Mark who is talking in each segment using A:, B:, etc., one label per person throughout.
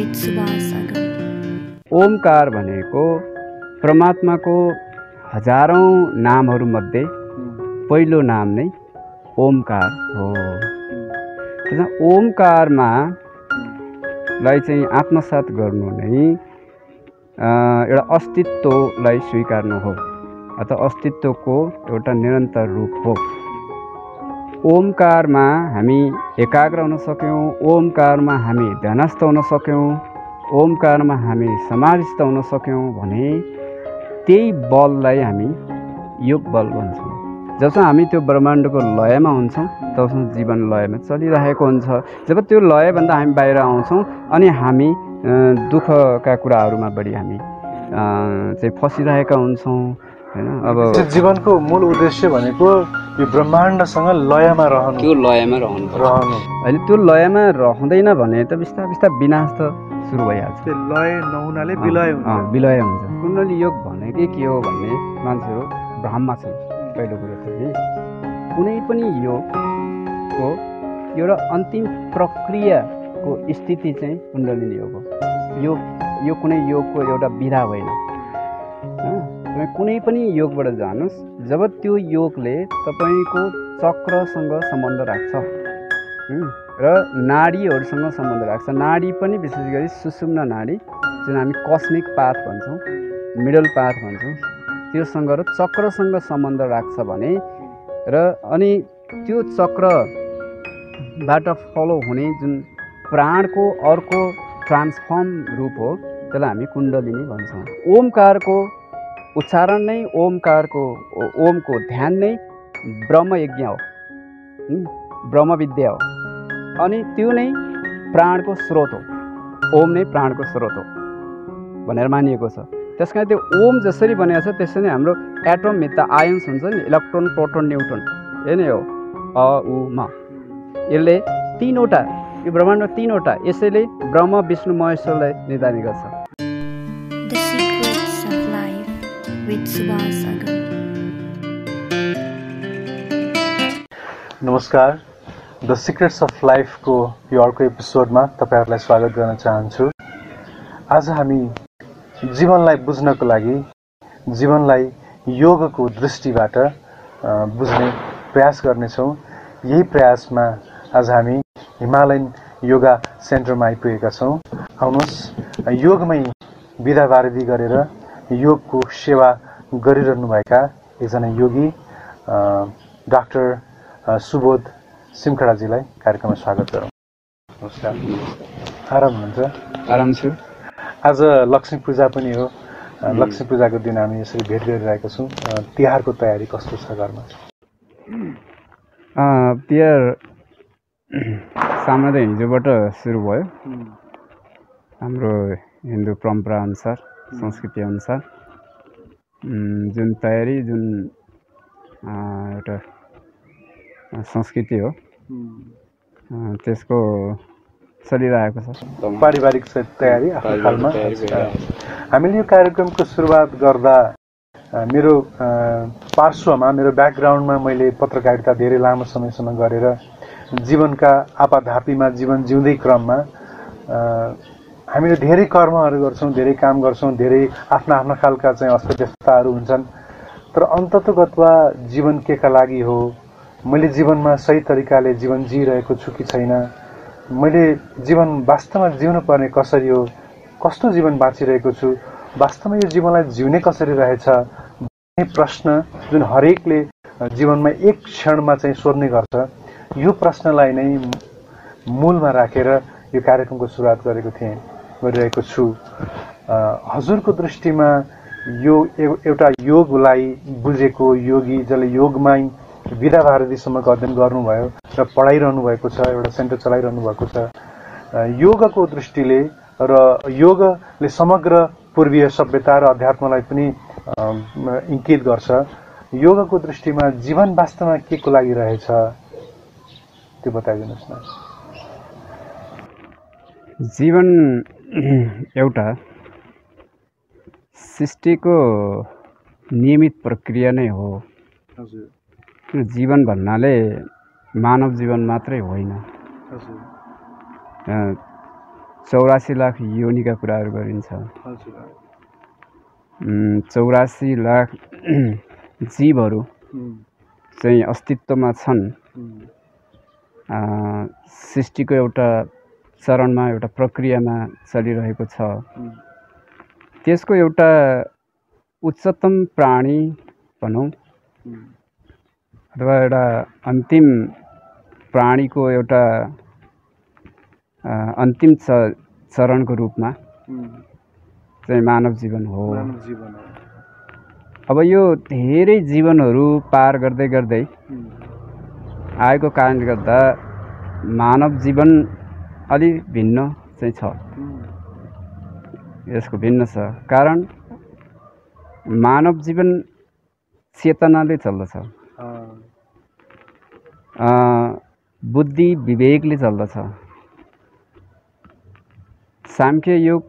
A: with Subhas Agam.
B: Omkar भनेको परमात्माको हजारौं नामहरूमध्ये पहिलो नाम नै ओमकार हो। ओमकारमा लाई चाहिँ आत्मसात गर्नु नै एउटा अस्तित्वलाई स्वीकार्नु हो अथवा अस्तित्वको एउटा निरन्तर रूप हो। ओमकारमा हामी एकाग्र हुन सक्यौँ, ओमकारमा हामी ध्यानस्थ हुन सक्यौँ, ओमकारमा हामी समाधिस्थ हुन सक्यौँ भने त्यही बललाई हामी योग बल भन्छौँ। जबसम्म हामी त्यो ब्रह्माण्डको लयमा हुन्छौँ तबसम्म जीवन लयमा चलिरहेको हुन्छ। जब त्यो लयभन्दा हामी बाहिर आउँछौँ अनि हामी दुःखका कुराहरूमा बढी हामी चाहिँ फसिरहेका हुन्छौँ हैन। अब
C: जीवनको मूल उद्देश्य भनेको यो ब्रह्माण्डसँग लयमा रहनु,
B: त्यो लयमा रहनु होइन। त्यो लयमा रहँदैन भने त बिस्तारै बिस्तारै विनाश त सुरु भइहाल्छ।
C: त्यो लय नहुनाले विलय हुन्छ।
B: विलय हुन्छ। कुण्डली योग भनेकै के हो भन्ने मान्छेहरू भ्रममा छन्। पहिलो कुरो चाहिँ कुनै पनि योगको एउटा अन्तिम प्रक्रियाको स्थिति चाहिँ कुण्डलिनी योग हो। यो कुनै योगको एउटा विधा होइन। तपाईँ कुनै पनि योगबाट जानुहोस्, जब त्यो योगले तपाईँको चक्रसँग सम्बन्ध राख्छ र नाडीहरूसँग सम्बन्ध राख्छ, नाडी पनि विशेष गरी सुषुम्ना नाडी जुन हामी कस्मिक पाथ भन्छौँ, मिडल पाथ भन्छौँ, त्योसँग र चक्रसँग सम्बन्ध राख्छ भने र अनि त्यो चक्रबाट फलो हुने जुन प्राणको अर्को ट्रान्सफर्म रूप हो त्यसलाई हामी कुण्डलिनी भन्छौँ। ओमकारको उच्चारण नै ओमको ध्यान नै ब्रह्मयज्ञ हो, ब्रह्मविद्या हो अनि त्यो नै प्राणको स्रोत हो। ओम नै प्राणको स्रोत हो भनेर मानिएको छ। त्यस कारण त्यो ओम जसरी बनेको छ त्यसरी नै हाम्रो एटम भित्र आयन्स हुन्छ नि, इलेक्ट्रोन, प्रोटोन, न्युट्रोन, यही नै हो अ उ म। यसले तीनवटा, यो ब्रह्माण्डमा तीनवटा, यसैले ब्रह्म विष्णु महेश्वरलाई निर्धारण गर्छ।
A: The Secrets of Life with Subhas Agam.
C: नमस्कार, द सिक्रेट्स अफ लाइफको यो अर्को एपिसोडमा तपाईँहरूलाई स्वागत गर्न चाहन्छु। आज हामी जीवनलाई बुझ्नको लागि, जीवनलाई योगको दृष्टिबाट बुझ्ने प्रयास गर्नेछौँ। यही प्रयासमा आज हामी हिमालयन योगा सेन्टरमा आइपुगेका छौँ। आउनुहोस्, योगमै विधावारिधि गरेर योगको सेवा गरिरहनुभएका एकजना योगी डाक्टर सुबोध सिमखडाजीलाई कार्यक्रममा स्वागत गरौँ। नमस्कार, आराम हुनुहुन्छ?
B: आराम छु।
C: आज लक्ष्मी पूजा पनि हो। लक्ष्मी पूजाको दिन हामी यसरी भेट गरिरहेका छौँ। तिहारको तयारी कस्तो छ घरमा?
B: तिहार सामान्य हिजोबाट सुरु भयो। हाम्रो हिन्दू परम्परा अनुसार, संस्कृति अनुसार जुन तयारी, जुन एउटा संस्कृति हो त्यसको चलिरहेको छ।
C: पारिवारिक तयारी आफ्नो खालमा। हामीले यो कार्यक्रमको सुरुवात गर्दा मेरो पार्श्वमा, मेरो ब्याकग्राउन्डमा मैले पत्रकारिता धेरै लामो समयसम्म गरेर जीवनका आपाधापीमा जीवन जिउँदै क्रममा हामीले धेरै कर्महरू गर्छौँ, धेरै काम गर्छौँ, धेरै आफ्ना आफ्ना खालका चाहिँ अस्वस्थताहरू हुन्छन्। तर अन्ततगतवा जीवन केका लागि हो, मैले जीवनमा सही तरिकाले जीवन जिइरहेको छु कि छैन, मैले जीवन वास्तवमा जिउनु पर्ने कसरी हो, कस्तो जीवन बाँचिरहेको छु, वास्तवमा यो जीवनलाई जिउने कसरी रहेछ भन्ने प्रश्न जुन हरेकले जीवनमा एक क्षणमा चाहिँ सोध्ने गर्छ, यो प्रश्नलाई नै मूलमा राखेर यो कार्यक्रमको सुरुवात गरिरहेको छु। हजुरको दृष्टिमा यो एउटा योगलाई बुझेको योगी जसले योगमै विधावारिधिसम्मको अध्ययन गर्नुभयो र पढाइरहनु भएको छ, एउटा सेन्टर चलाइरहनु भएको छ, योगको दृष्टिले र योगले समग्र पूर्वीय सभ्यता र अध्यात्मलाई पनि इङ्कित गर्छ। योगको दृष्टिमा जीवन वास्तवमा के को लागि रहेछ त्यो बताइदिनुहोस् न।
B: जीवन एउटा सृष्टिको नियमित प्रक्रिया नै हो। हजुर, जीवन भन्नाले मानव जीवन मात्रै होइन, 84 लाख योनिका कुराहरू गरिन्छ।
C: हजुर
B: 84 लाख जीवहरू चाहिँ अस्तित्वमा छन्। सृष्टिको एउटा चरणमा एउटा प्रक्रियामा चलिरहेको छ। त्यसको एउटा उच्चतम प्राणी भनौँ अथवा एउटा अन्तिम प्राणीको एउटा अन्तिम चरणको रूपमा चाहिँ मानव जीवन हो। अब यो धेरै जीवनहरू पार गर्दै गर्दै आएको कारणले गर्दा मानव जीवन अलि भिन्न चाहिँ छ। यसको भिन्न छ कारण मानव जीवन चेतनाले चल्दछ, बुद्धि विवेकले चल्दछ। साङ्ख्य योग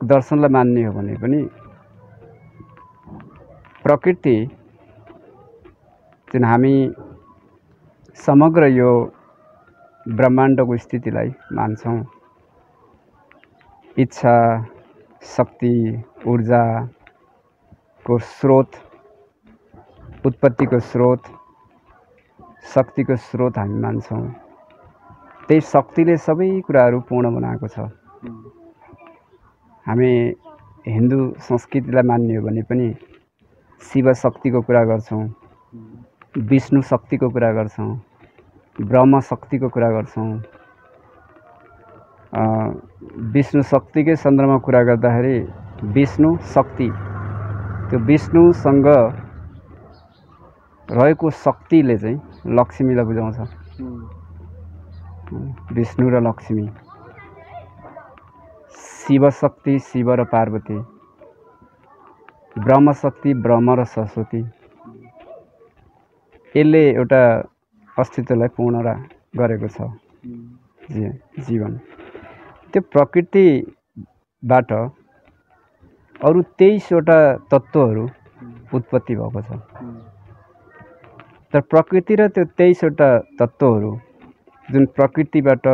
B: दर्शनलाई मान्ने हो भने पनि प्रकृति जुन हामी समग्र यो ब्रह्माण्डको स्थितिलाई मान्छौँ, इच्छा शक्ति ऊर्जाको स्रोत, उत्पत्तिको स्रोत, शक्तिको स्रोत हामी मान्छौँ। त्यही शक्तिले सबै कुराहरू पूर्ण बनाएको छ। हामी हिन्दू संस्कृतिलाई मान्ने हो भने पनि शिव शक्तिको कुरा गर्छौँ, विष्णु शक्तिको कुरा गर्छौँ, ब्रह्म शक्तिको कुरा गर्छौँ। विष्णु शक्तिकै सन्दर्भमा कुरा गर्दाखेरि विष्णु शक्ति, त्यो विष्णुसँग रहेको शक्तिले चाहिँ लक्ष्मीलाई बुझाउँछ। विष्णु र लक्ष्मी, शिव शक्ति शिव र पार्वती, ब्रह्म शक्ति ब्रह्म र सरस्वती। यसले एउटा अस्तित्वलाई पूर्ण गरेको छ जीवन। त्यो प्रकृतिबाट अरू 23वटा तत्त्वहरू उत्पत्ति भएको छ। तर प्रकृति र त्यो 23वटा तत्त्वहरू जुन प्रकृतिबाट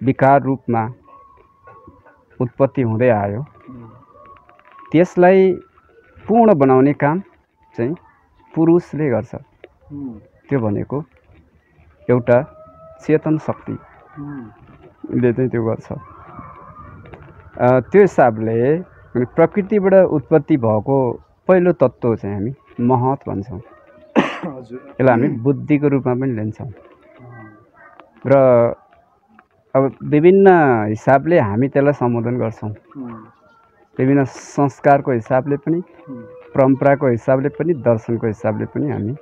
B: विकार रूपमा उत्पत्ति हुँदै आयो, त्यसलाई पूर्ण बनाउने काम चाहिँ पुरुषले गर्छ। त्यो भनेको एउटा चेतन शक्तिले चाहिँ त्यो गर्छ। त्यो हिसाबले प्रकृतिबाट उत्पत्ति भएको पहिलो तत्त्व चाहिँ हामी महत भन्छौँ। यसलाई हामी बुद्धिको रूपमा पनि लिन्छौँ। र अब विभिन्न हिसाबले हामी त्यसलाई सम्बोधन गर्छौँ। विभिन्न संस्कारको हिसाबले पनि, परम्पराको हिसाबले पनि, दर्शनको हिसाबले पनि हामी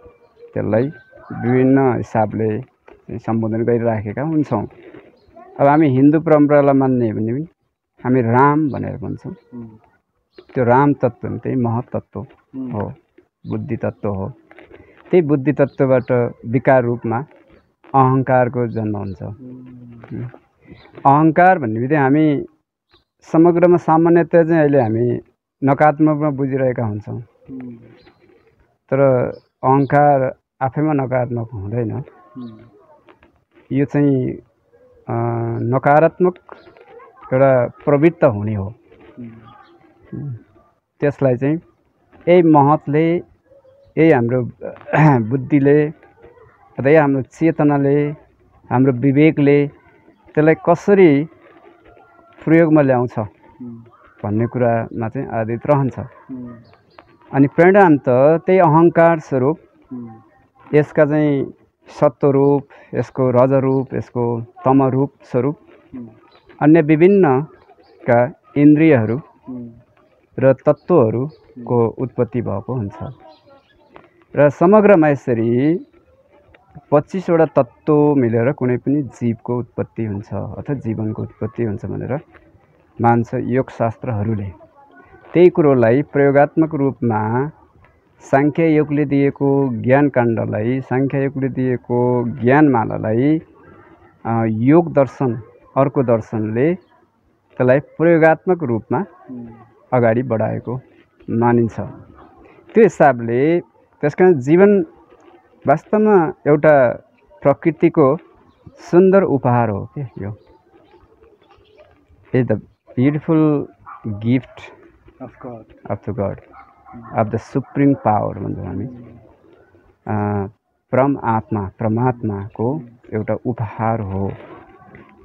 B: त्यसलाई विभिन्न हिसाबले सम्बोधन गरिराखेका हुन्छौँ। अब हामी हिन्दू परम्परालाई मान्ने भने पनि हामी राम भनेर भन्छौँ। त्यो राम तत्त्व त्यही महत तत्त्व हो, बुद्धि तत्त्व हो। त्यही बुद्धि तत्त्वबाट विकार रूपमा अहङ्कारको जन्म हुन्छ। अहङ्कार भन्ने बित्तिकै हामी समग्रमा सामान्यतया चाहिँ अहिले हामी नकारात्मकमा बुझिरहेका हुन्छौँ। तर अहङ्कार आफैमा नकारात्मक हुँदैन। यो चाहिँ नकारात्मक एउटा प्रवृत्ति हुने हो। त्यसलाई चाहिँ यही महतले, यही हाम्रो बुद्धिले अथवा यही हाम्रो चेतनाले, हाम्रो विवेकले त्यसलाई कसरी प्रयोगमा ल्याउँछ भन्ने कुरामा चाहिँ आधारित रहन्छ। अनि परिणामत त्यही अहङ्कार स्वरूप यसका चाहिँ सत्वरूप, यसको रजरूप, यसको तमरूप स्वरूप अन्य विभिन्नका इन्द्रियहरू र तत्त्वहरूको उत्पत्ति भएको हुन्छ। र समग्रमा यसरी 25वटा तत्त्व मिलेर कुनै पनि जीवको उत्पत्ति हुन्छ अथवा जीवनको उत्पत्ति हुन्छ भनेर मान्छ योगशास्त्रहरूले। त्यही कुरोलाई प्रयोगात्मक रूपमा साङ्ख्य योगले दिएको ज्ञान काण्डलाई, साङ्ख्य योगले दिएको ज्ञानमालालाई योग दर्शन, अर्को दर्शनले त्यसलाई प्रयोगात्मक रूपमा अगाडि बढाएको मानिन्छ। त्यो हिसाबले त्यसकारण जीवन वास्तवमा एउटा प्रकृतिको सुन्दर उपहार हो के यो। Is the beautiful gift
C: of God
B: of the God, of the supreme power भन्छौँ हामी। परमात्माको एउटा उपहार हो,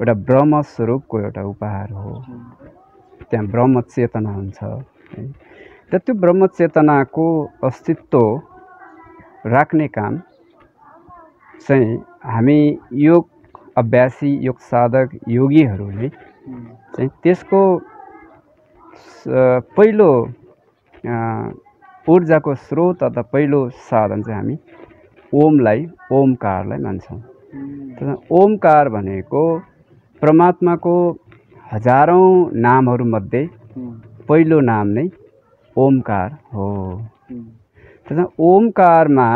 B: एउटा ब्रह्म स्वरूपको एउटा उपहार हो। त्यहाँ ब्रह्म चेतना हुन्छ है। र त्यो ब्रह्म चेतनाको अस्तित्व राख्ने काम चाहिँ हामी योग अभ्यासी, योग साधक, योगीहरूले चाहिँ त्यसको पहिलो ऊर्जाको स्रोत अथवा पहिलो साधन चाहिँ हामी ओमकारलाई मान्छौँ। ओमकार भनेको परमात्माको हजारौँ नामहरूमध्ये पहिलो नाम नै ओमकार हो। त्यसमा ओमकारमा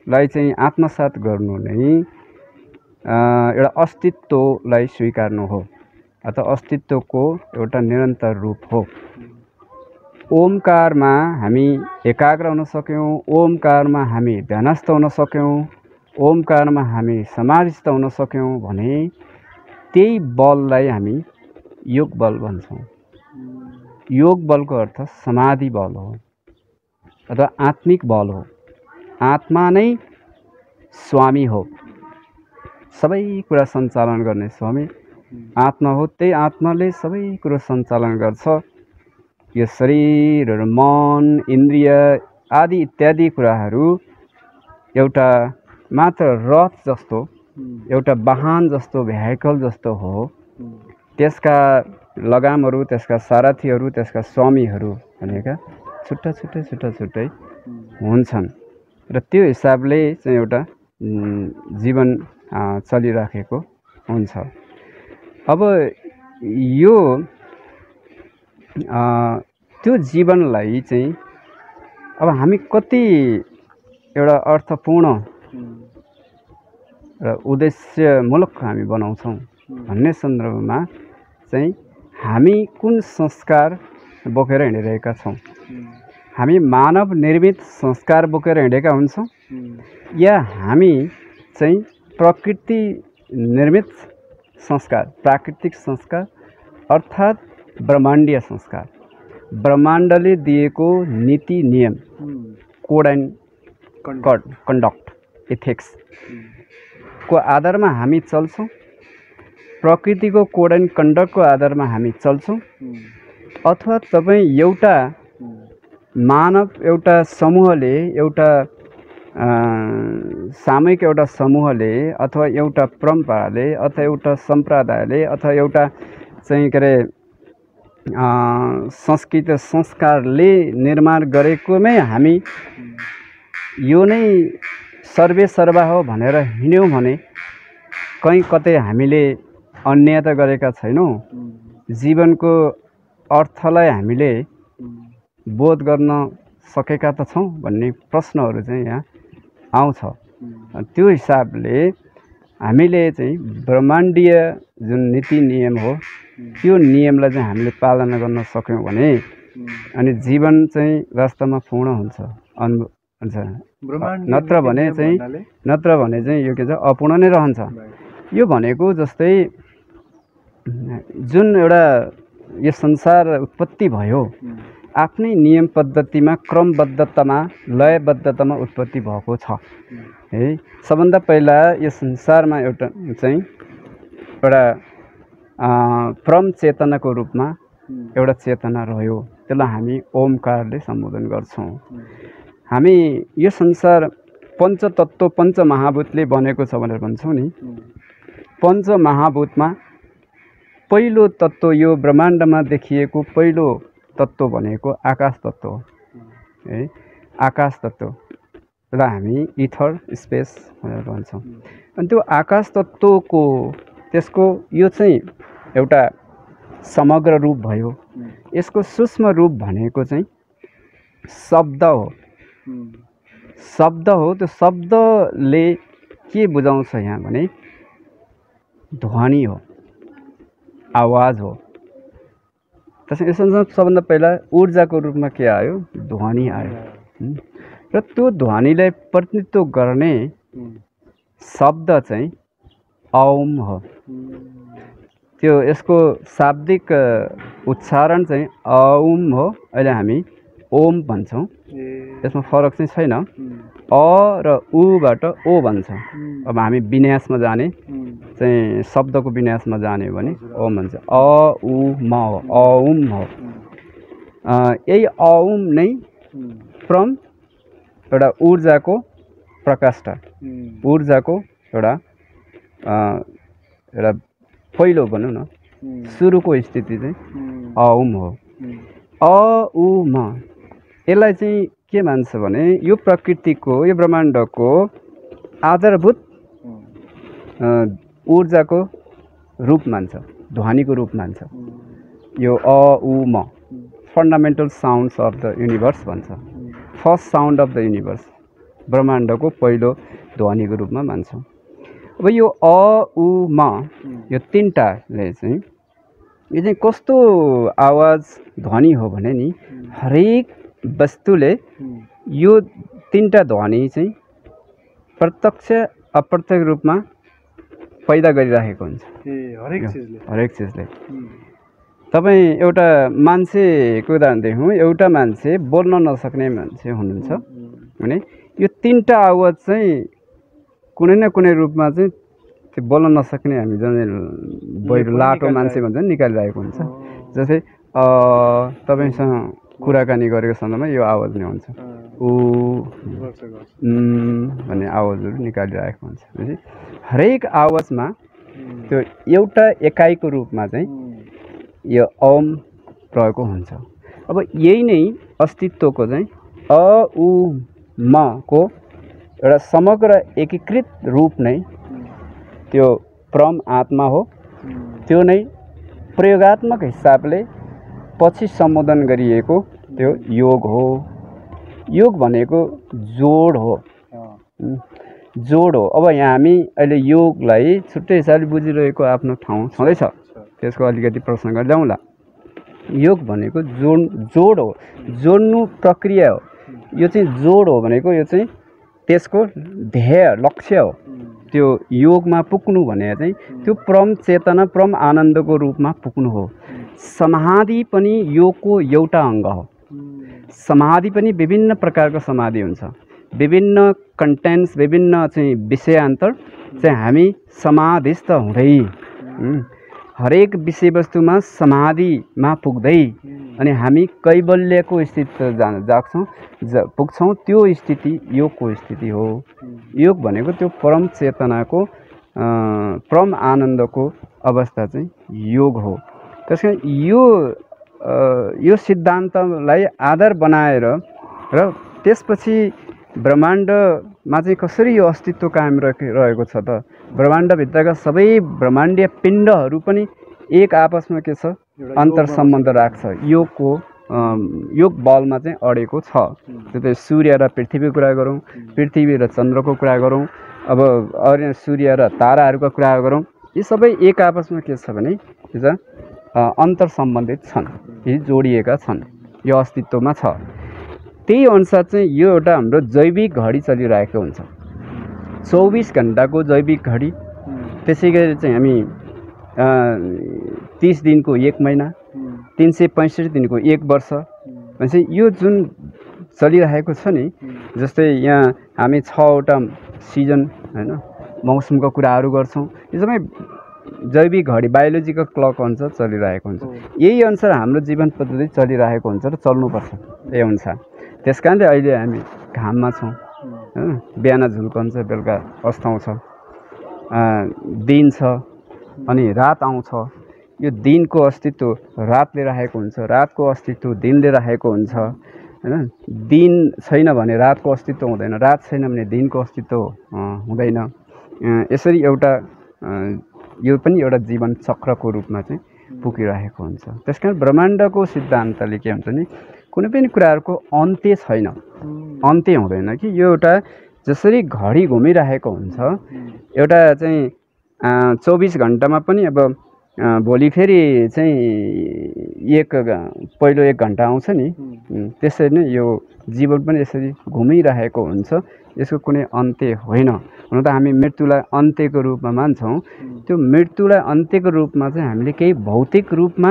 B: लाई चाहिँ आत्मसात गर्नु नै एउटा अस्तित्वलाई स्वीकार्नु हो अथवा अस्तित्वको एउटा निरन्तर रूप हो। ओमकारमा हामी एकाग्र हुन सक्यौँ, ओमकारमा हामी ध्यानस्थ हुन सक्यौँ, ओमकारमा हामी समाधिस्थ हुन सक्यौँ भने त्यही बललाई हामी योग बल भन्छौँ। योग बलको अर्थ समाधि बल हो अथवा आत्मिक बल हो। आत्मा नै स्वामी हो, सबै कुरा सञ्चालन गर्ने स्वामी आत्मा हो। त्यही आत्माले सबै कुरो सञ्चालन गर्छ। यो शरीरहरू, मन, इन्द्रिय आदि इत्यादि कुराहरू एउटा मात्र रथ जस्तो, एउटा वाहन जस्तो, भेहिकल जस्तो हो। त्यसका लगामहरू, त्यसका सारथीहरू, त्यसका स्वामीहरू भनेका छुट्टा छुट्टै हुन्छन् र त्यो हिसाबले चाहिँ एउटा जीवन चलिराखेको हुन्छ। अब यो त्यो जीवनलाई चाहिँ अब हामी कति एउटा अर्थपूर्ण र उद्देश्यमूलक हामी बनाउँछौँ भन्ने सन्दर्भमा चाहिँ हामी कुन संस्कार बोकेर हिँडिरहेका छौँ। हामी मानव निर्मित संस्कार बोकेर हिँडेका हुन्छौँ या हामी चाहिँ प्रकृति निर्मित संस्कार, प्राकृतिक संस्कार अर्थात् ब्रह्माण्डीय संस्कार, ब्रह्माण्डले दिएको नीति नियम, कोड एन्ड कन्डक्ट, एथिक्स को आधारमा हामी चल्छौँ, प्रकृतिको कोड एन्ड कन्डक्टको आधारमा हामी चल्छौँ, अथवा तपाईँ एउटा मानव, एउटा समूहले, एउटा सामूहिक एउटा समूहले अथवा एउटा परम्पराले अथवा एउटा सम्प्रदायले अथवा एउटा चाहिँ के अरे संस्कृति संस्कारले निर्माण गरेकोमै हामी यो नै सर्वे सर्वा हो भनेर हिँड्यौँ भने कहीँ कतै हामीले अन्याय त गरेका छैनौँ। जीवनको अर्थलाई हामीले बोध गर्न सकेका त छौँ भन्ने प्रश्नहरू चाहिँ यहाँ आउँछ। त्यो हिसाबले हामीले चाहिँ ब्रह्माण्डीय जुन नीति नियम हो त्यो नियमलाई चाहिँ हामीले पालना गर्न सक्यौँ भने अनि जीवन चाहिँ वास्तवमा पूर्ण हुन्छ, हुन्छ। नत्र भने चाहिँ यो के छ, अपूर्ण नै रहन्छ। यो भनेको जस्तै जुन एउटा यो संसार उत्पत्ति भयो आफ्नै नियम पद्धतिमा, क्रमबद्धतामा, लयबद्धतामा उत्पत्ति भएको छ है। सबभन्दा पहिला यो संसारमा एउटा चाहिँ एउटा परम चेतनाको रूपमा एउटा चेतना रह्यो, त्यसलाई हामी ओमकारले सम्बोधन गर्छौँ। हामी यो संसार पञ्चतत्त्व, पञ्चमहाभूतले बनेको छ भनेर भन्छौँ नि। पञ्चमहाभूतमा पहिलो तत्त्व, यो ब्रह्माण्डमा देखिएको पहिलो तत्त्व भनेको आकाश तत्त्व हो है। आकाश तत्त्वलाई हामी इथर, स्पेस भनेर भन्छौँ। अनि त्यो आकाश तत्त्वको त्यसको यो चाहिँ एउटा समग्र रूप भयो। यसको सूक्ष्म रूप भनेको चाहिँ शब्द हो। शब्द हो। त्यो शब्दले के बुझाउँछ यहाँ भने ध्वनि हो, आवाज हो। त्यसमा यसमा सबभन्दा पहिला ऊर्जाको रूपमा के आयो? ध्वनि आयो। र त्यो ध्वनिलाई प्रतिनिधित्व गर्ने शब्द चाहिँ ओम हो। त्यो यसको शाब्दिक उच्चारण चाहिँ औम हो। अहिले हामी ओम भन्छौँ, यसमा फरक चाहिँ छैन। अ र उबाट ओ भन्छ। अब हामी विन्यासमा जाने चाहिँ शब्दको विन्यासमा जाने हो भने ओम भन्छ। अ उ म हो, औम हो। यही औम नै फ्रम एउटा ऊर्जाको प्रकाष्ठ, ऊर्जाको एउटा पहिलो भनौँ न सुरुको स्थिति चाहिँ औम हो। अ उ म यसलाई चाहिँ के मान्छ भने यो प्रकृतिको, यो ब्रह्माण्डको आधारभूत ऊर्जाको रूप मान्छ, ध्वनिको रूप मान्छ। यो अ उ म fundamental sounds of the universe भन्छ। First sound of the universe, ब्रह्माण्डको पहिलो ध्वनिको रूपमा मान्छौँ। अब यो अ उ म यो तिनवटाले चाहिँ यो चाहिँ कस्तो आवाज ध्वनि हो भने नि हरेक वस्तुले यो तिनवटा ध्वनि चाहिँ प्रत्यक्ष अप्रत्यक्ष रूपमा पैदा गरिरहेको हुन्छ। हरेक चिजले तपाईँ एउटा मान्छेको उदाहरण देखौँ। एउटा मान्छे बोल्न नसक्ने मान्छे हुनुहुन्छ भने यो तिनवटा आवाज चाहिँ कुनै न कुनै रूपमा चाहिँ त्यो बोल्न नसक्ने, हामी जुन बहिरो लाटो मान्छे भन्छ नि, निकालिरहेको हुन्छ। जस्तै तपाईँसँग कुराकानी गरेको सन्दर्भमा यो आवाज नै हुन्छ, ऊ भन्ने आवाजहरू निकालिरहेको हुन्छ। हरेक आवाजमा त्यो एउटा एकाइको रूपमा चाहिँ यो औम रहेको हुन्छ। अब यही नै अस्तित्वको चाहिँ अ उ म को एउटा समग्र एकीकृत रूप नै त्यो परम आत्मा हो। त्यो नै प्रयोगात्मक हिसाबले पछि सम्बोधन गरिएको त्यो योग हो। योग भनेको जोड हो, जोड हो। अब यहाँ हामी अहिले योगलाई छुट्टै हिसाबले बुझिरहेको आफ्नो ठाउँ छँदैछ, त्यसको अलिकति प्रश्न गरेर ल्याउँला। योग भनेको जोड हो, जोड्नु प्रक्रिया हो। यो चाहिँ जोड हो भनेको यो चाहिँ त्यसको ध्येय लक्ष्य हो। त्यो योगमा पुग्नु भने चाहिँ त्यो परम चेतना, परम आनन्दको रूपमा पुग्नु हो। समाधि पनि योगको एउटा अङ्ग हो। समाधि पनि विभिन्न प्रकारको समाधि हुन्छ, विभिन्न कन्टेन्ट्स, विभिन्न चाहिँ विषयान्तर चाहिँ हामी समाधिस्थ हुँदै हरेक विषयवस्तुमा समाधिमा पुग्दै अनि हामी कैवल्यको स्थिति पुग्छौँ। त्यो स्थिति योगको स्थिति हो। योग भनेको त्यो परम चेतनाको परम आनन्दको अवस्था चाहिँ योग हो। त्यस कारण यो सिद्धान्तलाई आधार बनाएर र त्यसपछि ब्रह्माण्डमा चाहिँ कसरी यो अस्तित्व कायम रहेको छ त, ब्रह्माण्डभित्रका सबै ब्रह्माण्डीय पिण्डहरू पनि एक आपसमा के छ, अन्तर सम्बन्ध राख्छ। योग बलमा चाहिँ अडेको छ। जस्तै सूर्य र पृथ्वीको कुरा गरौँ, पृथ्वी र चन्द्रको कुरा गरौँ, अब अरू सूर्य र ताराहरूको कुरा गरौँ, यी सबै एक आपसमा के छ भने अन्तर सम्बन्धित छन्, यी जोडिएका छन्, यो अस्तित्वमा छ। त्यही अनुसार चाहिँ यो एउटा हाम्रो जैविक घडी चलिरहेको हुन्छ, 24 घन्टाको जैविक घडी। त्यसै गरी चाहिँ हामी 30 दिनको 1 महिना, 365 दिनको 1 वर्ष भनेपछि यो जुन चलिरहेको छ नि, जस्तै यहाँ हामी 6वटा सिजन होइन मौसमको कुराहरू गर्छौँ, यो सबै जैविक घडी बायोलोजिकल क्लक अनुसार चलिरहेको हुन्छ। यही अनुसार हाम्रो जीवन पद्धति चलिरहेको हुन्छ र चल्नुपर्छ यही अनुसार। त्यस कारणले अहिले हामी घाममा छौँ, बिहान झुल्कन्छ, बेलुका अस्ताउँछ, दिन छ अनि रात आउँछ। यो दिनको अस्तित्व रातले राखेको हुन्छ, रातको अस्तित्व दिनले राखेको हुन्छ होइन। दिन छैन भने रातको अस्तित्व हुँदैन, रात छैन भने दिनको अस्तित्व हुँदैन। यसरी एउटा यो पनि एउटा जीवन चक्रको रूपमा चाहिँ पुगिरहेको हुन्छ। त्यस कारण ब्रह्माण्डको सिद्धान्तले के हुन्छ नि, कुनै पनि कुराहरूको अन्त्य छैन, अन्त्य हुँदैन कि यो एउटा जसरी घडी घुमिरहेको हुन्छ, एउटा चाहिँ 24 घन्टामा पनि अब भोलि फेरि चाहिँ पहिलो 1 घन्टा आउँछ नि, त्यसरी नै यो जीवन पनि यसरी घुमिरहेको हुन्छ। यसको कुनै अन्त्य होइन। हुन त हामी मृत्युलाई अन्त्यको रूपमा मान्छौँ। त्यो मृत्युलाई अन्त्यको रूपमा चाहिँ हामीले केही भौतिक रूपमा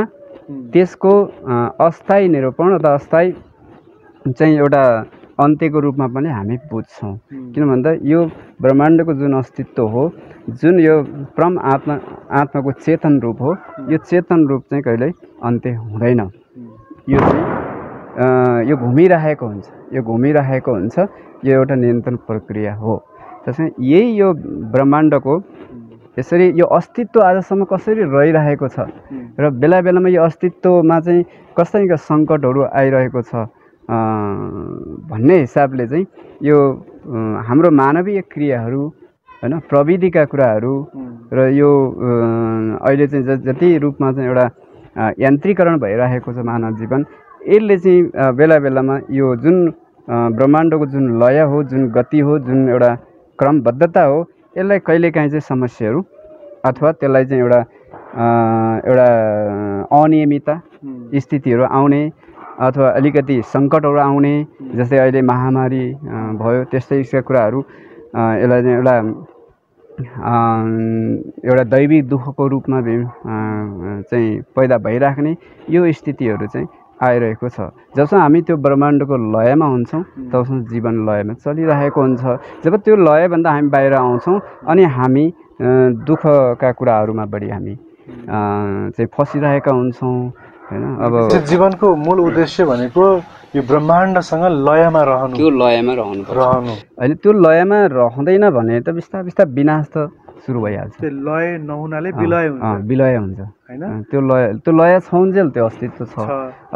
B: त्यसको अस्थायी निरूपण अथवा अस्थायी चाहिँ एउटा अन्त्यको रूपमा पनि हामी बुझ्छौँ। किन भन्दा यो ब्रह्माण्डको जुन अस्तित्व हो, जुन यो परम आत्माको चेतन रूप हो, यो चेतन रूप चाहिँ कहिल्यै अन्त्य हुँदैन। यो चाहिँ यो घुमिरहेको हुन्छ, यो घुमिरहेको हुन्छ। यो एउटा निरन्तर प्रक्रिया हो। त्यसैले यही यो ब्रह्माण्डको यसरी यो अस्तित्व आजसम्म कसरी रहिरहेको छ र बेला बेलामा यो अस्तित्वमा चाहिँ कसैका सङ्कटहरू आइरहेको छ भन्ने हिसाबले चाहिँ यो हाम्रो मानवीय क्रियाहरू हैन, प्रविधिका कुराहरू र यो अहिले चाहिँ जति रूपमा चाहिँ एउटा यान्त्रिकरण भइरहेको छ मानव जीवन, यसले चाहिँ बेला बेलामा यो जुन ब्रह्माण्डको जुन लय हो, जुन गति हो, जुन एउटा क्रमबद्धता हो, यसलाई कहिलेकाहीँ चाहिँ समस्याहरू अथवा त्यसलाई चाहिँ एउटा अनियमितता स्थितिहरू आउने अथवा अलिकति सङ्कटहरू आउने, जस्तै अहिले महामारी भयो, त्यस्तै कुराहरू यसलाई चाहिँ एउटा दैविक दुःखको रूपमा चाहिँ पैदा भइराख्ने यो स्थितिहरू चाहिँ आइरहेको छ। जबसम्म हामी त्यो ब्रह्माण्डको लयमा हुन्छौँ तबसम्म जीवन लयमा चलिरहेको हुन्छ। जब त्यो लयभन्दा हामी बाहिर आउँछौँ अनि हामी दुःखका कुराहरूमा बढी हामी चाहिँ फसिरहेका हुन्छौँ हैन। अब
C: जीवनको मूल उद्देश्य भनेको यो ब्रह्माण्डसँग लयमा रहनु,
B: त्यो लयमा रहनु होइन। त्यो लयमा रहँदैन भने त बिस्तारै बिस्तारै विनाश त सुरु भइहाल्छ।
C: त्यो लय नहुनाले विलय हुन्छ,
B: विलय हुन्छ
C: हैन।
B: त्यो लय छौन्जेल त्यो अस्तित्व छ।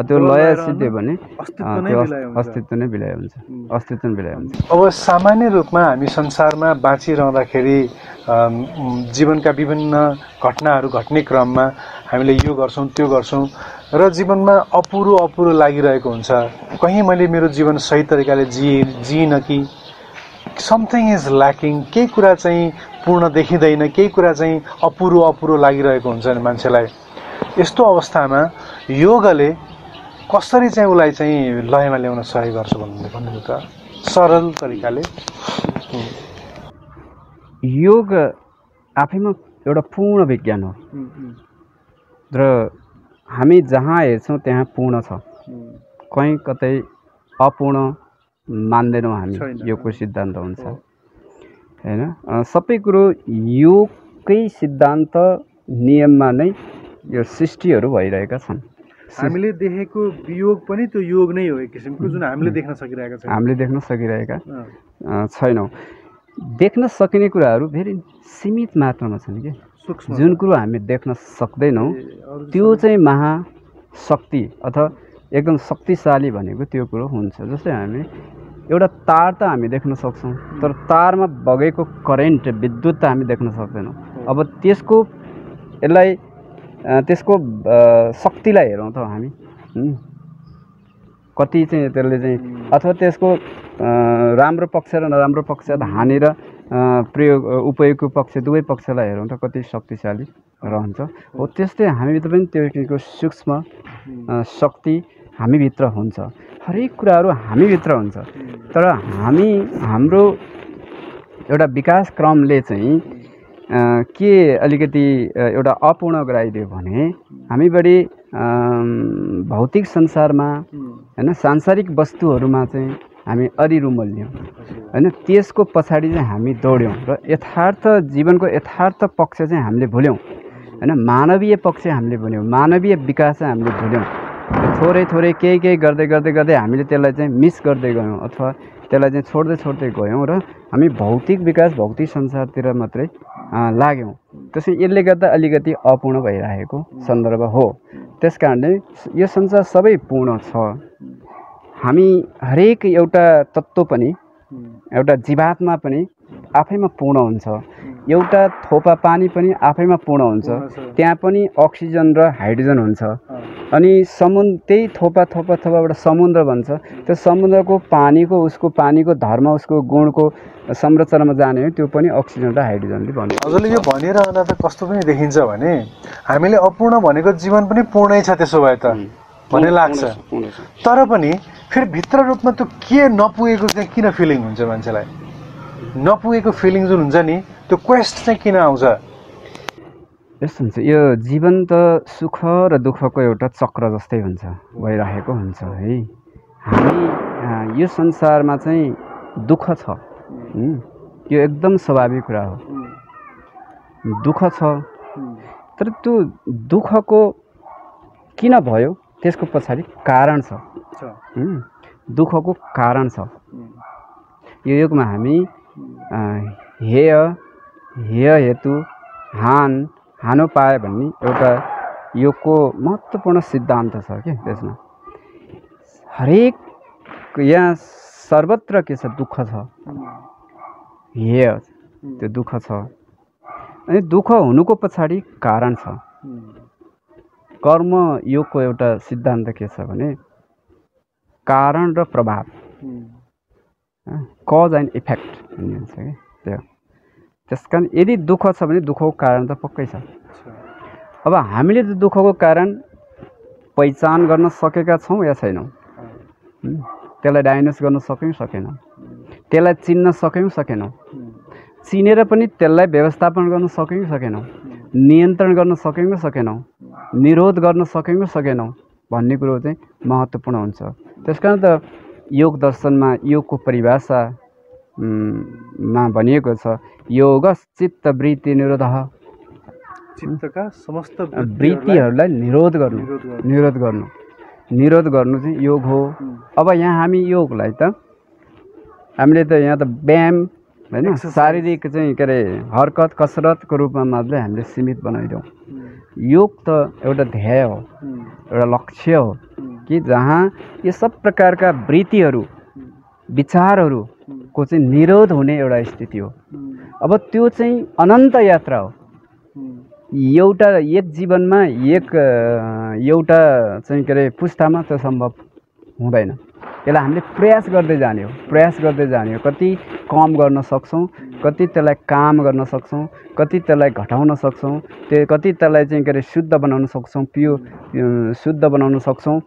B: त्यो लय सिद्धियो भने अस्तित्व नै विलय हुन्छ, अस्तित्व नै विलय हुन्छ।
C: अब सामान्य रूपमा हामी संसारमा बाँचिरहँदाखेरि जीवनका विभिन्न घटनाहरू घट्ने क्रममा हामीले यो गर्छौँ त्यो गर्छौँ र जीवनमा अपुरो लागिरहेको हुन्छ। कहीँ मैले मेरो जीवन सही तरिकाले जिइनँ कि समथिङ इज ल्याकिङ, केही कुरा चाहिँ पूर्ण देखिँदैन, केही कुरा चाहिँ अपुरो लागिरहेको हुन्छ नि मान्छेलाई। यस्तो अवस्थामा योगले कसरी चाहिँ उसलाई चाहिँ लयमा ल्याउन सहयोग गर्छ भन्नु त सरल तरिकाले।
B: योग आफैमा एउटा पूर्ण विज्ञान हो र हामी जहाँ हेर्छौँ त्यहाँ पूर्ण छ, कहीँ कतै अपूर्ण मान्दैनौँ हामी। योगको सिद्धान्त हुन्छ हैन। सबै कुरो योगकै सिद्धान्त नियममा नै यो सृष्टिहरू भइरहेका छन्।
C: हामीले देखेको वियोग पनि त्यो योग नै हो, एक किसिमको, जुन हामीले देख्न सकिरहेका छौँ।
B: हामीले देख्न सकिरहेका छैनौँ। देख्न सकिने कुराहरू फेरि सीमित मात्रामा छन् कि जुन कुरो हामी देख्न सक्दैनौँ त्यो चाहिँ महाशक्ति अथवा एकदम शक्तिशाली भनेको त्यो कुरो हुन्छ। जस्तै हामी एउटा तार त हामी देख्न सक्छौँ, तर तारमा बगेको करेन्ट विद्युत त हामी देख्न सक्दैनौँ। अब त्यसको शक्तिलाई हेरौँ त हामी, कति चाहिँ त्यसले चाहिँ अथवा त्यसको राम्रो पक्ष र नराम्रो पक्ष, हानि र उपयोगको पक्ष, दुवै पक्षलाई हेरौँ त कति शक्तिशाली रहन्छ। हो त्यस्तै हामीभित्र पनि त्यो सूक्ष्म शक्ति हामीभित्र हुन्छ। हरेक कुराहरू हामीभित्र हुन्छ, तर हाम्रो एउटा विकास क्रमले चाहिँ के अलिकति एउटा अपूर्ण गराइदियो भने हामी बढी भौतिक संसारमा हैन, सांसारिक वस्तुहरूमा चाहिँ हामी अडिरुमल्यौँ हैन। त्यसको पछाडि चाहिँ हामी दौड्यौँ र यथार्थ जीवनको यथार्थ पक्ष चाहिँ हामीले भुल्यौँ हैन। मानवीय पक्ष हामीले भुल्यौँ, मानवीय विकास चाहिँ हामीले भुल्यौँ। थोरै केही गर्दै हामीले त्यसलाई चाहिँ मिस गर्दै गयौँ अथवा त्यसलाई चाहिँ छोड्दै गयौँ र हामी भौतिक विकास, भौतिक संसारतिर मात्रै लाग्यौँ। त्यसै यसले गर्दा अलिकति अपूर्ण भइरहेको सन्दर्भ हो। त्यस कारणले यो संसार सबै पूर्ण छ। हामी हरेक एउटा तत्त्व पनि, एउटा जीवात्मा पनि आफैमा पूर्ण हुन्छ। एउटा थोपा पानी पनि आफैमा पूर्ण हुन्छ, त्यहाँ पनि अक्सिजन र हाइड्रोजन हुन्छ। अनि त्यही थोपा थोपा थोपाबाट समुद्र बन्छ। त्यो समुद्रको पानीको उसको पानीको धर्म उसको गुणको संरचनामा जाने हो, त्यो पनि अक्सिजन र हाइड्रोजनले बन्छ।
C: हजुरले यो भनिरहँदा त कस्तो पनि देखिन्छ भने हामीले अपूर्ण भनेको जीवन पनि पूर्णै छ त्यसो भए त भन्ने लाग्छ। तर पनि फेरि भित्र रूपमा त्यो के नपुगेको चाहिँ किन फिलिङ हुन्छ मान्छेलाई? नपुगेको फिलिङ जुन हुन्छ नि त्यो क्वेस्ट चाहिँ किन आउँछ?
B: यस्तो हुन्छ, यो जीवन त सुख र दुःखको एउटा चक्र जस्तै हुन्छ, भइरहेको हुन्छ है। हामी यो संसारमा चाहिँ दुःख छ, यो एकदम स्वाभाविक कुरा हो। दुःख छ, तर त्यो दुःखको किन भयो त्यसको पछाडि कारण छ। दुःखको कारण छ। यो युगमा हामी हेय हेतु हानो पाए भन्ने एउटा योगको महत्त्वपूर्ण सिद्धान्त छ कि त्यसमा हरेक यहाँ सर्वत्र के छ, दुःख छ, हेय त्यो दुःख छ। अनि दुःख हुनुको पछाडि कारण छ। कर्म योगको एउटा सिद्धान्त के छ भने कारण र प्रभाव, कज एन्ड इफेक्ट भन्ने हुन्छ कि त्यो। त्यस कारण यदि दुःख छ भने दुःखको कारण त पक्कै छ। अब हामीले त दुःखको कारण पहिचान गर्न सकेका छौँ या छैनौँ? त्यसलाई डायग्नोस गर्न सक्यौँ सकेनौँ? त्यसलाई चिन्न सक्यौँ सकेनौँ? चिनेर पनि त्यसलाई व्यवस्थापन गर्न सक्यौँ सकेनौँ? नियन्त्रण गर्न सक्यौँ सकेनौँ? निरोध गर्न सक्यौँ सकेनौँ भन्ने कुरो चाहिँ महत्त्वपूर्ण हुन्छ। त्यसकारण त योग दर्शनमा योगको परिभाषा मा भनिएको छ, योग चित्त वृत्ति निरोध।
C: चित्तका समस्त
B: वृत्तिहरूलाई निरोध गर्नु चाहिँ योग हो। अब यहाँ हामी योगलाई त हामीले त यहाँ त व्यायाम होइन, शारीरिक चाहिँ के अरे हरकत कसरतको रूपमा मात्रै हामीले सीमित बनाइदिउँ। योग त एउटा ध्येय हो, एउटा लक्ष्य हो कि जहाँ यो सब प्रकारका वृत्तिहरू विचारहरूको चाहिँ निरोध हुने एउटा स्थिति हो। अब त्यो चाहिँ अनन्त यात्रा हो। एउटा एक जीवनमा एउटा चाहिँ के अरे पुस्तामा त्यो सम्भव हुँदैन। यसलाई हामीले प्रयास गर्दै जाने हो। कति कम गर्न सक्छौँ, कति त्यसलाई काम गर्न सक्छौँ, कति त्यसलाई घटाउन सक्छौँ, कति त्यसलाई चाहिँ के अरे शुद्ध बनाउन सक्छौँ, शुद्ध बनाउन सक्छौँ,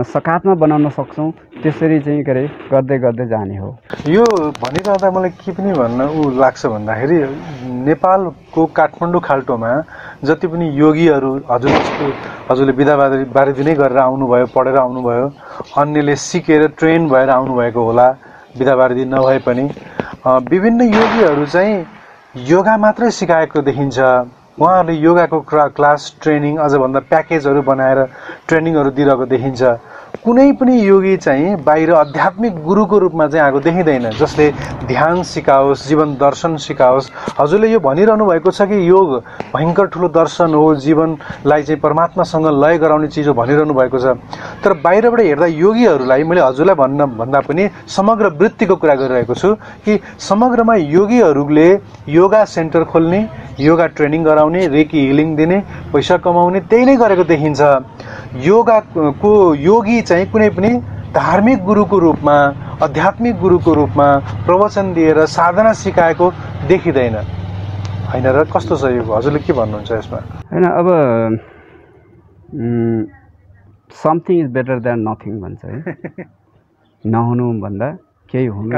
B: सकारात्मक बनाउन सक्छौँ। त्यसरी चाहिँ के अरे गर्दै जाने हो।
C: यो भनिरहँदा मलाई के पनि भन्न लाग्छ भन्दाखेरि नेपालको काठमाडौँ खाल्टोमा जति पनि योगीहरू हजुरले विद्यावारिधि नै गरेर आउनुभयो, पढेर आउनुभयो, अन्यले सिकेर ट्रेन भएर आउनुभएको होला विद्यावारिधि नभए पनि, विभिन्न योगीहरू चाहिँ योगा मात्रै सिकाएको देखिन्छ। उहाँहरूले योगाको क्लास ट्रेनिङ अझ भन्दा प्याकेजहरू बनाएर ट्रेनिङहरू दिइरहेको देखिन्छ। कुनै पनि योगी चाहिँ बाहिर आध्यात्मिक गुरुको रूपमा चाहिँ आएको देखिँदैन, जसले ध्यान सिकाओस्, जीवन दर्शन सिकाओस्। हजुरले यो भनिरहनु भएको छ कि योग भयङ्कर ठुलो दर्शन हो, जीवनलाई चाहिँ परमात्मासँग लय गराउने चिज हो भनिरहनु भएको छ। तर बाहिरबाट हेर्दा योगीहरूलाई, मैले हजुरलाई भन्दा पनि समग्र वृत्तिको कुरा गरिरहेको छु कि समग्रमा योगीहरूले योगा सेन्टर खोल्ने, योगा ट्रेनिङ गराउने, रेकी हिलिङ दिने, पैसा कमाउने, त्यही नै गरेको देखिन्छ। योगाको योगी चाहिँ कुनै पनि धार्मिक गुरुको रूपमा, आध्यात्मिक गुरुको रूपमा प्रवचन दिएर साधना सिकाएको देखिँदैन होइन र? कस्तो छ यो? हजुरले के भन्नुहुन्छ यसमा?
B: होइन, अब something is better than nothing भन्छ है। नहुनु भन्दा केही हुनु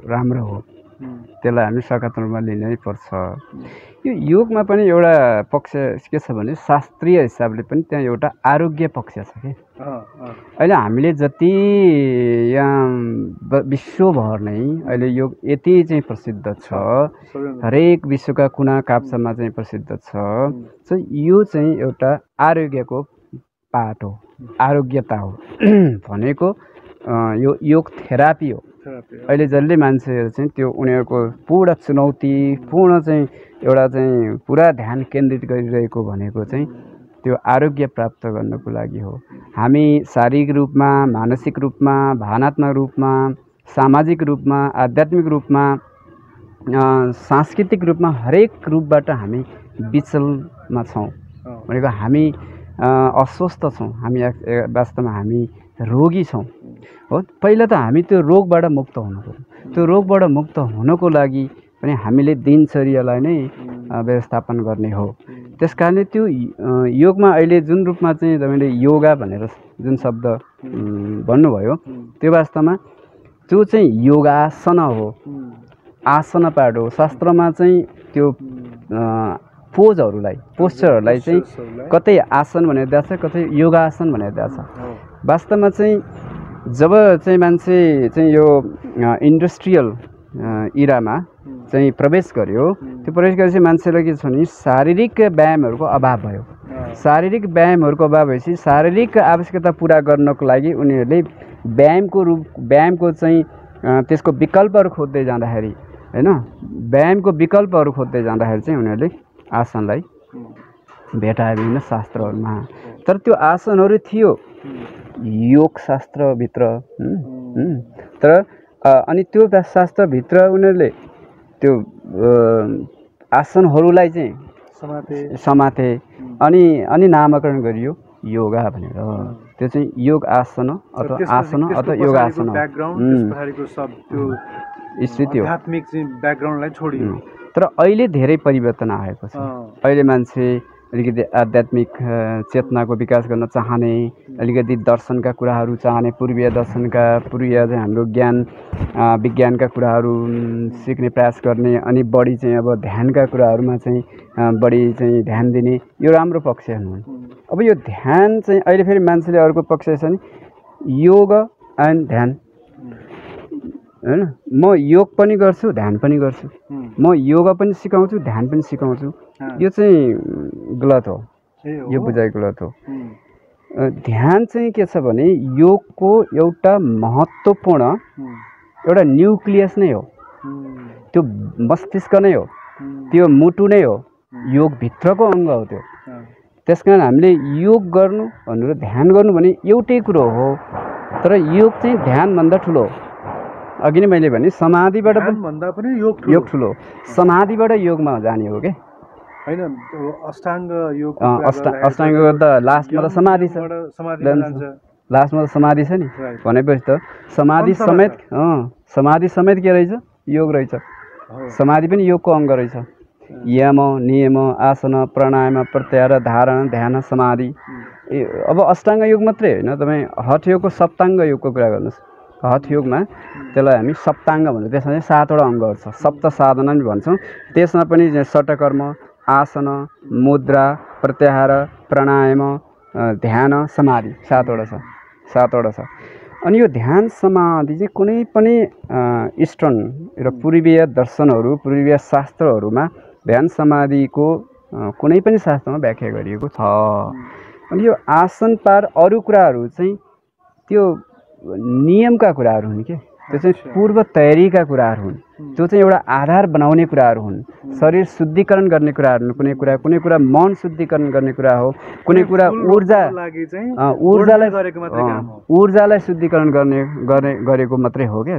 B: राम्रो हो। त्यसलाई हामी सकारात्मकमा लिनै पर्छ। यो योगमा पनि एउटा पक्ष के छ भने शास्त्रीय हिसाबले पनि त्यहाँ एउटा आरोग्य पक्ष छ कि अहिले हामीले जति यहाँ विश्वभर नै अहिले योग यति चाहिँ प्रसिद्ध छ, हरेक विश्वका कुना काप्चामा चाहिँ प्रसिद्ध छ। यो चाहिँ एउटा आरोग्यको पाठ हो, आरोग्यता हो भनेको यो योग थेरापी हो। अहिले जसले मान्छेहरू चाहिँ त्यो उनीहरूको पूर्ण चुनौती पूर्ण चाहिँ एउटा चाहिँ पुरा ध्यान केन्द्रित गरिरहेको भनेको चाहिँ त्यो आरोग्य प्राप्त गर्नको लागि हो। हामी शारीरिक रूपमा, मानसिक रूपमा, भावनात्मक रूपमा, सामाजिक रूपमा, आध्यात्मिक रूपमा सांस्कृतिक रूपमा हरेक रूपबाट हामी विचलमा छौँ भनेको हामी अस्वस्थ छौँ, हामी वास्तवमा हामी रोगी छौँ हो। पहिला त हामी त्यो रोगबाट मुक्त हुनु पर्यो। त्यो रोगबाट मुक्त हुनको लागि पनि हामीले दिनचर्यालाई नै व्यवस्थापन गर्ने हो। त्यस कारणले त्यो योगमा अहिले जुन रूपमा चाहिँ तपाईँले योगा भनेर जुन शब्द भन्नुभयो त्यो वास्तवमा त्यो चाहिँ योगासन हो, आसन पाठ हो। शास्त्रमा चाहिँ त्यो पोस्चरहरूलाई चाहिँ कतै आसन भनेर दिएको छ, कतै योगासन भनेर दिएको छ। वास्तवमा चाहिँ जब चाहिँ मान्छे चाहिँ यो इन्डस्ट्रियल इरामा चाहिँ प्रवेश गर्यो, त्यो प्रवेश गरेपछि मान्छेलाई के छ भने शारीरिक व्यायामहरूको अभाव भयो। शारीरिक व्यायामहरूको अभाव भएपछि शारीरिक आवश्यकता पुरा गर्नको लागि उनीहरूले व्यायामको चाहिँ त्यसको विकल्पहरू खोज्दै जाँदाखेरि हैन, व्यायामको विकल्पहरू खोज्दै जाँदाखेरि चाहिँ उनीहरूले आसनलाई भेटाए विभिन्न शास्त्रहरूमा। तर त्यो आसनहरू थियो योग शास्त्रभित्र, तर अनि त्यो शास्त्रभित्र उनीहरूले त्यो आसनहरूलाई चाहिँ समाते अनि नामकरण गरियो योगा भनेर। त्यो चाहिँ योग आसन अथवा आसन अथवा योगासन स्थिति हो।
C: आध्यात्मिक ब्याकग्राउन्डलाई छोडियो।
B: तर अहिले धेरै परिवर्तन आएको छ। अहिले मान्छे अलिकति आध्यात्मिक चेतनाको विकास गर्न चाहने, अलिकति दर्शनका कुराहरू चाहने, पूर्वीय दर्शनका पूर्वीय चाहिँ हाम्रो ज्ञान विज्ञानका कुराहरू सिक्ने प्रयास गर्ने, अनि बढी चाहिँ अब ध्यानका कुराहरूमा चाहिँ बढी चाहिँ ध्यान दिने, यो राम्रो पक्ष हुन्। अब यो ध्यान चाहिँ अहिले फेरि मान्छेले अर्को पक्ष छ नि योग एन्ड ध्यान हैन, म योग पनि गर्छु ध्यान पनि गर्छु, म योगा पनि सिकाउँछु ध्यान पनि सिकाउँछु, यो चाहिँ गलत हो। यो बुझाइ गलत हो। ध्यान चाहिँ के छ भने योगको एउटा महत्त्वपूर्ण एउटा न्युक्लियस नै हो, त्यो मस्तिष्क नै हो, त्यो मुटु नै हो, योगभित्रको अङ्ग हो त्यो। त्यस कारण हामीले योग गर्नु भन्नु र ध्यान गर्नु भने एउटै कुरो हो, तर योग चाहिँ ध्यानभन्दा ठुलो हो। अघि नै मैले भने समाधिबाट
C: पनि
B: योग ठुलो, समाधिबाट योगमा जाने हो क्या
C: हैन। अष्टाङ्ग योग
B: अष्टाङ्ग त लास्टमा त समाधि छ, लास्टमा त समाधि छ नि। भनेपछि त समाधि समेत के रहेछ योग रहेछ। समाधि पनि योगको अङ्ग रहेछ। यम नियम आसन प्राणायाम प्रत्याहार धारणा ध्यान समाधि। अब अष्टाङ्ग योग मात्रै होइन, तपाईँ हठ योगको सप्ताङ्ग योगको कुरा गर्नुहोस्। हठ योगमा त्यसलाई हामी सप्ताङ्ग भन्छौँ, त्यसमा चाहिँ 7वटा अङ्गहरू छ, सप्त साधना पनि भन्छौँ। त्यसमा पनि षटकर्म आसन मुद्रा प्रत्याहार प्राणायाम ध्यान समाधि 7वटा छ। अनि यो ध्यान समाधि चाहिँ कुनै पनि इस्टर्न र पूर्वीय दर्शनहरू पूर्वीय शास्त्रहरूमा ध्यान समाधिको कुनै पनि शास्त्रमा व्याख्या गरिएको छ। अनि यो आसन पार अरू कुराहरू चाहिँ त्यो नियमका कुराहरू हुन् के, त्यो चाहिँ पूर्व तयारीका कुराहरू हुन्, त्यो चाहिँ एउटा आधार बनाउने कुराहरू हुन्, शरीर शुद्धिकरण गर्ने कुराहरू हुन्। कुनै कुरा मन शुद्धिकरण गर्ने कुरा हो, कुनै कुरा ऊर्जालाई शुद्धिकरण गरेको मात्रै हो क्या।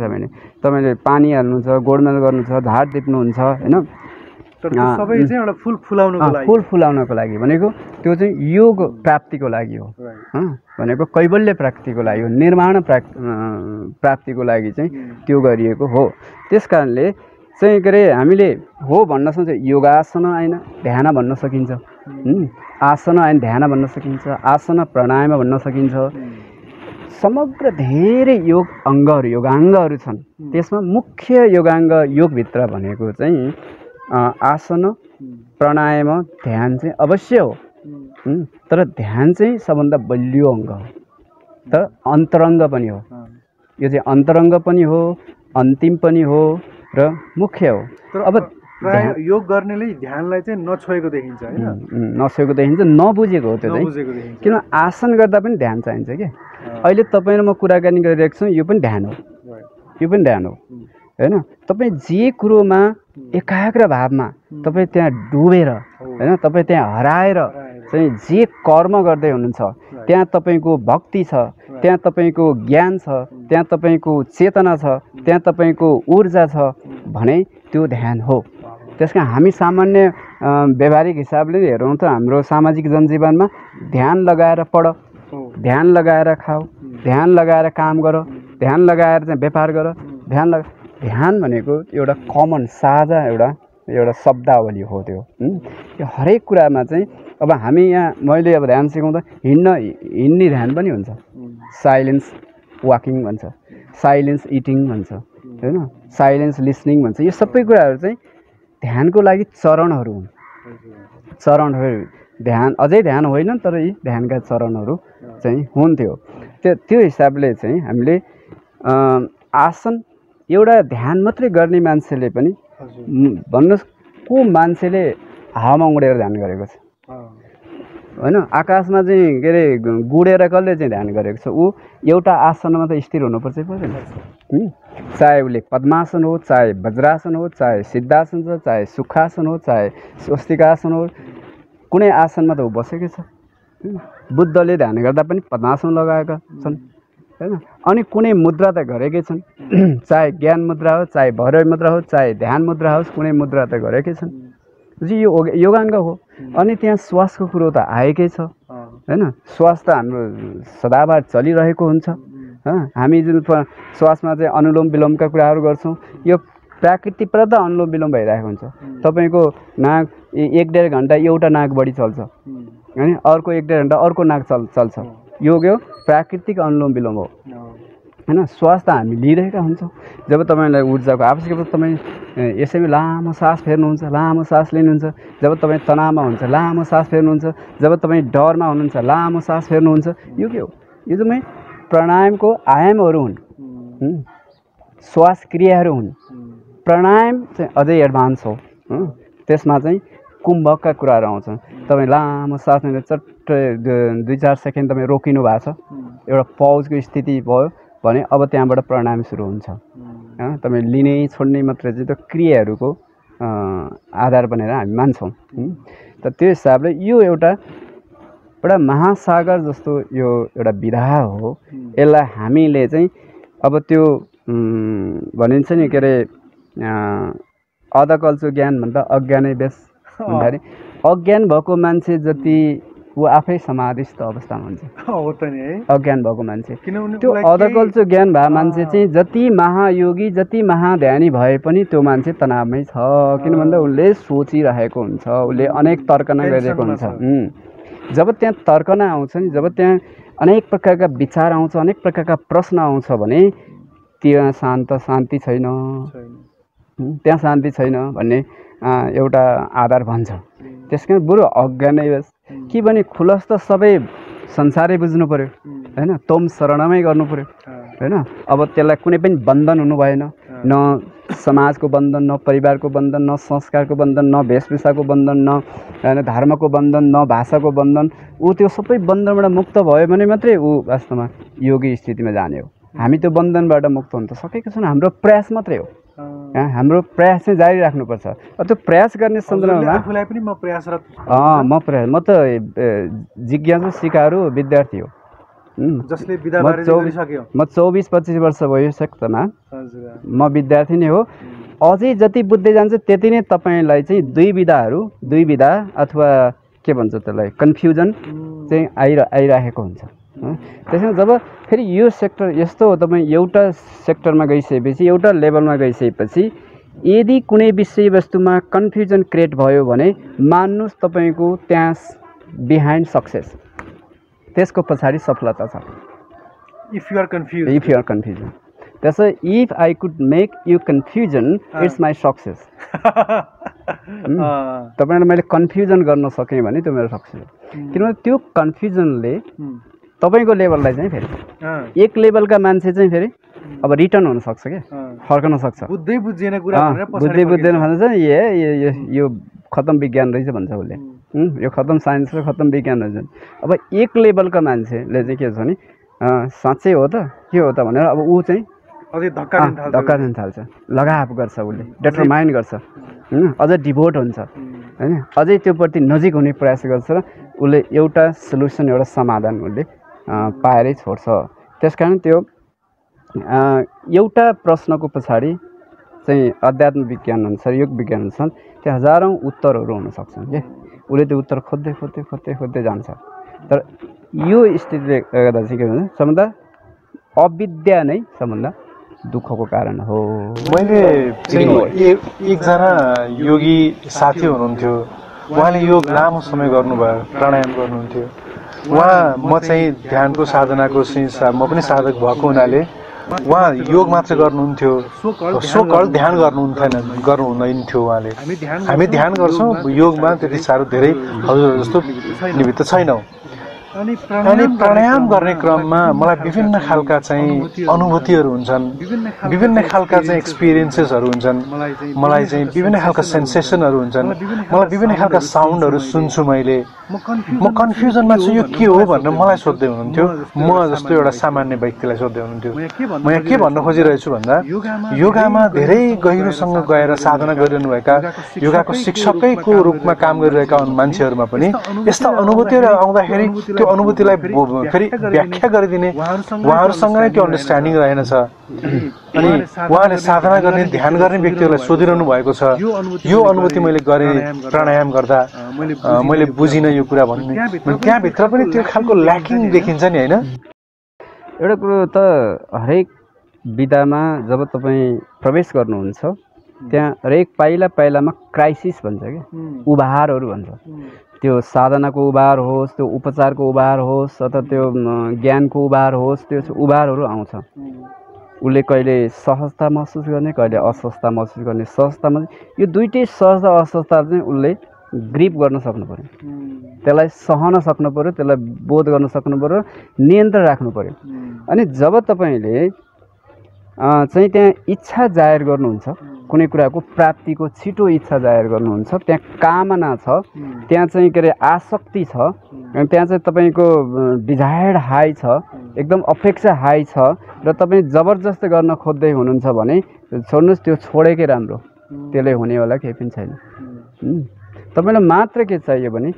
B: तपाईँले पानी हाल्नुहुन्छ, गोडमेल गर्नु छ, झाड टिप्नुहुन्छ होइन,
C: सबै चाहिँ एउटा फुल फुलाउनको
B: लागि भनेको त्यो चाहिँ योग प्राप्तिको लागि हो, भनेको कैवल्य प्राप्तिको लागि हो, निर्माण प्राप्तिको लागि चाहिँ त्यो गरिएको हो। त्यस कारणले चाहिँ के अरे हामीले हो भन्न सक्छ योगासन होइन ध्यान भन्न सकिन्छ, आसन होइन ध्यान भन्न सकिन्छ, आसन प्राणायाम भन्न सकिन्छ। समग्र धेरै योगाङ्गहरू छन्। त्यसमा मुख्य योगाङ्ग योगभित्र भनेको चाहिँ आसन प्राणायाम ध्यान चाहिँ अवश्य हो, तर ध्यान चाहिँ सबभन्दा बलियो अङ्ग हो, तर अन्तरङ्ग पनि हो। यो चाहिँ अन्तरङ्ग पनि हो, अन्तिम पनि हो र मुख्य हो।
C: अब योग गर्नेले ध्यानलाई चाहिँ नछोएको देखिन्छ हैन,
B: नछोएको देखिन्छ, नबुझेको हो त्यो चाहिँ। किन आसन गर्दा पनि ध्यान चाहिन्छ क्या। अहिले तपाईँ र म कुराकानी गरिरहेको छौँ, यो पनि ध्यान हो, यो पनि ध्यान हो हैन। तपाईँ जे कुरोमा एकाग्र भावमा तपाईँ त्यहाँ डुबेर हैन, तपाईँ त्यहाँ हराएर चाहिँ जे कर्म गर्दै हुनुहुन्छ, त्यहाँ तपाईँको भक्ति छ, त्यहाँ तपाईँको ज्ञान छ, त्यहाँ तपाईँको चेतना छ, त्यहाँ तपाईँको ऊर्जा छ भने त्यो ध्यान हो। त्यसकारण हामी सामान्य व्यवहारिक हिसाबले हेरौँ त हाम्रो सामाजिक जनजीवनमा ध्यान लगाएर पढ, ध्यान लगाएर खाऊ, ध्यान लगाएर काम गर, ध्यान लगाएर चाहिँ व्यापार गर, ध्यान भनेको एउटा कमन साझा एउटा शब्दावली हो त्यो। त्यो हरेक कुरामा चाहिँ अब हामी यहाँ मैले अब ध्यान सिकाउँदा हिँड्ने ध्यान पनि हुन्छ, साइलेन्स वाकिङ भन्छ, साइलेन्स इटिङ भन्छ होइन, साइलेन्स लिसनिङ भन्छ। यो सबै कुराहरू चाहिँ ध्यानको लागि चरणहरू हुन्। चरणहरू ध्यान अझै ध्यान होइन तर यी ध्यानका चरणहरू चाहिँ हुन्थ्यो। त्यो हिसाबले चाहिँ हामीले आसन एउटा ध्यान मात्रै गर्ने मान्छेले पनि भन्नुहोस् को मान्छेले हावामा उडेर ध्यान गरेको छ होइन, आकाशमा चाहिँ के अरे गुडेर कसले चाहिँ ध्यान गरेको छ? ऊ एउटा आसनमा त स्थिर हुनुपर्छ पर्दैन। चाहे उसले पद्मासन हो, चाहे वज्रासन हो, चाहे सिद्धासन छ, चाहे सुखासन हो, चाहे स्वस्तिकासन हो, कुनै आसनमा त ऊ बसेकै छ। बुद्धले ध्यान गर्दा पनि पद्मासन लगाएका छन् होइन, अनि कुनै मुद्रा त गरेकै छन्, चाहे ज्ञान मुद्रा हो, चाहे भैरव मुद्रा हो, चाहे ध्यान मुद्रा होस्, कुनै मुद्रा त गरेकै छन्। यो योगाङ्ग हो। अनि त्यहाँ श्वासको कुरो त आएकै छ होइन, श्वास त हाम्रो सदाबार चलिरहेको हुन्छ। हामी जुन श्वासमा चाहिँ अनुलोम विलोमका कुराहरू गर्छौँ, यो प्राकृतिकबाट त अनुलोम विलोम भइरहेको हुन्छ। तपाईँको नाक 1-1.5 घन्टा एउटा नाक बढी चल्छ होइन, अर्को 1-1.5 घन्टा अर्को नाक चल्छ। यो प्राकृतिक अनुलोम विलोम हो होइन। श्वास त हामी लिइरहेका हुन्छौँ। जब तपाईँलाई ऊर्जाको आवश्यकता पर्छ तपाईँ यसैमा लामो सास फेर्नुहुन्छ, लामो सास लिनुहुन्छ। जब तपाईँ तनावमा हुन्छ लामो सास फेर्नुहुन्छ, जब तपाईँ डरमा हुनुहुन्छ लामो सास फेर्नुहुन्छ। यो के हो? यो चाहिँ प्राणायामको आयामहरू हुन्, श्वास क्रियाहरू हुन्। प्राणायाम चाहिँ अझै एडभान्स हो। त्यसमा चाहिँ कुम्भकका कुराहरू आउँछ। तपाईँ लामो सास लिँदा चट्ट 2-4 सेकेन्ड तपाईँ रोकिनु भएको छ, एउटा पजको स्थिति भयो भने अब त्यहाँबाट प्राणायाम सुरु हुन्छ। तपाईँ लिने छोड्ने मात्रै चाहिँ त्यो क्रियाहरूको आधार बनेर हामी मान्छौँ। त त्यो हिसाबले यो एउटा महासागर जस्तो यो एउटा विधा हो। यसलाई हामीले चाहिँ अब त्यो भनिन्छ नि के अरे अधकल्चो ज्ञान भन्दा अज्ञानै बेस भन्दाखेरि अज्ञान भएको मान्छे जति ऊ आफै समाधिस्थ अवस्थामा हुन्छ
C: हो त नि है,
B: अज्ञान भएको मान्छे। त्यो अधकल्चो ज्ञान भए मान्छे चाहिँ जति महायोगी जति महाध्यानी भए पनि त्यो मान्छे तनावमै छ। किन भन्दा उसले सोचिरहेको हुन्छ, उसले अनेक तर्कना गरिरहेको हुन्छ। जब त्यहाँ तर्कना आउँछ नि, जब त्यहाँ अनेक प्रकारका विचार आउँछ, अनेक प्रकारका प्रश्न आउँछ भने त्यहाँ शान्ति छैन, त्यहाँ शान्ति छैन भन्ने एउटा आधार भन्छ। त्यसकारण बरु अज्ञानै बस कि भने खुलस्त सबै संसारै बुझ्नु पर्यो होइन, तोम शरणमै गर्नु पर्यो होइन। अब त्यसलाई कुनै पनि बन्धन हुनु भएन, न समाजको बन्धन, न परिवारको बन्धन, न संस्कारको बन्धन, न वेशभूषाको बन्धन, न होइन धर्मको बन्धन, न भाषाको बन्धन। ऊ त्यो सबै बन्धनबाट मुक्त भयो भने मात्रै ऊ वास्तवमा योगी स्थितिमा जाने हो। हामी त्यो बन्धनबाट मुक्त हुन त सकेको छैनौँ, हाम्रो प्रयास मात्रै हो। हाम्रो प्रयास चाहिँ जारी राख्नुपर्छ। त्यो प्रयास गर्ने सन्दर्भमा
C: आफूलाई पनि म प्रयासरत
B: म त जिज्ञासु सिकारू विद्यार्थी हो
C: जसले विधाबारे गरिसक्यो।
B: म 24-25 वर्ष भइसक्दमा म विद्यार्थी नै हो। अझै जति बुझ्दै जान्छ त्यति नै तपाईँलाई चाहिँ दुई विधा अथवा के भन्छ त्यसलाई कन्फ्युजन चाहिँ आइरहेको हुन्छ। त्यसमा जब फेरि यो सेक्टर यस्तो हो, तपाईँ एउटा सेक्टरमा गइसकेपछि, एउटा लेभलमा गइसकेपछि यदि कुनै विषयवस्तुमा कन्फ्युजन क्रिएट भयो भने मान्नुहोस् तपाईँको त्यहाँ बिहाइन्ड सक्सेस, त्यसको पछाडि सफलता छ।
C: If you are confuse
B: that's why if I could make you confusion it's my success। तपाईलाई मैले कन्फ्युजन गर्न सकेँ भने त्यो मेरो सक्सेस हो। किनभने त्यो कन्फ्युजनले तपाईँको लेभललाई चाहिँ फेरि एक लेभलका मान्छे चाहिँ फेरि अब रिटर्न हुन सक्छ क्या, फर्कन सक्छ।
C: बुझ्दै बुझेन कुरा भनेर
B: बुझ्दैन भन्छ यो खतम विज्ञान रहेछ भन्छ उसले, यो खतम साइन्स र खतम विज्ञान रहेछ। अब एक लेभलका मान्छेले चाहिँ के छ भने साँच्चै हो त के हो त भनेर अब ऊ चाहिँ
C: अझै धक्का
B: दिन थाल्छ, लगाव गर्छ, उसले डिटरमाइन गर्छ, अझ डिभोट हुन्छ होइन, अझै त्यो प्रति नजिक हुने प्रयास गर्छ र उसले एउटा सोल्युसन एउटा समाधान उसले पाएरै छोड्छ। त्यसकारण त्यो एउटा प्रश्नको पछाडि चाहिँ अध्यात्म विज्ञान अनुसार योग विज्ञान अनुसार त्यहाँ हजारौँ उत्तरहरू हुन सक्छन् के उसले त्यो उत्तर खोज्दै खोज्दै खोज्दै खोज्दै जान्छ। तर यो स्थितिले गर्दा चाहिँ के भन्छ सबभन्दा अविद्या नै सबभन्दा दुःखको कारण हो।
C: मैले चाहिँ एकजना योगी साथी हुनुहुन्थ्यो, उहाँले योग लामो समय गर्नुभयो, प्राणायाम गर्नुहुन्थ्यो। म चाहिँ ध्यानको साधनाको म पनि साधक भएको हुनाले उहाँ योग मात्र गर्नुहुन्थ्यो, सोकल ध्यान गर्नुहुँदैन थियो उहाँले। हामी ध्यान गर्छौँ, योगमा त्यति साह्रो धेरै हजुर जस्तो निमित्त छैनौँ। अनि प्राणायाम गर्ने क्रममा मलाई विभिन्न खालका चाहिँ अनुभूतिहरू हुन्छन्, विभिन्न खालका चाहिँ एक्सपिरियन्सेसहरू हुन्छन्, मलाई चाहिँ विभिन्न खालका सेन्सेसनहरू हुन्छन्, मलाई विभिन्न खालका साउन्डहरू सुन्छु। म कन्फ्युजनमा छु यो के हो भनेर मलाई सोध्दै हुनुहुन्थ्यो। म जस्तो एउटा सामान्य व्यक्तिलाई सोध्दै हुनुहुन्थ्यो। म यहाँ के भन्न खोजिरहेछु भन्दा योगामा धेरै गहिरोसँग गएर साधना गरिरहनुभएका योगाको शिक्षकैको रूपमा काम गरिरहेका मान्छेहरूमा पनि यस्ता अनुभूतिहरू आउँदाखेरि त्यो अनुभूतिलाई फेरि व्याख्या गरिदिने उहाँहरूसँग नै त्यो अन्डरस्ट्यान्डिङ रहेनछ। अनि उहाँले साधना गर्ने ध्यान गर्ने व्यक्तिहरूलाई सोधिरहनु भएको छ, यो अनुभूति मैले गरेँ प्राणायाम गर्दा, मैले बुझिनँ यो कुरा भन्ने। त्यहाँभित्र पनि त्यो खालको ल्याकिङ देखिन्छ नि होइन।
B: एउटा कुरो त हरेक विधामा जब तपाईँ प्रवेश गर्नुहुन्छ त्यहाँ हरेक पाइलामा क्राइसिस भन्छ क्या, उभारहरू भन्छ। त्यो साधनाको उभार होस्, त्यो उपचारको उभार होस्, अथवा त्यो ज्ञानको उभार होस्, त्यो उभारहरू आउँछ। उसले कहिले सहजता महसुस गर्ने, कहिले अस्वस्थता महसुस गर्ने। सहजतामा यो दुइटै सहज र अस्वस्थता चाहिँ उसले ग्रिप गर्न सक्नु पर्यो, त्यसलाई सहन सक्नु पर्यो, त्यसलाई बोध गर्न सक्नु पर्यो, नियन्त्रण राख्नु पर्यो। अनि जब तपाईँले चाहिँ त्यहाँ इच्छा जाहेर गर्नुहुन्छ, कुनै कुराको प्राप्तिको छिटो इच्छा जाहेर गर्नुहुन्छ, त्यहाँ कामना छ, त्यहाँ चाहिँ के अरे आसक्ति छ, त्यहाँ चाहिँ तपाईँको डिजायर्ड हाई छ, एकदम अपेक्षा हाई छ, र तपाईँ जबरजस्ती गर्न खोज्दै हुनुहुन्छ भने छोड्नुहोस्, त्यो छोडेकै राम्रो। त्यसले हुनेवाला केही पनि छैन। तपाईँलाई मात्र के चाहियो भने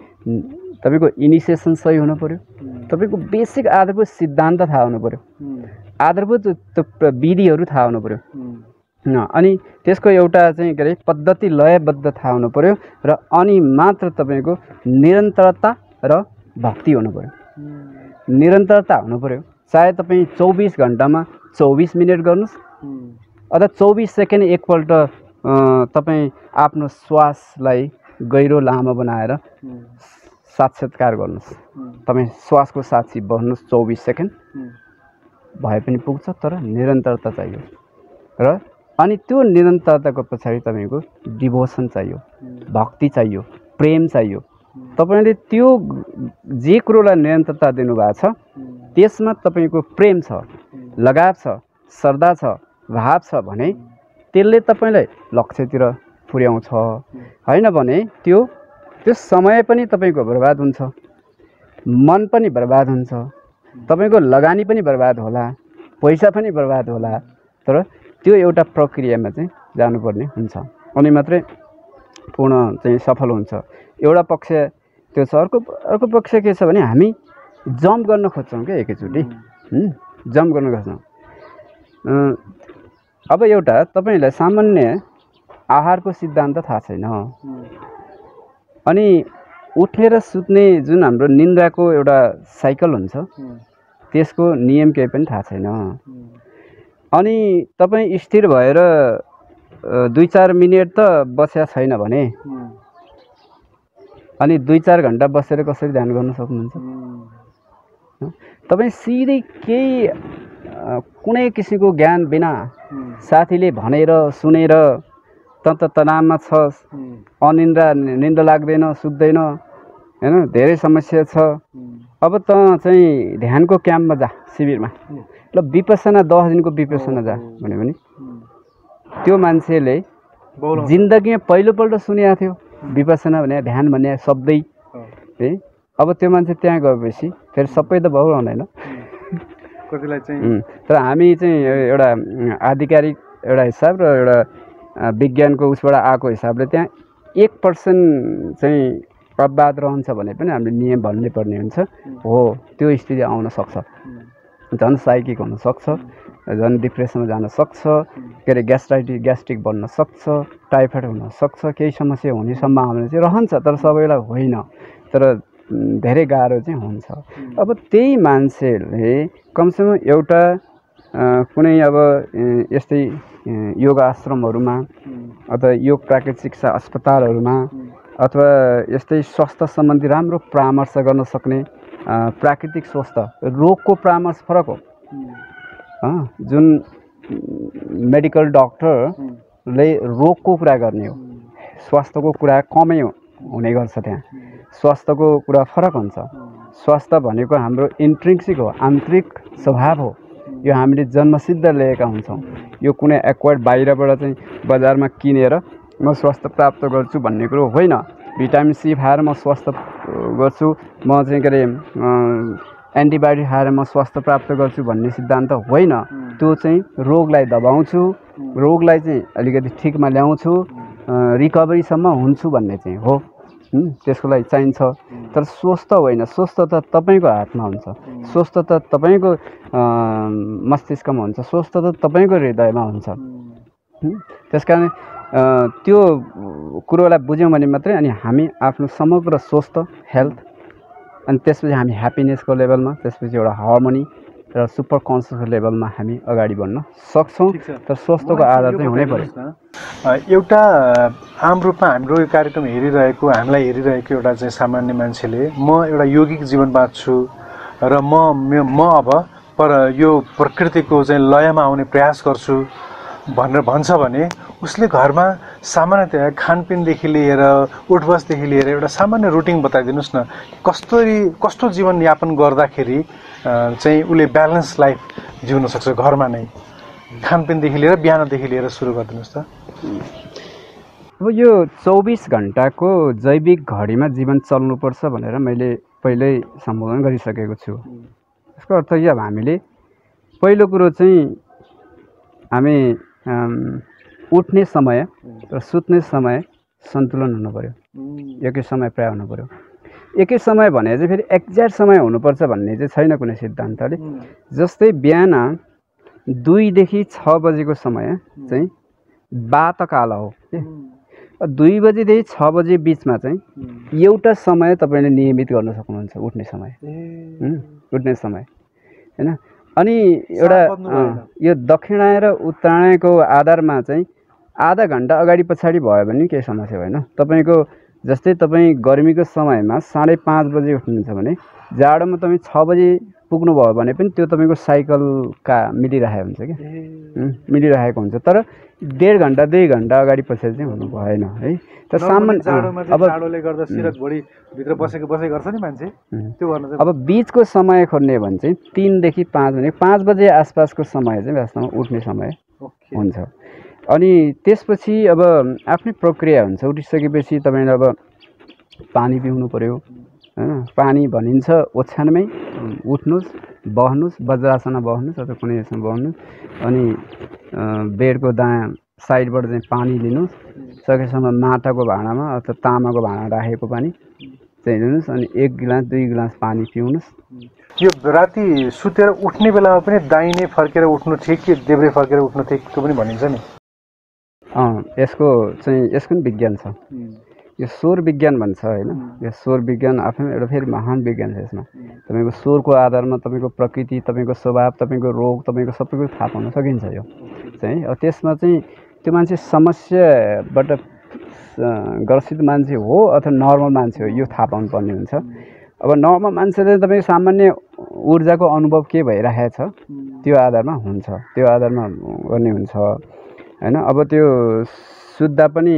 B: तपाईँको इनिसिएसन सही हुनु पर्यो, तपाईँको बेसिक आधारभूत सिद्धान्त थाहा हुनु पर्यो, आधारभूत विधिहरू थाहा हुनु पर्यो। अनि त्यसको एउटा चाहिँ के अरे पद्धति लयबद्ध थाहा हुनु पर्यो, र अनि मात्र तपाईँको निरन्तरता र भक्ति हुनु पर्यो। निरन्तरता हुनु पर्यो, चाहे तपाईँ 24 घन्टामा 24 मिनट गर्नुहोस् अथवा 24 सेकेन्ड एकपल्ट तपाईँ आफ्नो श्वासलाई गहिरो लामो बनाएर साक्षात्कार गर्नुहोस्। तपाईँ श्वासको साक्षी बन्नुहोस् 24 सेकेन्ड भए पनि पुग्छ, तर निरन्तरता चाहियो। र अनि त्यो निरन्तरताको पछाडि तपाईँको डिभोसन चाहियो, भक्ति चाहियो, प्रेम चाहियो। तपाईँले त्यो जे कुरोलाई निरन्तरता दिनुभएको छ त्यसमा तपाईँको प्रेम छ, लगाव छ, श्रद्धा छ, भाव छ भने त्यसले तपाईँलाई लक्ष्यतिर पुर्याउँछ। होइन भने त्यो समय पनि तपाईँको बर्बाद हुन्छ, मन पनि बर्बाद हुन्छ, तपाईँको लगानी पनि बर्बाद होला, पैसा पनि बर्बाद होला। तर त्यो एउटा प्रक्रियामा चाहिँ जानुपर्ने हुन्छ, अनि मात्रै पूर्ण चाहिँ सफल हुन्छ। एउटा पक्ष त्यो छ। अर्को पक्ष के छ भने हामी जम्प गर्न खोज्छौँ क्या, एकैचोटि जम्प गर्न खोज्छौँ। अब एउटा तपाईँलाई सामान्य आहारको सिद्धान्त थाहा छैन, अनि उठेर सुत्ने जुन हाम्रो निन्द्राको एउटा साइकल हुन्छ त्यसको नियम केही पनि थाहा छैन। अनि तपाईँ स्थिर भएर 2-4 मिनट त बस्या छैन भने अनि 2-4 घन्टा बसेर कसरी ध्यान गर्न सक्नुहुन्छ? तपाईँ सिधै केही कुनै किसिमको ज्ञान बिना साथीले भनेर सुनेर तनावमा छस्, निन्द्रा लाग्दैन, सुत्दैन, हैन, धेरै समस्या छ, अब त चाहिँ ध्यानको क्याम्पमा जा, शिविरमा ल विपස්සना 10 दिनको विपස්සना जा भन्यो भने त्यो मान्छेले जिन्दगीमा पहिलोपल्ट सुनेको थियो विपස්සना भने, ध्यान भन्ने शब्दै है। अब त्यो मान्छे त्यहाँ गएपछि फेरि सबै त बहु आउँदैन
C: कतिलाई चाहिँ।
B: तर हामी चाहिँ एउटा आधिकारिक एउटा हिसाब र एउटा विज्ञानको उसबाट आएको हिसाबले त्यहाँ 1% चाहिँ अपवाद रहन्छ भने पनि हामीले नियम भन्नै पर्ने हुन्छ। हो, त्यो स्थिति आउन सक्छ, झन् साइकिक हुनसक्छ, झन् डिप्रेसनमा जान सक्छ, के अरे ग्यास्ट्रिक बन्न सक्छ, टाइफाइड हुनसक्छ, केही समस्या हुने सम्भावना चाहिँ रहन्छ, तर सबैलाई होइन, तर धेरै गाह्रो चाहिँ हुन्छ। अब त्यही मान्छेले कमसेकम एउटा कुनै अब यस्तै योग आश्रमहरूमा अथवा योग प्राकृतिक चिकित्सा अस्पतालहरूमा अथवा यस्तै स्वास्थ्य सम्बन्धी राम्रो परामर्श गर्न सक्ने प्राकृतिक स्वास्थ्य, रोगको परामर्श फरक हो। जुन मेडिकल डक्टरले रोगको कुरा गर्ने हो, स्वास्थ्यको कुरा कमै हुने गर्छ। त्यहाँ स्वास्थ्यको कुरा फरक हुन्छ। स्वास्थ्य भनेको हाम्रो इन्ट्रिन्सिक हो, आन्तरिक स्वभाव हो। यो हामीले जन्मसिद्ध लिएका हुन्छौँ। यो कुनै एक्वायर्ड बाहिरबाट चाहिँ बजारमा किनेर म स्वास्थ्य प्राप्त गर्छु भन्ने कुरो होइन। भिटामिन सी खाएर म स्वास्थ्य गर्छु, म चाहिँ के अरे एन्टिबायोटिक खाएर म स्वास्थ्य प्राप्त गर्छु भन्ने सिद्धान्त होइन। त्यो चाहिँ रोगलाई दबाउँछु, रोगलाई चाहिँ अलिकति ठिकमा ल्याउँछु, रिकभरीसम्म हुन्छु भन्ने चाहिँ हो। त्यसको लागि चाहिन्छ। तर स्वस्थ होइन, स्वस्थ त तपाईँको हातमा हुन्छ, स्वस्थ त तपाईँको मस्तिष्कमा हुन्छ, स्वस्थ त तपाईँको हृदयमा हुन्छ। त्यस कारण त्यो कुरोलाई बुझ्यौँ भने मात्रै अनि हामी आफ्नो समग्र स्वस्थ हेल्थ, अनि त्यसपछि हामी ह्याप्पिनेसको लेभलमा, त्यसपछि एउटा हार्मोनी र सुपर कन्सियसको लेभलमा हामी अगाडि बढ्न सक्छौँ। तर स्वास्थ्यको आधार चाहिँ हुनै पर्यो।
C: एउटा आम रूपमा हाम्रो यो कार्यक्रम हेरिरहेको, हामीलाई हेरिरहेको एउटा चाहिँ सामान्य मान्छेले म एउटा यौगिक जीवन बाँच्छु र म अब पर यो प्रकृतिको चाहिँ लयमा आउने प्रयास गर्छु भनेर भन्छ भने उसले घरमा सामान्यतया खानपिनदेखि लिएर उठबसदेखि लिएर एउटा सामान्य रुटिन बताइदिनुहोस् न, कस्तो जीवनयापन गर्दाखेरि चाहिँ उसले ब्यालेन्स लाइफ जिउन सक्छ घरमा नै, खानपिनदेखि लिएर बिहानदेखि लिएर सुरु गरिदिनुहोस् त।
B: अब यो 24 घन्टाको जैविक घडीमा जीवन चल्नुपर्छ भनेर मैले पहिल्यै सम्बोधन गरिसकेको छु। यसको अर्थ के, अब हामीले पहिलो कुरो चाहिँ हामी उठ्ने समय र सुत्ने समय सन्तुलन हुनु पर्यो, एकै समय प्राय हुनु पर्यो। एकै समय भने चाहिँ फेरि एक्ज्याक्ट समय हुनुपर्छ भन्ने चाहिँ छैन कुनै सिद्धान्तले। जस्तै बिहान 2 देखि 6 बजेको समय चाहिँ बातकाल हो। 2 बजेदेखि 6 बजे बिचमा चाहिँ एउटा समय तपाईँले नियमित गर्न सक्नुहुन्छ, उठ्ने समय, उठ्ने समय होइन। अनि एउटा यो दक्षिणायन र उत्तरायणको आधारमा चाहिँ आधा घन्टा अगाडि पछाडि भयो भने केही समस्या होइन। तपाईँको जस्तै तपाईँ गर्मीको समयमा 5:30 बजे उठ्नुहुन्छ भने जाडोमा तपाईँ 6 बजे पुग्नुभयो भने पनि त्यो तपाईँको साइकलका मिलिरहेको हुन्छ क्या, मिलिरहेको हुन्छ। तर 1.5 घन्टा 2 घन्टा अगाडि पछाडि चाहिँ हुनु भएन है। तर सामान्य अब
C: जाडोले गर्दा सिरक बढी भित्र बसेको गर्छ नि मान्छे, त्यो गर्न चाहिँ
B: अब बिचको समय खोज्ने भने चाहिँ 3 देखि 5 भने 5 बजे आसपासको समय चाहिँ वास्तवमा उठ्ने समय हुन्छ। अनि त्यसपछि अब आफ्नै प्रक्रिया हुन्छ। उठिसकेपछि तपाईँले अब पानी पिउनु पर्यो होइन। पानी भनिन्छ ओछ्यानमै उठ्नुहोस्, बस्नुहोस्, वज्रासनमा बस्नुहोस् अथवा कुनै यसमा बस्नुहोस्, अनि बेडको दायाँ साइडबाट चाहिँ पानी लिनुहोस्, सकेसम्म माटाको भाँडामा अथवा तामाको भाँडा राखेको पानी चाहिँ लिनुहोस्, अनि 1 गिलास 2 गिलास पानी पिउनुहोस्।
C: यो राति सुतेर उठ्ने बेलामा पनि दाहिने फर्केर उठ्नु ठिक कि देब्रे फर्केर उठ्नु ठिक, त्यो पनि भनिन्छ नि।
B: यसको पनि विज्ञान छ। यो सौर विज्ञान भन्छ होइन। यो सौर विज्ञान आफ्नो एउटा फेरि महान विज्ञान छ। यसमा तपाईँको सौरको आधारमा तपाईँको प्रकृति, तपाईँको स्वभाव, तपाईँको रोग, तपाईँको सबै कुरो थाहा पाउन सकिन्छ। यो चाहिँ अब त्यसमा चाहिँ त्यो मान्छे समस्याबाट ग्रसित मान्छे हो अथवा नर्मल मान्छे हो, यो थाहा पाउनु पर्ने हुन्छ। अब नर्मल मान्छेले तपाईँको सामान्य ऊर्जाको अनुभव के भइरहेको छ त्यो आधारमा हुन्छ, त्यो आधारमा गर्ने हुन्छ होइन। अब त्यो सुत्दा पनि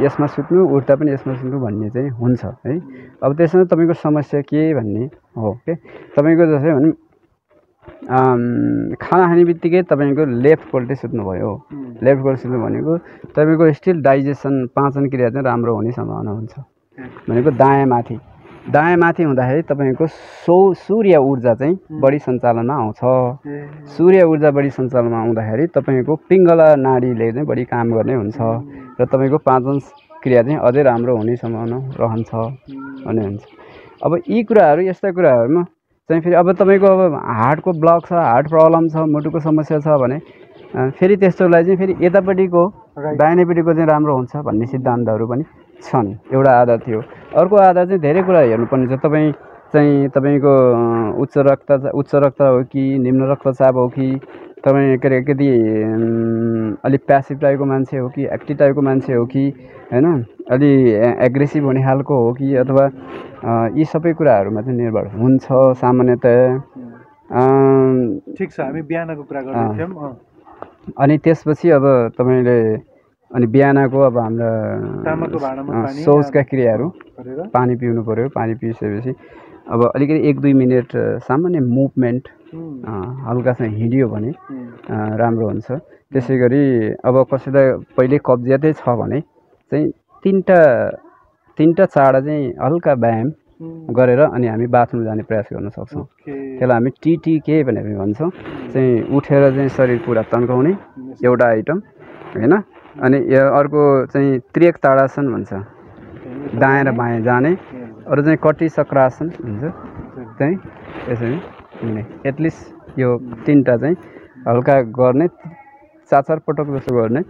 B: यसमा सुत्नु, उठ्दा पनि यसमा सुत्नु भन्ने चाहिँ हुन्छ है। अब त्यसमा तपाईँको समस्या के भन्ने हो के, तपाईँको जस्तै भने खाना खाने बित्तिकै तपाईँको लेफ्टपल्टै सुत्नुभयो, लेफ्टपल्ट सुत्नु भनेको तपाईँको स्टिल डाइजेसन, पाचन क्रिया चाहिँ राम्रो हुने सम्भावना हुन्छ भनेको दायाँ माथि हुँदाखेरि तपाईँको सूर्य ऊर्जा चाहिँ बढी सञ्चालनमा आउँछ। सूर्य ऊर्जा बढी सञ्चालनमा आउँदाखेरि तपाईँको पिङ्गला नाडीले चाहिँ बढी काम गर्ने हुन्छ र तपाईँको पाचन क्रिया चाहिँ अझै राम्रो हुने सम्भावना रहन्छ भन्ने हुन्छ। अब यी कुराहरू, यस्ता कुराहरूमा चाहिँ फेरि अब तपाईँको अब हार्टको ब्लक छ, हार्ट प्रब्लम छ, मुटुको समस्या छ भने फेरि त्यस्तोलाई चाहिँ फेरि यतापट्टिको दाहिनेपट्टिको चाहिँ राम्रो हुन्छ भन्ने सिद्धान्तहरू पनि छन्। एउटा आधार थियो। अर्को आधार चाहिँ धेरै कुरा हेर्नुपर्ने छ। तपाईँको उच्च रक्त हो कि निम्न रक्तचाप हो कि तपाईँ के अरे कति अलिक प्यासिभ टाइपको मान्छे हो कि एक्टिभ टाइपको मान्छे हो कि होइन, अलि एग्रेसिभ हुने खालको हो कि, अथवा यी सबै कुराहरूमा चाहिँ निर्भर हुन्छ सामान्यतया।
C: ठिक छ, हामी बिहानको कुरा गर्दै थियौँ।
B: अनि त्यसपछि अब तपाईँले अनि बिहानको अब हाम्रो शौचका क्रियाहरू, पानी पिउनु पऱ्यो। पानी पिइसकेपछि अब अलिकति 1-2 मिनट सामान्य मुभमेन्ट हल्का चाहिँ हिँड्यो भने राम्रो हुन्छ। त्यसै गरी अब कसैलाई पहिले कब्जियतै छ भने चाहिँ तिनवटा चाडा चाहिँ हल्का व्यायाम गरेर अनि हामी बाथरुम जाने प्रयास गर्न सक्छौँ। त्यसलाई हामी टिटिके भनेर भन्छौँ। चाहिँ उठेर चाहिँ शरीर पुरा तन्काउने एउटा आइटम होइन। अनि अर्को चाहिँ त्रियक ताडासन भन्छ, दायाँ र बायाँ जाने। अरू चाहिँ कटी चक्रासन हुन्छ, चाहिँ यसरी हुने। एटलिस्ट यो 3टा चाहिँ हल्का गर्ने, 4-4 पटक जस्तो गर्ने।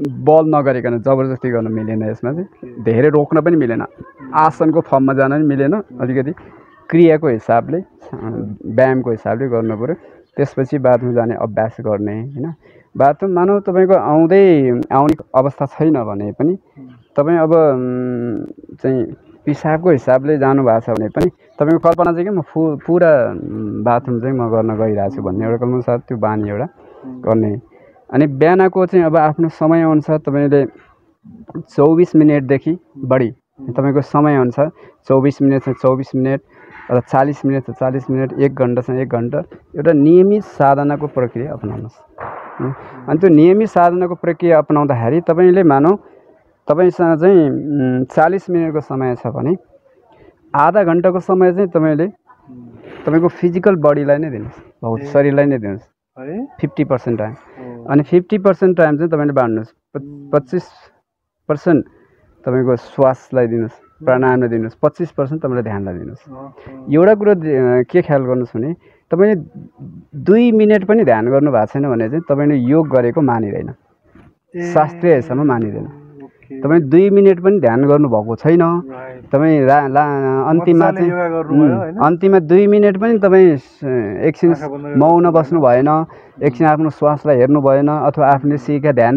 B: बल नगरिकन जबरजस्ती गर्न मिलेन। यसमा चाहिँ धेरै रोक्न पनि मिलेन, आसनको फर्ममा जान पनि मिलेन। अलिकति क्रियाको हिसाबले, व्यायामको हिसाबले गर्नु पऱ्यो। त्यसपछि बाथरुम जाने अभ्यास गर्ने होइन। बाथरुम मानौ तपाईँको आउने अवस्था छैन भने पनि तपाईँ अब चाहिँ पिसाबको हिसाबले जानुभएको छ भने पनि तपाईँको कल्पना चाहिँ कि म पुरा बाथरुम चाहिँ म गर्न गइरहेको छु भन्ने एउटा कल्पना साथ त्यो बानी एउटा गर्ने। अनि बिहानको चाहिँ अब आफ्नो समयअनुसार तपाईँले 24 मिनटदेखि बढी तपाईँको समयअनुसार 24 मिनट चाहिँ 24 मिनट, र 40 मिनट चाहिँ 40 मिनट, 1 घन्टा चाहिँ 1 घन्टा एउटा नियमित साधनाको प्रक्रिया अपनाउनुहोस्। अनि त्यो नियमित साधनाको प्रक्रिया अपनाउँदाखेरि तपाईँले मानौ तपाईँसँग चाहिँ 40 मिनटको समय छ भने आधा घन्टाको समय चाहिँ तपाईँले तपाईँको फिजिकल बडीलाई नै दिनुहोस्, भौतिक शरीरलाई नै दिनुहोस् 50% टाइम। अनि 50% टाइम चाहिँ तपाईँले बाँड्नुहोस्। 25% तपाईँको श्वासलाई दिनुहोस्, प्राणायामलाई दिनुहोस्, 25% तपाईँले ध्यानलाई दिनुहोस्। एउटा कुरो के ख्याल गर्नुहोस् भने तपाईँले 2 मिनट पनि ध्यान गर्नु भएको छैन भने चाहिँ तपाईँले योग गरेको मानिँदैन, शास्त्रीय हिसाबमा मानिँदैन। तपाईँ 2 मिनट पनि ध्यान गर्नुभएको छैन, तपाईँ अन्तिममा चाहिँ अन्तिममा 2 मिनट पनि तपाईँ एकछिन मौन बस्नु भएन, एकछिन आफ्नो श्वासलाई हेर्नु भएन, अथवा आफूले सिकेका ध्यान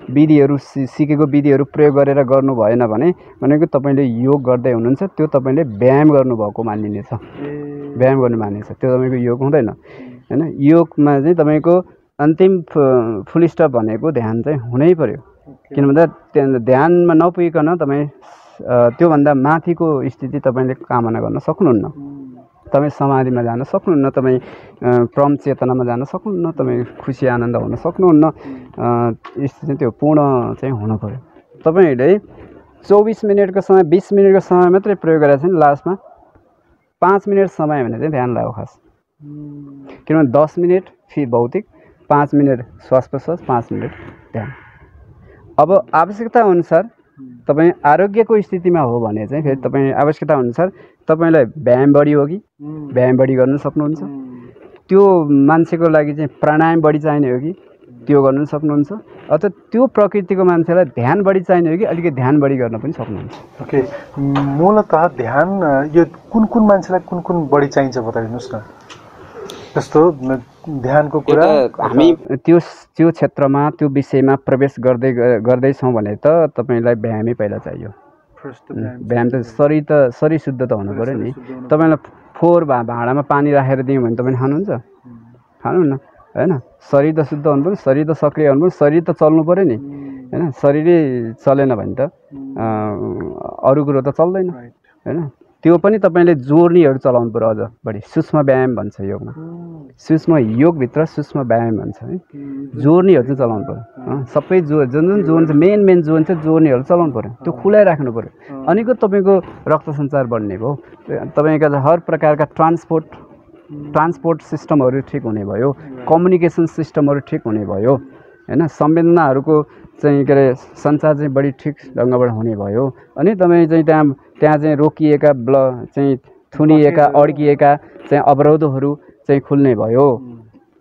B: विधिहरू सिकेको विधिहरू प्रयोग गरेर गर्नु भएन भने भनेको तपाईँले योग गर्दै हुनुहुन्छ, त्यो तपाईँले व्यायाम गर्नुभएको मानिनेछ, व्यायाम गर्नु मानिनेछ, त्यो तपाईँको योग हुँदैन होइन। योगमा चाहिँ तपाईँको अन्तिम फुल स्टप भनेको ध्यान चाहिँ हुनै पर्यो। किन भन्दा ध्यानमा नपुगिकन तपाईँ त्योभन्दा माथिको स्थिति तपाईँले कामना गर्न सक्नुहुन्न। तपाईँ समाधिमा जान सक्नुहुन्न, तपाईँ परम चेतनामा जान सक्नुहुन्न, तपाईँ खुसी आनन्द हुन सक्नुहुन्न। स्थिति त्यो पूर्ण चाहिँ हुनु पर्यो। तपाईँहरूले 24 मिनटको समय 20 मिनटको समय मात्रै प्रयोग गरेर चाहिँ लास्टमा 5 मिनट समय भने चाहिँ ध्यान लगाऊ खास। किनभने 10 मिनट भौतिक, 5 मिनट श्वास प्रश्वास, 5 मिनट ध्यान। अब आवश्यकता अनुसार तपाईँ आरोग्यको स्थितिमा हो भने चाहिँ फेरि तपाईँ आवश्यकता अनुसार तपाईँलाई व्यायाम बढी हो कि व्यायाम बढी गर्न सक्नुहुन्छ। त्यो मान्छेको लागि चाहिँ प्राणायाम बढी चाहिने हो कि त्यो गर्न सक्नुहुन्छ, अथवा त्यो प्रकृतिको मान्छेलाई ध्यान बढी चाहिने हो कि अलिकति ध्यान बढी गर्न पनि सक्नुहुन्छ।
C: ओके, मूलतः ध्यान यो कुन मान्छेलाई कुन बढी चाहिन्छ बताइदिनुहोस् न। जस्तो ध्यानको कुरा
B: हामी त्यो क्षेत्रमा त्यो विषयमा प्रवेश गर्दैछौँ भने त तपाईँलाई व्यायामै पहिला चाहियो। व्यायाम त शरीर शुद्ध त हुनु पऱ्यो नि। तपाईँलाई फोहोर भाँडामा पानी राखेर दियौँ भने तपाईँ खानुहुन्छ? खानुहुन्न होइन। शरीर त शुद्ध हुनु पऱ्यो, शरीर त सक्रिय हुनु पऱ्यो, शरीर त चल्नु पऱ्यो नि होइन। शरीरै चलेन भने त अरू कुरो त चल्दैन होइन। त्यो पनि तपाईँले जोर्नीहरू चलाउनु पऱ्यो, अझ बढी सूक्ष्म व्यायाम भन्छ योगमा। सूक्ष्म योगभित्र सूक्ष्म व्यायाम भन्छ है। जोर्नीहरू चाहिँ चलाउनु पऱ्यो। सबै जुन जोन चाहिँ मेन जोन चाहिँ जोर्नीहरू चलाउनु पऱ्यो, त्यो खुलाइराख्नु पऱ्यो। अनिको तपाईँको रक्त सञ्चार बढ्ने भयो, तपाईँका हर प्रकारका ट्रान्सपोर्ट सिस्टमहरू ठिक हुने भयो, कम्युनिकेसन सिस्टमहरू ठिक हुने भयो होइन। संवेदनाहरूको चाहिँ के अरे सञ्चार चाहिँ बढी ठिक ढङ्गबाट हुने भयो। अनि तपाईँ चाहिँ त्यहाँ चाहिँ रोकिएका चाहिँ थुनिएका अड्किएका चाहिँ अवरोधहरू चाहिँ खुल्ने भयो।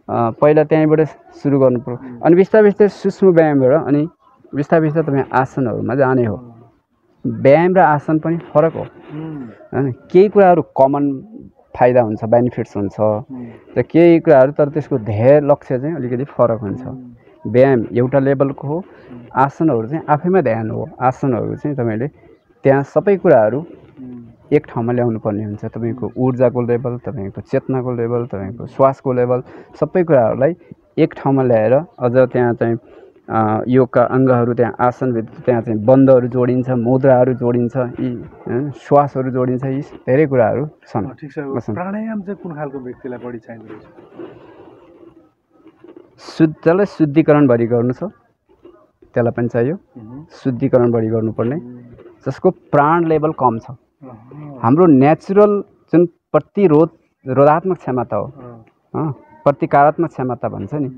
B: पहिला त्यहीँबाट सुरु गर्नु पर्यो। अनि बिस्तारै बिस्तारै सूक्ष्म व्यायामबाट अनि बिस्तारै बिस्तारै तपाईँ आसनहरूमा जाने हो। व्यायाम र आसन पनि फरक हो होइन। केही कुराहरू कमन फाइदा हुन्छ, बेनिफिट्स हुन्छ र केही कुराहरू तर त्यसको ध्येय लक्ष्य चाहिँ अलिकति फरक हुन्छ। व्यायाम एउटा लेभलको हो, आसनहरू चाहिँ आफैमा ध्यान हो। आसनहरू चाहिँ तपाईँले त्यहाँ सबै कुराहरू एक ठाउँमा ल्याउनु पर्ने हुन्छ। तपाईँको ऊर्जाको लेभल, तपाईँको चेतनाको लेभल, तपाईँको श्वासको लेभल, सबै कुराहरूलाई एक ठाउँमा ल्याएर अझ त्यहाँ चाहिँ योगका अङ्गहरू त्यहाँ आसनभित्र त्यहाँ चाहिँ बन्धहरू जोडिन्छ, मुद्राहरू जोडिन्छ, यी श्वासहरू जोडिन्छ, यी धेरै कुराहरू छन्।
C: ठिक छ। प्राणायाम चाहिँ कुन खालको व्यक्तिलाई बढी चाहिन्छ?
B: जसलाई शुद्धिकरण बढी गर्नु छ त्यसलाई पनि चाहियो, शुद्धिकरण बढी गर्नुपर्ने, जसको प्राण लेभल कम छ। हाम्रो नेचुरल जुन रोधात्मक क्षमता हो, प्रतिकारात्मक क्षमता भन्छ नि,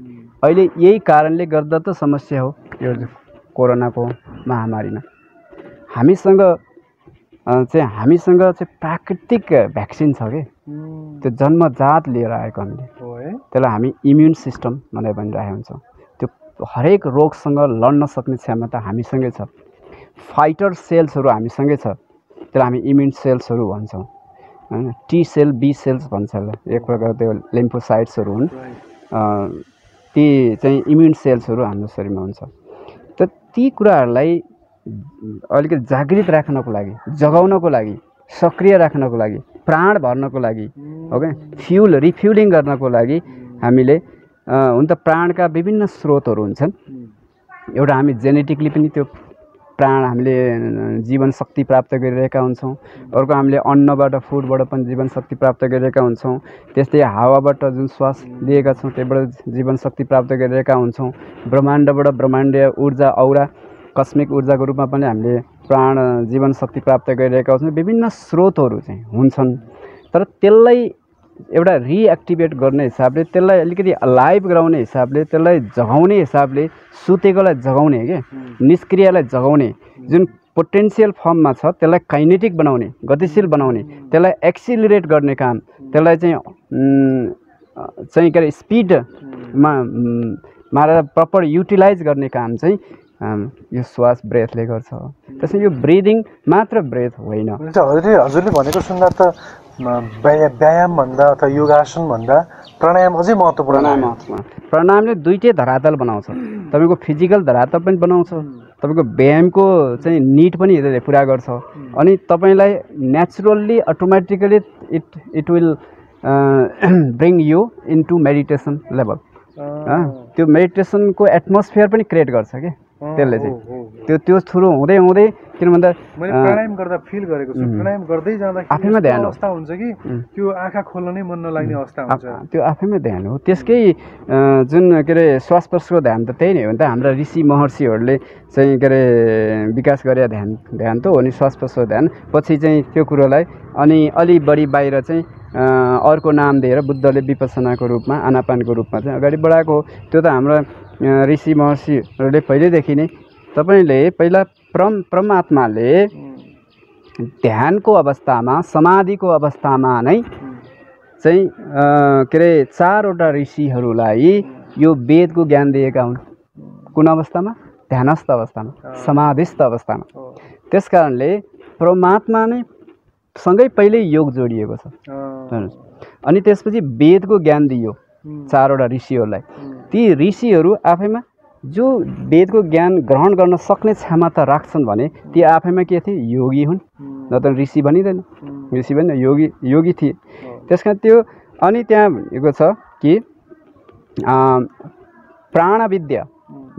B: अहिले यही कारणले गर्दा त समस्या हो यो कोरोनाको महामारीमा। हामीसँग प्राकृतिक भ्याक्सिन छ कि त्यो जन्मजात लिएर आएको हामीले, त्यसलाई हामी इम्युन सिस्टम भनेर भनिरहेको हुन्छौँ। त्यो हरेक रोगसँग लड्न सक्ने क्षमता हामीसँगै छ। फाइटर सेल्सहरू हामीसँगै छ, त्यसलाई हामी इम्युन सेल्सहरू भन्छौँ होइन। टी सेल, बी सेल्स भन्छ, एक प्रकार त्यो लिम्फोसाइट्सहरू हुन्, ती चाहिँ इम्युन सेल्सहरू हाम्रो शरीरमा हुन्छ। त ती कुराहरूलाई अलिकति जागृत राख्नको लागि, जगाउनको लागि, सक्रिय राख्नको लागि, प्राण भर्नको लागि हो क्या, रिफ्युलिङ गर्नको लागि हामीले हुन त प्राणका विभिन्न स्रोतहरू हुन्छन्। एउटा हामी जेनेटिकली पनि त्यो प्राण हामीले जीवन शक्ति प्राप्त गरिरहेका हुन्छौँ। अर्को हामीले अन्नबाट, फुडबाट पनि जीवन शक्ति प्राप्त गरिरहेका हुन्छौँ। त्यस्तै हावाबाट जुन श्वास लिएका छौँ त्यहीबाट जीवन शक्ति प्राप्त गरिरहेका हुन्छौँ। ब्रह्माण्डबाट ब्रह्माण्डीय ऊर्जा, औरा, कस्मिक ऊर्जाको रूपमा पनि हामीले प्राण जीवन शक्ति प्राप्त गरिरहेका हुन्छौँ। विभिन्न स्रोतहरू चाहिँ हुन्छन्, तर त्यसलाई एउटा रिएक्टिभेट गर्ने हिसाबले, त्यसलाई अलिकति अलाइभ गराउने हिसाबले, त्यसलाई जगाउने हिसाबले, सुतेकोलाई जगाउने के, निष्क्रियलाई जगाउने, जुन पोटेन्सियल फर्ममा छ त्यसलाई काइनेटिक बनाउने, गतिशील बनाउने, त्यसलाई एक्सिलरेट गर्ने काम, त्यसलाई चाहिँ के अरे स्पिडमा मारेर प्रपर युटिलाइज गर्ने काम चाहिँ यो श्वास ब्रेथले गर्छ। त्यसैले यो ब्रिदिङ मात्र ब्रेथ होइन।
C: हजुरले भनेको सुन्दा त व्यायाम भन्दा अथवा योगासन भन्दा प्राणायाम अझै महत्त्वपूर्ण।
B: प्राणायामले दुईटै धरातल बनाउँछ। तपाईँको फिजिकल धरातल पनि बनाउँछ, तपाईँको व्यायामको चाहिँ निड पनि यसले पुरा गर्छ। अनि तपाईँलाई naturally automatically it will bring you into meditation level. त्यो मेडिटेसनको एटमोस्फियर पनि क्रिएट गर्छ क्या त्यसले चाहिँ। त्यो थ्रु हुँदै हुँदै, किन भन्दा
C: मैले प्राणायाम गर्दा फिल गरेको छु, प्राणायाम गर्दै जाँदा
B: आफैमा ध्यान
C: अवस्था हुन्छ कि त्यो आँखा खोल्न नै मन नलाग्ने अवस्था हुन्छ।
B: त्यो आफैमा ध्यान हो। त्यसकै जुन के अरे श्वास प्रश्वासको ध्यान त त्यही नै हो नि त। हाम्रा ऋषि महर्षिहरूले चाहिँ के अरे विकास गरे ध्यान त हो नि श्वास प्रश्वास ध्यान। पछि चाहिँ त्यो कुरोलाई अनि अलि बढी बाहिर चाहिँ अर्को नाम दिएर बुद्धले विपसनाको रूपमा, आनापानको रूपमा चाहिँ अगाडि बढाएको हो। त्यो त हाम्रा ऋषि महर्षिहरूले पहिल्यैदेखि नै, तपाईँले पहिला परमात्माले ध्यानको अवस्थामा, समाधिको अवस्थामा नै चाहिँ के अरे 4वटा ऋषिहरूलाई यो वेदको ज्ञान दिएका हुन्। कुन अवस्थामा? ध्यानस्थ अवस्थामा, समाधिस्थ अवस्थामा। त्यस कारणले परमात्मा नै सँगै पहिल्यै योग जोडिएको छ। अनि त्यसपछि वेदको ज्ञान दियो 4वटा ऋषिहरूलाई। ती ऋषिहरू आफैमा जो वेदको ज्ञान ग्रहण गर्न सक्ने क्षमता राख्छन् भने ती आफैमा के थिए? योगी हुन्। न त ऋषि भनिँदैन, ऋषि भनिँदैन, योगी थिए। त्यस कारण त्यो अनि त्यहाँ भनेको छ कि प्राणविद्या,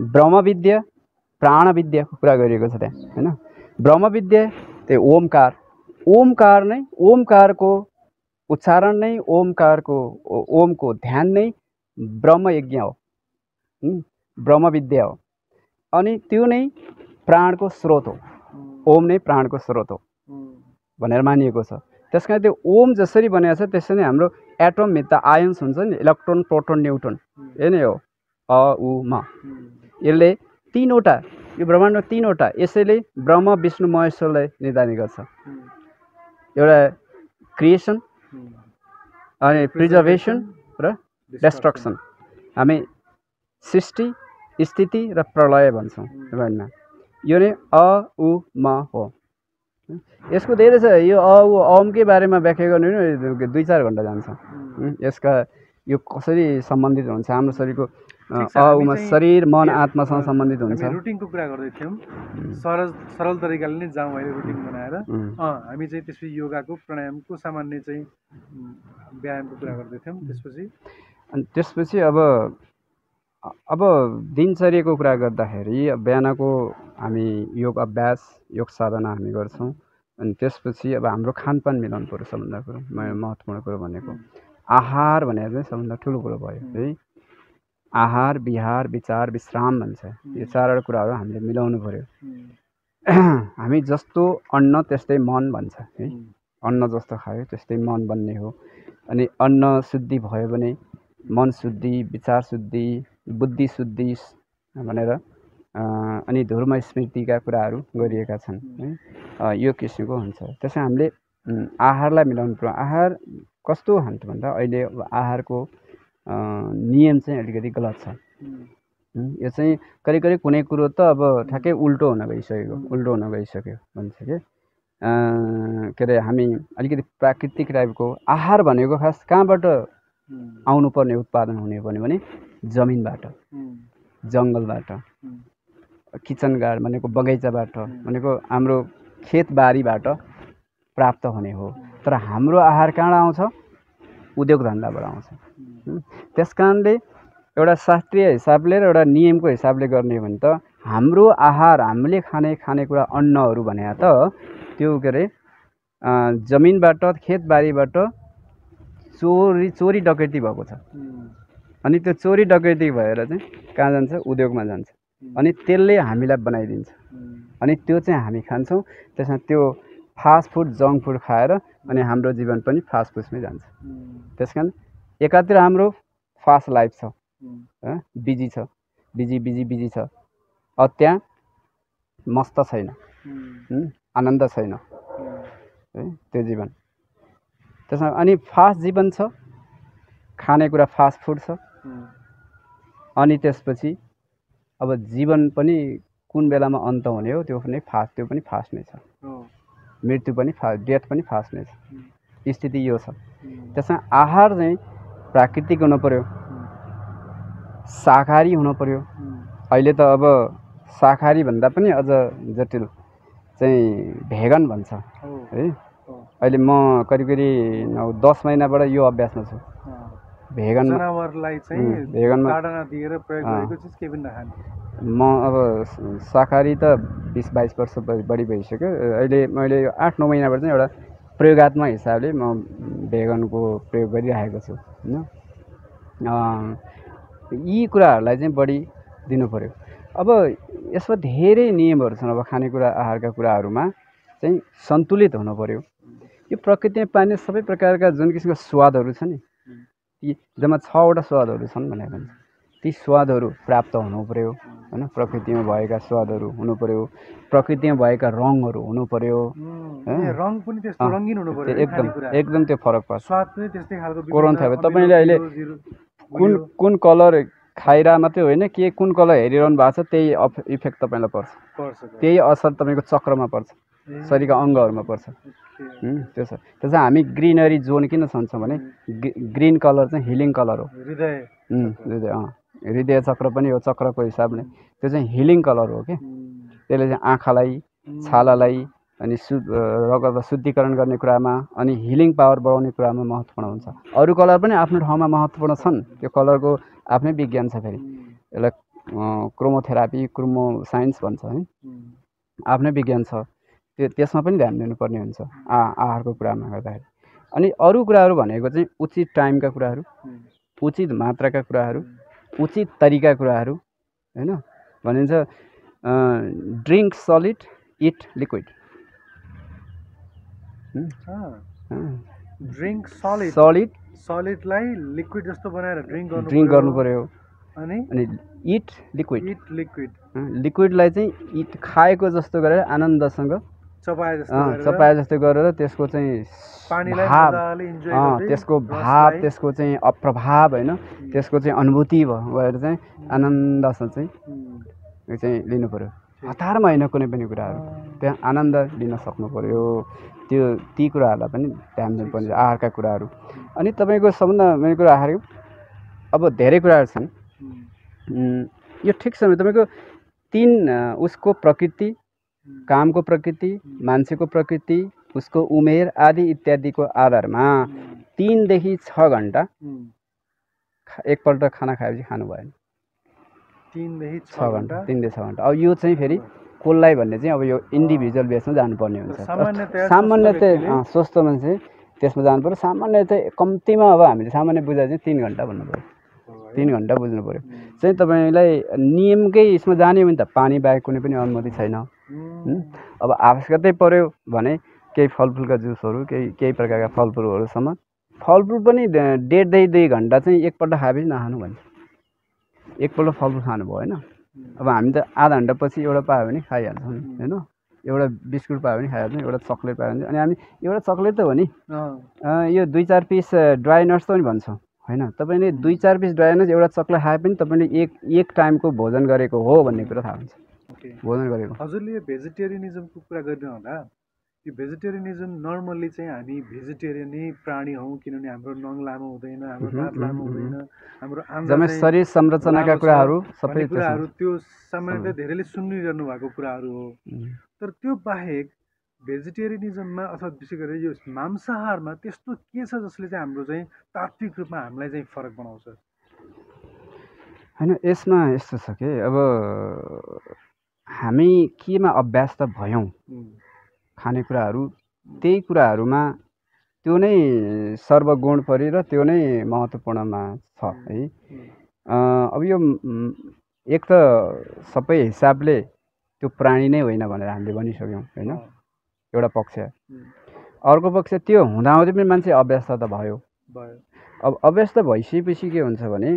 B: ब्रह्मविद्या, प्राणविद्याको कुरा गरिएको छ त्यहाँ होइन। ब्रह्मविद्या त्यो ओमकार, ओमकार नै, ओमकारको उच्चारण नै, ओमको ध्यान नै ब्रह्मयज्ञ हो, ब्रह्मविद्या हो। अनि त्यो नै प्राणको स्रोत हो। ओम नै प्राणको स्रोत हो भनेर मानिएको छ। त्यस कारण त्यो ओम जसरी बनेको छ त्यसरी नै हाम्रो एटमभित्र आयन्स हुन्छ नि, इलेक्ट्रोन, प्रोटोन, न्युट्रोन, यही नै हो अ उ म। यसले 3वटा, यो ब्रह्माण्डमा 3वटा, यसैले ब्रह्म विष्णु महेश्वरलाई निधानी गर्छ। एउटा क्रिएसन अनि प्रिजर्भेसन र डेस्ट्रक्सन। हामी सृष्टि, स्थिति र प्रलय भन्छौँ नेपालीमा। यो नै अ उ म हो। यसको धेरै छ। यो अ उ अमकै बारेमा व्याख्या गर्ने भने 2-4 घन्टा जान्छ। यसका यो कसरी सम्बन्धित हुन्छ हाम्रो शरीरको अ उमा शरीर मन आत्मासँग सम्बन्धित हुन्छ।
C: हामी रुटिनको कुरा गर्दै थियौँ, सरल तरिकाले नै जाउँ अहिले रुटिन बनाएर। हामी चाहिँ त्यसपछि योगाको प्राणायामको सामान्य चाहिँ व्यायामको कुरा गर्दै थियौँ।
B: त्यसपछि अब दिनचर्याको कुरा गर्दाखेरि बिहानको हामी योग अभ्यास योग साधना हामी गर्छौँ। अनि त्यसपछि अब हाम्रो खानपान मिलाउनु पऱ्यो। सबभन्दा कुरो महत्त्वपूर्ण कुरो भनेको आहार भनेर चाहिँ सबभन्दा ठुलो कुरो भयो है। आहार विहार विचार विश्राम भन्छ। यो 4वटा कुराहरू हामीले मिलाउनु पऱ्यो। हामी जस्तो अन्न त्यस्तै मन भन्छ है। अन्न जस्तो खायो त्यस्तै मन बन्ने हो। अनि अन्न शुद्धि भयो भने मन शुद्धि, विचार शुद्धि, बुद्धि शुद्धि भनेर अनि धर्म स्मृतिका कुराहरू गरिएका छन् है। यो किसिमको हुन्छ। त्यसै हामीले आहारलाई मिलाउनु पर्यो। आहार कस्तो हुन्छ भन्दा अहिले आहारको नियम चाहिँ अलिकति गलत छ। यो चाहिँ करिब कुनै कुरो त अब ठ्याक्कै उल्टो हुन गइसक्यो भन्छ के अरे। हामी अलिकति प्राकृतिक टाइपको आहार भनेको खास कहाँबाट आउनुपर्ने उत्पादन हुने भने जमिनबाट, जङ्गलबाट, किचन गार्डन भनेको बगैँचाबाट भनेको हाम्रो खेतबारीबाट प्राप्त हुने हो। तर हाम्रो आहार कहाँबाट आउँछ? उद्योग धन्दाबाट आउँछ। त्यस कारणले एउटा शास्त्रीय हिसाबले र एउटा नियमको हिसाबले गर्ने हो भने त हाम्रो आहार हामीले खानेकुरा अन्नहरू भने त त्यो के अरे जमिनबाट खेतबारीबाट चोरी डकैती भएको छ। अनि त्यो चोरी डकैती भएर चाहिँ कहाँ जान्छ? उद्योगमा जान्छ। अनि त्यसले हामीलाई बनाइदिन्छ। अनि त्यो चाहिँ हामी खान्छौँ। त्यसमा त्यो फास्ट फुड जङ्क फुड खाएर अनि हाम्रो जीवन पनि फास्ट फुडमै जान्छ। त्यस कारण एकातिर हाम्रो फास्ट लाइफ छ, बिजी छ, बिजी छ। त्यहाँ मस्त छैन, आनन्द छैन है त्यो जीवन। त्यसमा अनि फास्ट जीवन छ, खानेकुरा फास्ट फुड छ। अनि त्यसपछि अब जीवन पनि कुन बेलामा अन्त हुने हो त्यो पनि फास्ट नै छ। मृत्यु पनि फास्ट, डेथ पनि फास्ट नै छ। स्थिति यो छ। त्यसमा आहार चाहिँ प्राकृतिक हुनु पर्यो, शाकाहारी हुनु पर्यो। अहिले त अब शाकाहारी भन्दा पनि अझ जटिल चाहिँ भेगन भन्छ है। अहिले म करिब 10 महिनाबाट यो अभ्यासमा छु। भेगन
C: जनावरलाई चाहिँ
B: भेगनमा
C: ताडना दिएर प्रयोग गरेको चिज केही पनि नखाने।
B: म अब शाकाहारी त 20-22 वर्ष बढी भइसक्यो। अहिले मैले 8-9 महिनाबाट चाहिँ एउटा प्रयोगात्मक हिसाबले म भेगनको प्रयोग गरिरहेको छु हैन। यी कुराहरूलाई चाहिँ बढी दिनु पर्यो। अब यसमा धेरै नियमहरू छन्। अब खानेकुरा आहारका कुराहरूमा चाहिँ सन्तुलित हुनु पर्यो। यो प्रकृतिमा पाइने सबै प्रकारका जुन किसिमका स्वादहरू छ नि, ती जम्मा 6वटा स्वादहरू छन् भनेर भन्छ। ती स्वादहरू प्राप्त हुनु पर्यो हैन। प्रकृतिमा भएका स्वादहरू हुनु पर्यो, प्रकृतिमा भएका रङहरू हुनु पर्यो।
C: रङ पनि त्यस्तो रङ्गीन हुनु पर्यो।
B: एकदम त्यो फरक पर्छ।
C: स्वाद पनि त्यस्तै खालको
B: कोराउन थाल्यो। तपाईँले अहिले कुन कलर खाइरा मात्रै होइन, के कुन कलर हेरिरहनु भएको छ त्यही इफेक्ट तपाईँलाई पर्छ। त्यही असर तपाईँको चक्रमा पर्छ, शरीरका अङ्गहरूमा पर्छ। त्यो छ। त्यसो हामी ग्रिनरी जोन किन छन्छौँ भने ग्रिन कलर चाहिँ हिलिङ कलर हो। हृदय चक्र पनि हो चक्रको हिसाबले। त्यो चाहिँ हिलिङ कलर हो क्या। त्यसले चाहिँ आँखालाई, छालालाई अनि रगत शुद्धिकरण गर्ने कुरामा अनि हिलिङ पावर बढाउने कुरामा महत्त्वपूर्ण हुन्छ। अरू कलर पनि आफ्नो ठाउँमा महत्त्वपूर्ण छन्। त्यो कलरको आफ्नै विज्ञान छ। फेरि यसलाई क्रोमोथेरापी, क्रोमो साइन्स भन्छ है। आफ्नै विज्ञान छ। त्यसमा पनि ध्यान दिनुपर्ने हुन्छ आहारको कुरामा गर्दाखेरि। अनि अरू कुराहरू भनेको चाहिँ उचित टाइमका कुराहरू, उचित मात्राका कुराहरू, उचित तरिका कुराहरू हैन। भनिन्छ drink solid, it liquid.
C: Drink सलिडलाई लिक्विड जस्तो बनाएर ड्रिङ्क
B: गर्नु पर्यो।
C: अनि
B: इट लिक्विड लिक्विडलाई चाहिँ इट खाएको जस्तो गरेर आनन्दसँग चपाए जस्तो गरेर त्यसको चाहिँ
C: पानीलाई
B: भाव
C: मजाले इन्जोय गर्दै
B: त्यसको भाव त्यसको चाहिँ अप्रभाव होइन त्यसको चाहिँ अनुभूति भएर चाहिँ आनन्दसँग चाहिँ लिनु पऱ्यो। हतारमा होइन कुनै पनि कुराहरू त्यहाँ आनन्द लिन सक्नु पऱ्यो। ती कुराहरूलाई पनि ध्यान दिनुपर्ने आहारका कुराहरू। अनि तपाईँको सबभन्दा मेन कुरा आहार अब धेरै कुराहरू छन्। यो ठिक छ तपाईँको 3 उसको प्रकृति, कामको प्रकृति, मान्छेको प्रकृति, उसको उमेर आदि इत्यादिको आधारमा 3 देखि 6 घन्टा एकपल्ट खाना खाएपछि खानु भएन।
C: 3 देखि 6 घन्टा
B: 3 देखि 6 घन्टा। अब यो चाहिँ फेरि कसलाई भन्ने चाहिँ अब यो इन्डिभिजुअल बेसमा जानुपर्ने हुन्छ। सामान्यतया स्वस्थ मान्छे त्यसमा जानु पर्यो। सामान्यतया कम्तीमा अब हामीले सामान्य बुझाइ चाहिँ 3 घन्टा भन्नु पऱ्यो। 3 घन्टा बुझ्नु पऱ्यो। चाहिँ तपाईँलाई नियमकै यसमा जाने हो भने त पानी बाहेक कुनै पनि अनुमति छैन। अब आवश्यकतै पर्यो भने केही फलफुलका जुसहरू केही प्रकारका फलफुलहरूसम्म फलफुल पनि 1.5 2 घन्टा चाहिँ एकपल्ट खाएपछि नखानु भन्छ। एकपल्ट फलफुल खानु भयो होइन। अब हामी त आधा घन्टा पछि एउटा पायो भने खाइहाल्छौँ होइन। एउटा बिस्कुट पायो भने खाइहाल्छौँ, एउटा चक्लेट पायो भने। अनि हामी एउटा चक्लेट त हो नि यो 2-4 पिस ड्राई नट्स पनि भन्छौँ होइन। तपाईँले 2-4 पिस ड्राई नट्स एउटा चक्लेट खाए पनि तपाईँले एक टाइमको भोजन गरेको हो भन्ने कुरा थाहा हुन्छ। भोजन गरेको।
C: हजुरले यो भेजिटेरियनिजमको कुरा गरिरहँदा यो भेजिटेरियनिजम नर्मल्ली चाहिँ हामी भेजिटेरियनै प्राणी हौँ किनभने हाम्रो नङ लामो हुँदैन, हाम्रो दाँत लामो हुँदैन, हाम्रो
B: जम्मै शरीर संरचनाका कुराहरू सबै
C: कुराहरू त्यो सामान्यतया धेरैले सुनिरहनु भएको कुराहरू हो। तर त्यो बाहेक भेजिटेरियनिजममा अथवा विशेष गरेर यो मांसाहारमा त्यस्तो के छ जसले चाहिँ हाम्रो चाहिँ तात्विक रूपमा हामीलाई चाहिँ फरक बनाउँछ?
B: होइन यसमा यस्तो छ कि अब हामी केमा अभ्यस्त भयौँ खानेकुराहरू त्यही कुराहरूमा त्यो नै सर्वगुण परि र त्यो नै महत्त्वपूर्णमा छ है। अब यो एक त सबै हिसाबले त्यो प्राणी नै होइन भनेर हामीले भनिसक्यौँ होइन एउटा पक्ष। अर्को पक्ष त्यो हुँदाहुँदै पनि मान्छे अभ्यस्त त भयो। अब अभ्यस्त भइसकेपछि के हुन्छ भने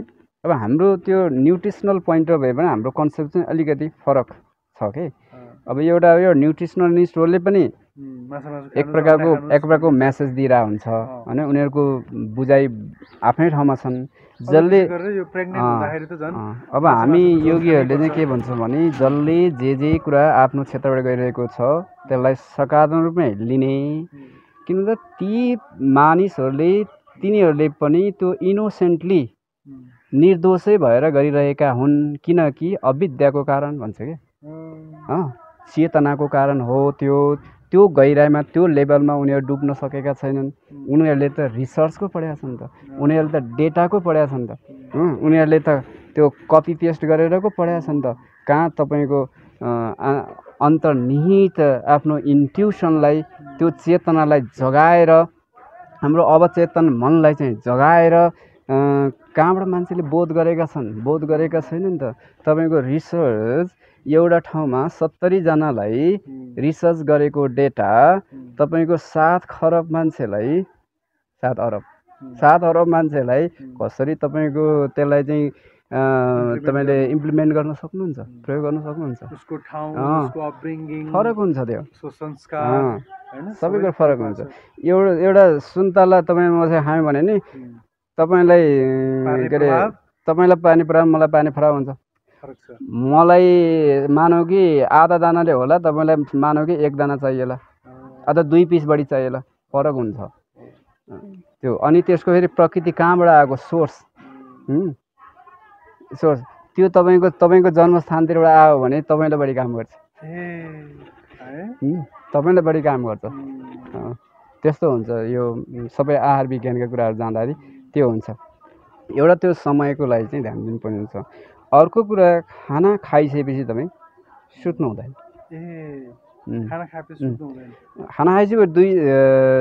B: अब हाम्रो त्यो न्युट्रिसनल पोइन्ट अफ भ्यूबाट हाम्रो कन्सेप्ट चाहिँ अलिकति फरक छ कि। अब एउटा यो न्युट्रिसनलिस्टहरूले पनि एक प्रकारको मेसेज दिइरहेको हुन्छ होइन। उनीहरूको बुझाइ आफ्नै ठाउँमा छन्। जसले अब हामी योगीहरूले चाहिँ के भन्छौँ भने जसले जे कुरा आफ्नो क्षेत्रबाट गरिरहेको छ त्यसलाई सकारात्मक रूपमै लिने। किनभने ती मानिसहरूले तिनीहरूले पनि त्यो इनोसेन्टली निर्दोषै भएर गरिरहेका हुन् किनकि अविद्याको कारण भन्छ क्या। चेतनाको कारण हो त्यो गहिराइमा त्यो लेभलमा उनीहरू डुब्न सकेका छैनन्। उनीहरूले त रिसर्चको पढेका छन् त, उनीहरूले त डेटाको पढेका छन् त, उनीहरूले त त्यो कपी पेस्ट गरेरको पढेका छन् त। कहाँ तपाईँको अन्तर्निहित आफ्नो इन्ट्युसनलाई त्यो चेतनालाई जगाएर हाम्रो अवचेतन मनलाई चाहिँ जगाएर कहाँबाट मान्छेले बोध गरेका छैनन् त। तपाईँको रिसर्च एउटा ठाउँमा 70 जनालाई रिसर्च गरेको डेटा तपाईँको 7 खरब मान्छेलाई 7 अरब मान्छेलाई कसरी तपाईँको त्यसलाई चाहिँ तपाईँले इम्प्लिमेन्ट गर्न सक्नुहुन्छ, प्रयोग गर्न सक्नुहुन्छ।
C: उसको ठाउँ, उसको अपब्रिङ्गिङ
B: फरक हुन्छ, त्यो
C: संस्कार
B: सबै कुरा फरक हुन्छ। एउटा सुन्तला तपाईँ मसँग खायो भने नि तपाईँलाई के अरे तपाईँलाई पानी परायो मलाई पानी फराउ हुन्छ। मलाई मानौ कि आधा दानाले होला, तपाईँलाई मानौ कि 1 दाना चाहिएला अथवा 2 पिस बढी चाहिएला, फरक हुन्छ त्यो। अनि त्यसको फेरि प्रकृति कहाँबाट आएको सोर्स त्यो तपाईँको जन्मस्थानतिरबाट आयो भने तपाईँलाई बढी काम गर्छ, तपाईँलाई बढी काम गर्छ। त्यस्तो हुन्छ यो सबै आहार विज्ञानका कुराहरू जाँदाखेरि त्यो हुन्छ। एउटा त्यो समयको लागि चाहिँ ध्यान दिनुपर्ने हुन्छ। अर्को कुरा खाना खाइसकेपछि तपाईँ सुत्नु हुँदैन।
C: खाना
B: खाएपछि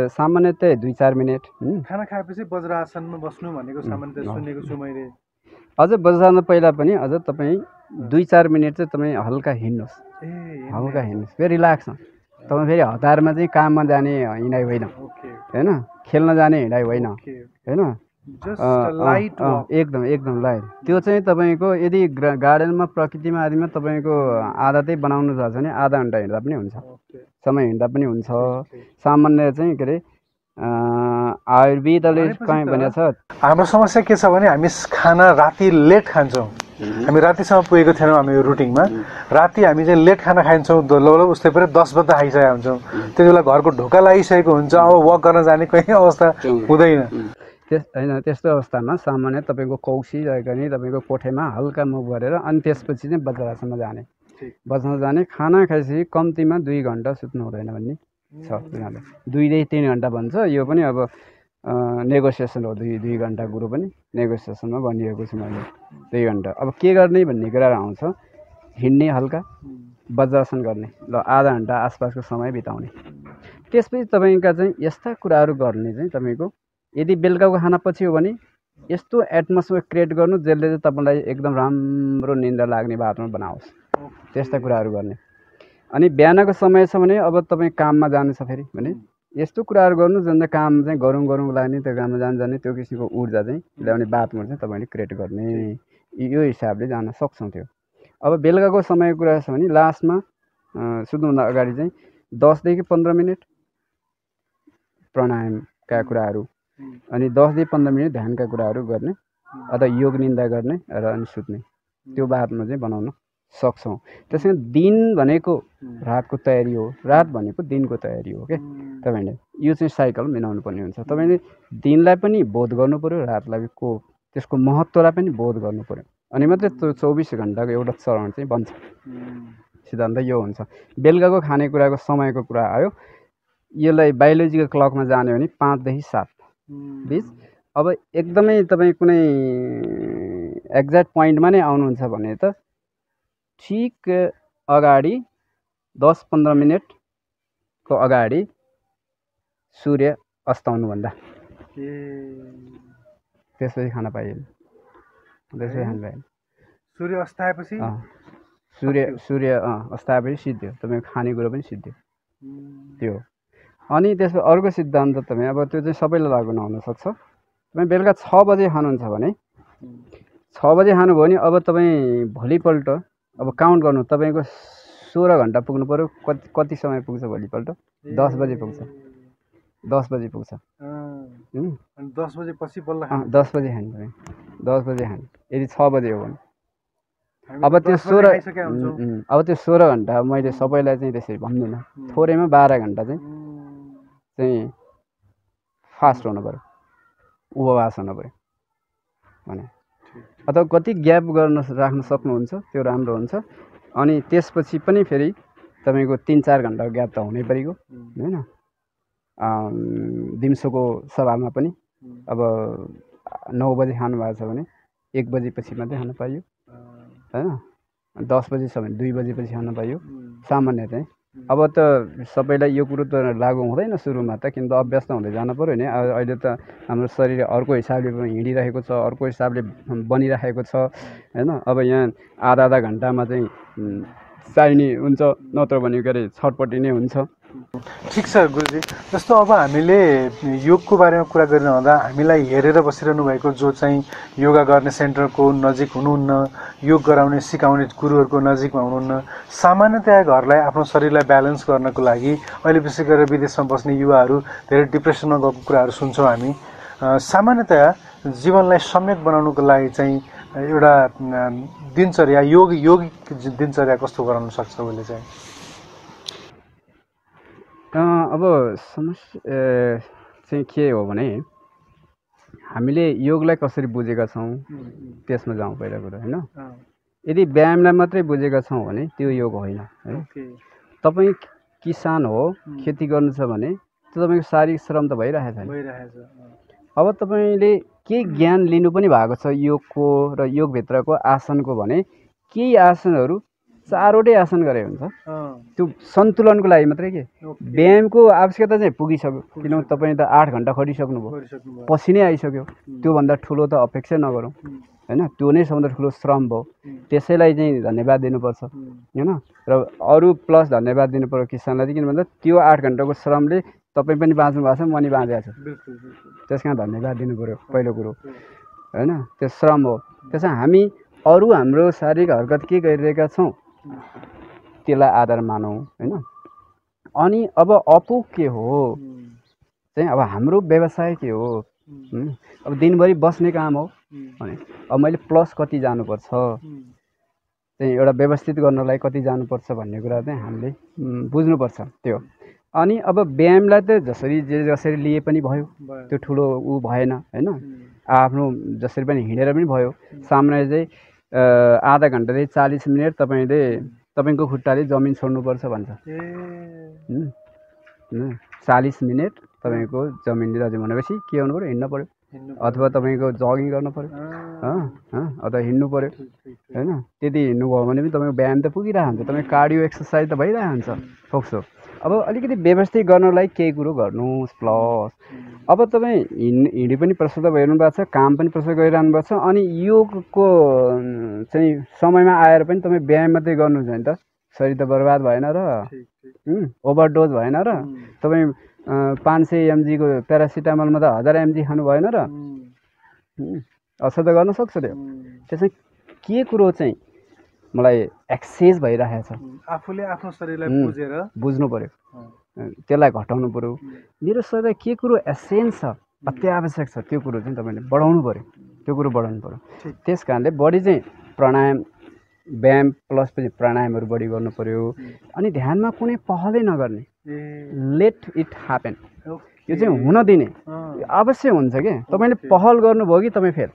B: सामान्यतया 2-4 मिनट
C: खाना खाएपछि वज्रासनमा बस्नु भनेको सामान्यतया सुनेको छु मैले।
B: अझ वज्रासन पहिला पनि अझ तपाईँ 2-4 मिनट चाहिँ तपाईँ हल्का हिँड्नुहोस्, फेरि रिल्याक्स। तपाईँ फेरि हतारमा चाहिँ काममा जाने हिँडाइ होइन होइन, खेल्न जाने हिँडाइ होइन होइन, एकदम लाइट। त्यो चाहिँ तपाईँको यदि गार्डनमा प्रकृतिमा आदिमा तपाईँको आदतै बनाउनु छ भने आधा घन्टा हिँड्दा पनि हुन्छ, समय हिँड्दा पनि हुन्छ। सामान्य चाहिँ के अरे आयुर्वेदले कहीँ भनेको छ
C: हाम्रो समस्या के छ भने हामी खाना राति लेट खान्छौँ। हामी रातिसम्म पुगेको थिएनौँ हामी रुटिनमा। राति हामी चाहिँ लेट खाना खान्छौँ, लगभग उस्तै पऱ्यो 10 बज्दा खाइसकेका हुन्छौँ। त्यति बेला घरको ढोका लागिसकेको हुन्छ, अब वक गर्न जाने कहीँ अवस्था हुँदैन।
B: होइन त्यस्तो अवस्थामा सामान्य तपाईँको कौसी रहेको नि तपाईँको कोठेमा हल्का मुभ गरेर अनि त्यसपछि चाहिँ बजारसम्म जाने, बजारमा जाने। खाना खाइसकेपछि कम्तीमा 2 घन्टा सुत्नु हुँदैन भन्ने छ उनीहरूले। 2देखि 3 घन्टा भन्छ, यो पनि अब नेगोसिएसन हो। 2 घन्टा कुरो पनि नेगोसिएसनमा भनिएको छु मैले 2 घन्टा। अब के गर्ने भन्ने कुरा आउँछ, हिँड्ने हल्का, वज्रासन गर्ने, ल आधा घन्टा आसपासको समय बिताउने। त्यसपछि तपाईँका चाहिँ यस्ता कुराहरू गर्ने चाहिँ तपाईँको यदि बेलुकाको खाना पछि हो भने यस्तो एटमोस्फियर क्रिएट गर्नु जसले चाहिँ तपाईँलाई एकदम राम्रो निन्द्रा लाग्ने बाटोमा बनाओस्, त्यस्ता कुराहरू गर्ने। अनि बिहानको समय छ भने अब तपाईँ काममा जानु छ फेरि भने यस्तो कुराहरू गर्नु जुन चाहिँ काम चाहिँ गरौँ लाग्ने, त्यो काममा जाने त्यो किसिमको ऊर्जा चाहिँ ल्याउने बाटोमा चाहिँ तपाईँले क्रिएट गर्ने, यो हिसाबले जान सक्छौँ। त्यो अब बेलुकाको समयको कुरा छ भने लास्टमा सुत्नुभन्दा अगाडि चाहिँ 10देखि 15 मिनट प्राणायामका कुराहरू अनि 10देखि 15 मिनट ध्यानका कुराहरू गर्ने अथवा योग निन्दा गर्ने र अनि सुत्ने, त्यो बाटोमा चाहिँ बनाउन सक्छौँ। त्यसैले दिन भनेको रातको तयारी हो, रात भनेको दिनको तयारी हो क्या। तपाईँले यो चाहिँ साइकल मिलाउनु पर्ने हुन्छ। तपाईँले दिनलाई पनि बोध गर्नु पऱ्यो, रातलाई त्यसको महत्त्वलाई पनि बोध गर्नु पऱ्यो, अनि मात्रै त्यो 24 घन्टाको एउटा चरण चाहिँ बन्छ। सिद्धान्त यो हुन्छ। बेलुकाको खानेकुराको समयको कुरा आयो, यसलाई बायोलोजिकल क्लकमा जाने भने 5देखि 7 बिच। अब एकदमै तपाईँ कुनै एक्ज्याक्ट पोइन्टमा नै आउनुहुन्छ भने त ठिक अगाडि 10-15 मिनटको अगाडि सूर्य अस्ताउनुभन्दा त्यसपछि खान पाइएन, त्यसपछि खान पाइएन।
C: सूर्य अस्ताएपछि
B: सूर्य अस्ताएपछि सिद्धियो, तपाईँ खानेकुरो पनि सिद्धियो त्यो। अनि त्यसपछि अर्को सिद्धान्त तपाईँ अब त्यो चाहिँ सबैलाई लागु नहुन सक्छ। तपाईँ बेलुका 6 बजे खानुहुन्छ भने 6 बजे खानुभयो भने अब तपाईँ भोलिपल्ट अब काउन्ट गर्नु, तपाईँको 16 घन्टा पुग्नु पऱ्यो। कति समय पुग्छ भोलिपल्ट? 10 बजे पुग्छ, 10 बजे पुग्छ।
C: 10 बजेपछि बल्ल
B: 10 बजे खाने तपाईँ, 10 बजे खाने यदि 6 बजे हो भने। अब त्यो 16 घन्टा मैले सबैलाई चाहिँ त्यसरी भन्दिनँ, थोरैमा 12 घन्टा चाहिँ फास्ट हुनु पऱ्यो, उपवास हुनु पऱ्यो भने। अथवा कति ग्याप राख्न सक्नुहुन्छ त्यो राम्रो हुन्छ। अनि त्यसपछि पनि फेरि तपाईँको 3-4 घन्टाको ग्याप त हुनै परेको होइन। दिउँसोको सभामा पनि अब 9 बजे खानुभएको छ भने 1 बजेपछि मात्रै खान पाइयो होइन। 10 बजे छ भने 2 बजेपछि खान पाइयो सामान्य चाहिँ। अब त सबैलाई यो कुरो त लागु हुँदैन सुरुमा त, किन त अभ्यास त हुँदै जानु पऱ्यो नि। अहिले त हाम्रो शरीर अर्को हिसाबले हिँडिरहेको छ, अर्को हिसाबले बनिरहेको छ होइन। अब यहाँ आधा घन्टामा चाहिँ चाहिने हुन्छ, नत्र भने के अरे छटपट्टि नै हुन्छ।
C: ठिक छ गुरुजी। जस्तो अब हामीले योगको बारेमा कुरा गरिरहँदा हामीलाई हेरेर बसिरहनु भएको जो चाहिँ योगा गर्ने सेन्टरको नजिक हुनुहुन्न, योग गराउने सिकाउने गुरुहरूको नजिकमा हुनुहुन्न, सामान्यतया घरलाई आफ्नो शरीरलाई ब्यालेन्स गर्नको लागि अहिले विशेष गरेर विदेशमा बस्ने युवाहरू धेरै डिप्रेसनमा गएको कुराहरू सुन्छौँ हामी। सामान्यतया जीवनलाई सम्यक बनाउनुको लागि चाहिँ एउटा दिनचर्या योगिक दिनचर्या कस्तो गराउन सक्छ उसले चाहिँ?
B: अब समस्या चाहिँ के हो भने हामीले योगलाई कसरी बुझेका छौँ त्यसमा जाउँ पहिला कुरा होइन। यदि व्यायामलाई मात्रै बुझेका छौँ भने त्यो योग होइन है। तपाईँ किसान हो, खेती गर्नु छ भने त्यो तपाईँको शारीरिक श्रम त भइरहेछ नि। अब तपाईँले केही ज्ञान लिनु पनि भएको छ योगको र योगभित्रको आसनको भने केही आसनहरू 4वटै आसन गरे हुन्छ, त्यो सन्तुलनको लागि मात्रै के व्यायामको आवश्यकता चाहिँ पुगिसक्यो। किनभने तपाईँ त 8 घन्टा खटिसक्नुभयो, पसिनै आइसक्यो, त्योभन्दा ठुलो त अपेक्षा नगरौँ होइन। त्यो नै सबभन्दा ठुलो श्रम भयो, त्यसैलाई चाहिँ धन्यवाद दिनुपर्छ होइन। र अरू प्लस धन्यवाद दिनु पर्यो किसानलाई चाहिँ, किन भन्दा त्यो 8 घन्टाको श्रमले तपाईँ पनि बाँच्नु भएको छ, म नि बाँचेको छु, त्यस कारण धन्यवाद दिनु पऱ्यो पहिलो कुरो होइन। त्यो श्रम हो। त्यसमा हामी अरू हाम्रो शारीरिक हरकत के गरिरहेका छौँ त्यसलाई आधार मानौँ होइन। अनि अब अपो के हो चाहिँ अब हाम्रो व्यवसाय के हो, अब दिनभरि बस्ने काम हो भने अब मैले प्लस कति जानुपर्छ चाहिँ एउटा व्यवस्थित गर्नलाई कति जानुपर्छ भन्ने कुरा चाहिँ हामीले बुझ्नुपर्छ त्यो। अनि अब व्यायामलाई त जसरी लिए पनि भयो, त्यो ठुलो ऊ भएन होइन। आफ्नो जसरी पनि हिँडेर पनि भयो। सामान्य चाहिँ आधा घन्टा चाहिँ 40 मिनट तपाईँको खुट्टाले जमिन छोड्नुपर्छ भन्छ। 40 मिनट तपाईँको जमिनले जमिन भनेपछि के गर्नु पऱ्यो, हिँड्नु पऱ्यो, अथवा तपाईँको जगिङ गर्नु पऱ्यो अथवा हिँड्नु पऱ्यो होइन। त्यति हिँड्नुभयो भने पनि तपाईँको व्यायाम त पुगिरहेको हुन्छ, तपाईँको कार्डियो एक्सर्साइज त भइरहेको हुन्छ फोक्सो। अब अलिकति व्यवस्थित गर्नलाई केही कुरो गर्नुहोस्। प्लस अब तपाईँ हिँडी पनि प्रस्तुत भइरहनु भएको छ, काम पनि प्रस्तुत गरिरहनु भएको छ, अनि योगको चाहिँ समयमा आएर पनि तपाईँ व्यायाम मात्रै गर्नुहुन्छ भने त शरीर त बर्बाद भएन र, ओभरडोज भएन र। तपाईँ 500 mg को प्यारासिटामलमा त 1000 mg खानु भएन र, असर त गर्न सक्छ त्यो। त्यसमा के कुरो चाहिँ मलाई एक्सेस भइरहेको छ,
C: आफूले आफ्नो शरीरलाई बुझ्नु पर्यो, त्यसलाई घटाउनु पर्यो। मेरो शरीरलाई के कुरो एसेन्स छ, अत्यावश्यक छ, त्यो कुरो चाहिँ तपाईँले बढाउनु पर्यो, त्यो कुरो बढाउनु पर्यो। त्यस कारणले बढी चाहिँ प्राणायाम, व्यायाम प्लस पनि प्राणायामहरू बढी गर्नु पर्यो। अनि ध्यानमा कुनै पहलै नगर्ने, लेट इट ह्यापन, यो चाहिँ हुन दिने। अवश्य हुन्छ क्या, तपाईँले पहल गर्नुभयो कि तपाईँ फेल।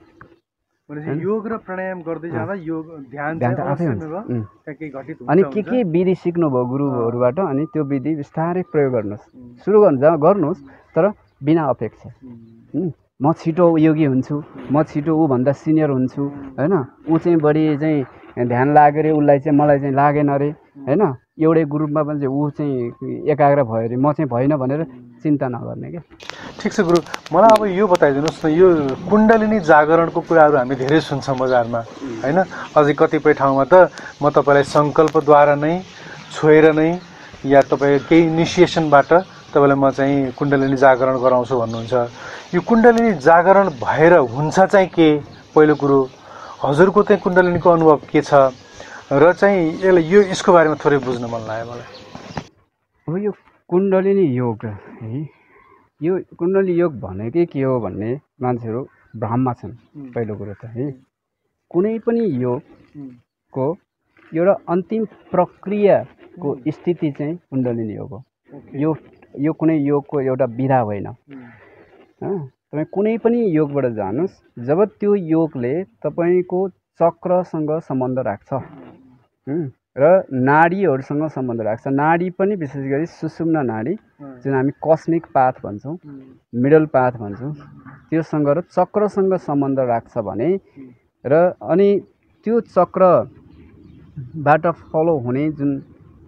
C: योग र प्राणायाम गर्दै जाँदा योग ध्यान
B: त आफै हुन्छ। अनि के विधि सिक्नुभयो गुरुहरूबाट, अनि त्यो विधि बिस्तारै प्रयोग गर्नुहोस्, सुरु गर्नुहोस्, तर बिना अपेक्षा। म छिटो योगी हुन्छु, म छिटो ऊभन्दा सिनियर हुन्छु होइन, ऊ चाहिँ बढी चाहिँ ध्यान लाग्यो अरे, उसलाई चाहिँ मलाई चाहिँ लागेन अरे होइन, एउटै ग्रुपमा पनि चाहिँ ऊ चाहिँ एकाग्र भयो अरे, म चाहिँ भएन भनेर चिन्ता नगर्ने क्या।
C: ठिक छ गुरु, मलाई अब यो बताइदिनुहोस् न, यो कुण्डलिनी जागरणको कुराहरू हामी धेरै सुन्छौँ बजारमा होइन। अझै कतिपय ठाउँमा त म तपाईँलाई सङ्कल्पद्वारा नै छोएर नै या तपाईँ केही इनिसिएसनबाट तपाईँलाई म चाहिँ कुण्डलिनी जागरण गराउँछु भन्नुहुन्छ। यो कुण्डलिनी जागरण भएर हुन्छ चाहिँ के, पहिलो कुरो हजुरको चाहिँ कुण्डलिनीको अनुभव के छ र चाहिँ यसको बारेमा थोरै बुझ्न मन लाग्यो मलाई।
B: अब यो कुण्डलिनी योग है, यो कुण्डलिनी योग भनेकै के हो भन्ने मान्छेहरू भ्रममा छन्। पहिलो कुरो त है, कुनै पनि योगको एउटा अन्तिम प्रक्रियाको स्थिति चाहिँ कुण्डलिनी योग हो। यो कुनै योगको एउटा विधा होइन। तपाईँ कुनै पनि योगबाट जानुहोस्, जब त्यो योगले तपाईँको चक्रसँग सम्बन्ध राख्छ र नाडीहरूसँग सम्बन्ध राख्छ, नाडी पनि विशेष गरी सुषुम्ना नाडी जुन हामी कस्मिक पाथ भन्छौँ, मिडल पाथ भन्छौँ, त्योसँग र चक्रसँग सम्बन्ध राख्छ भने र अनि त्यो चक्रबाट फलो हुने जुन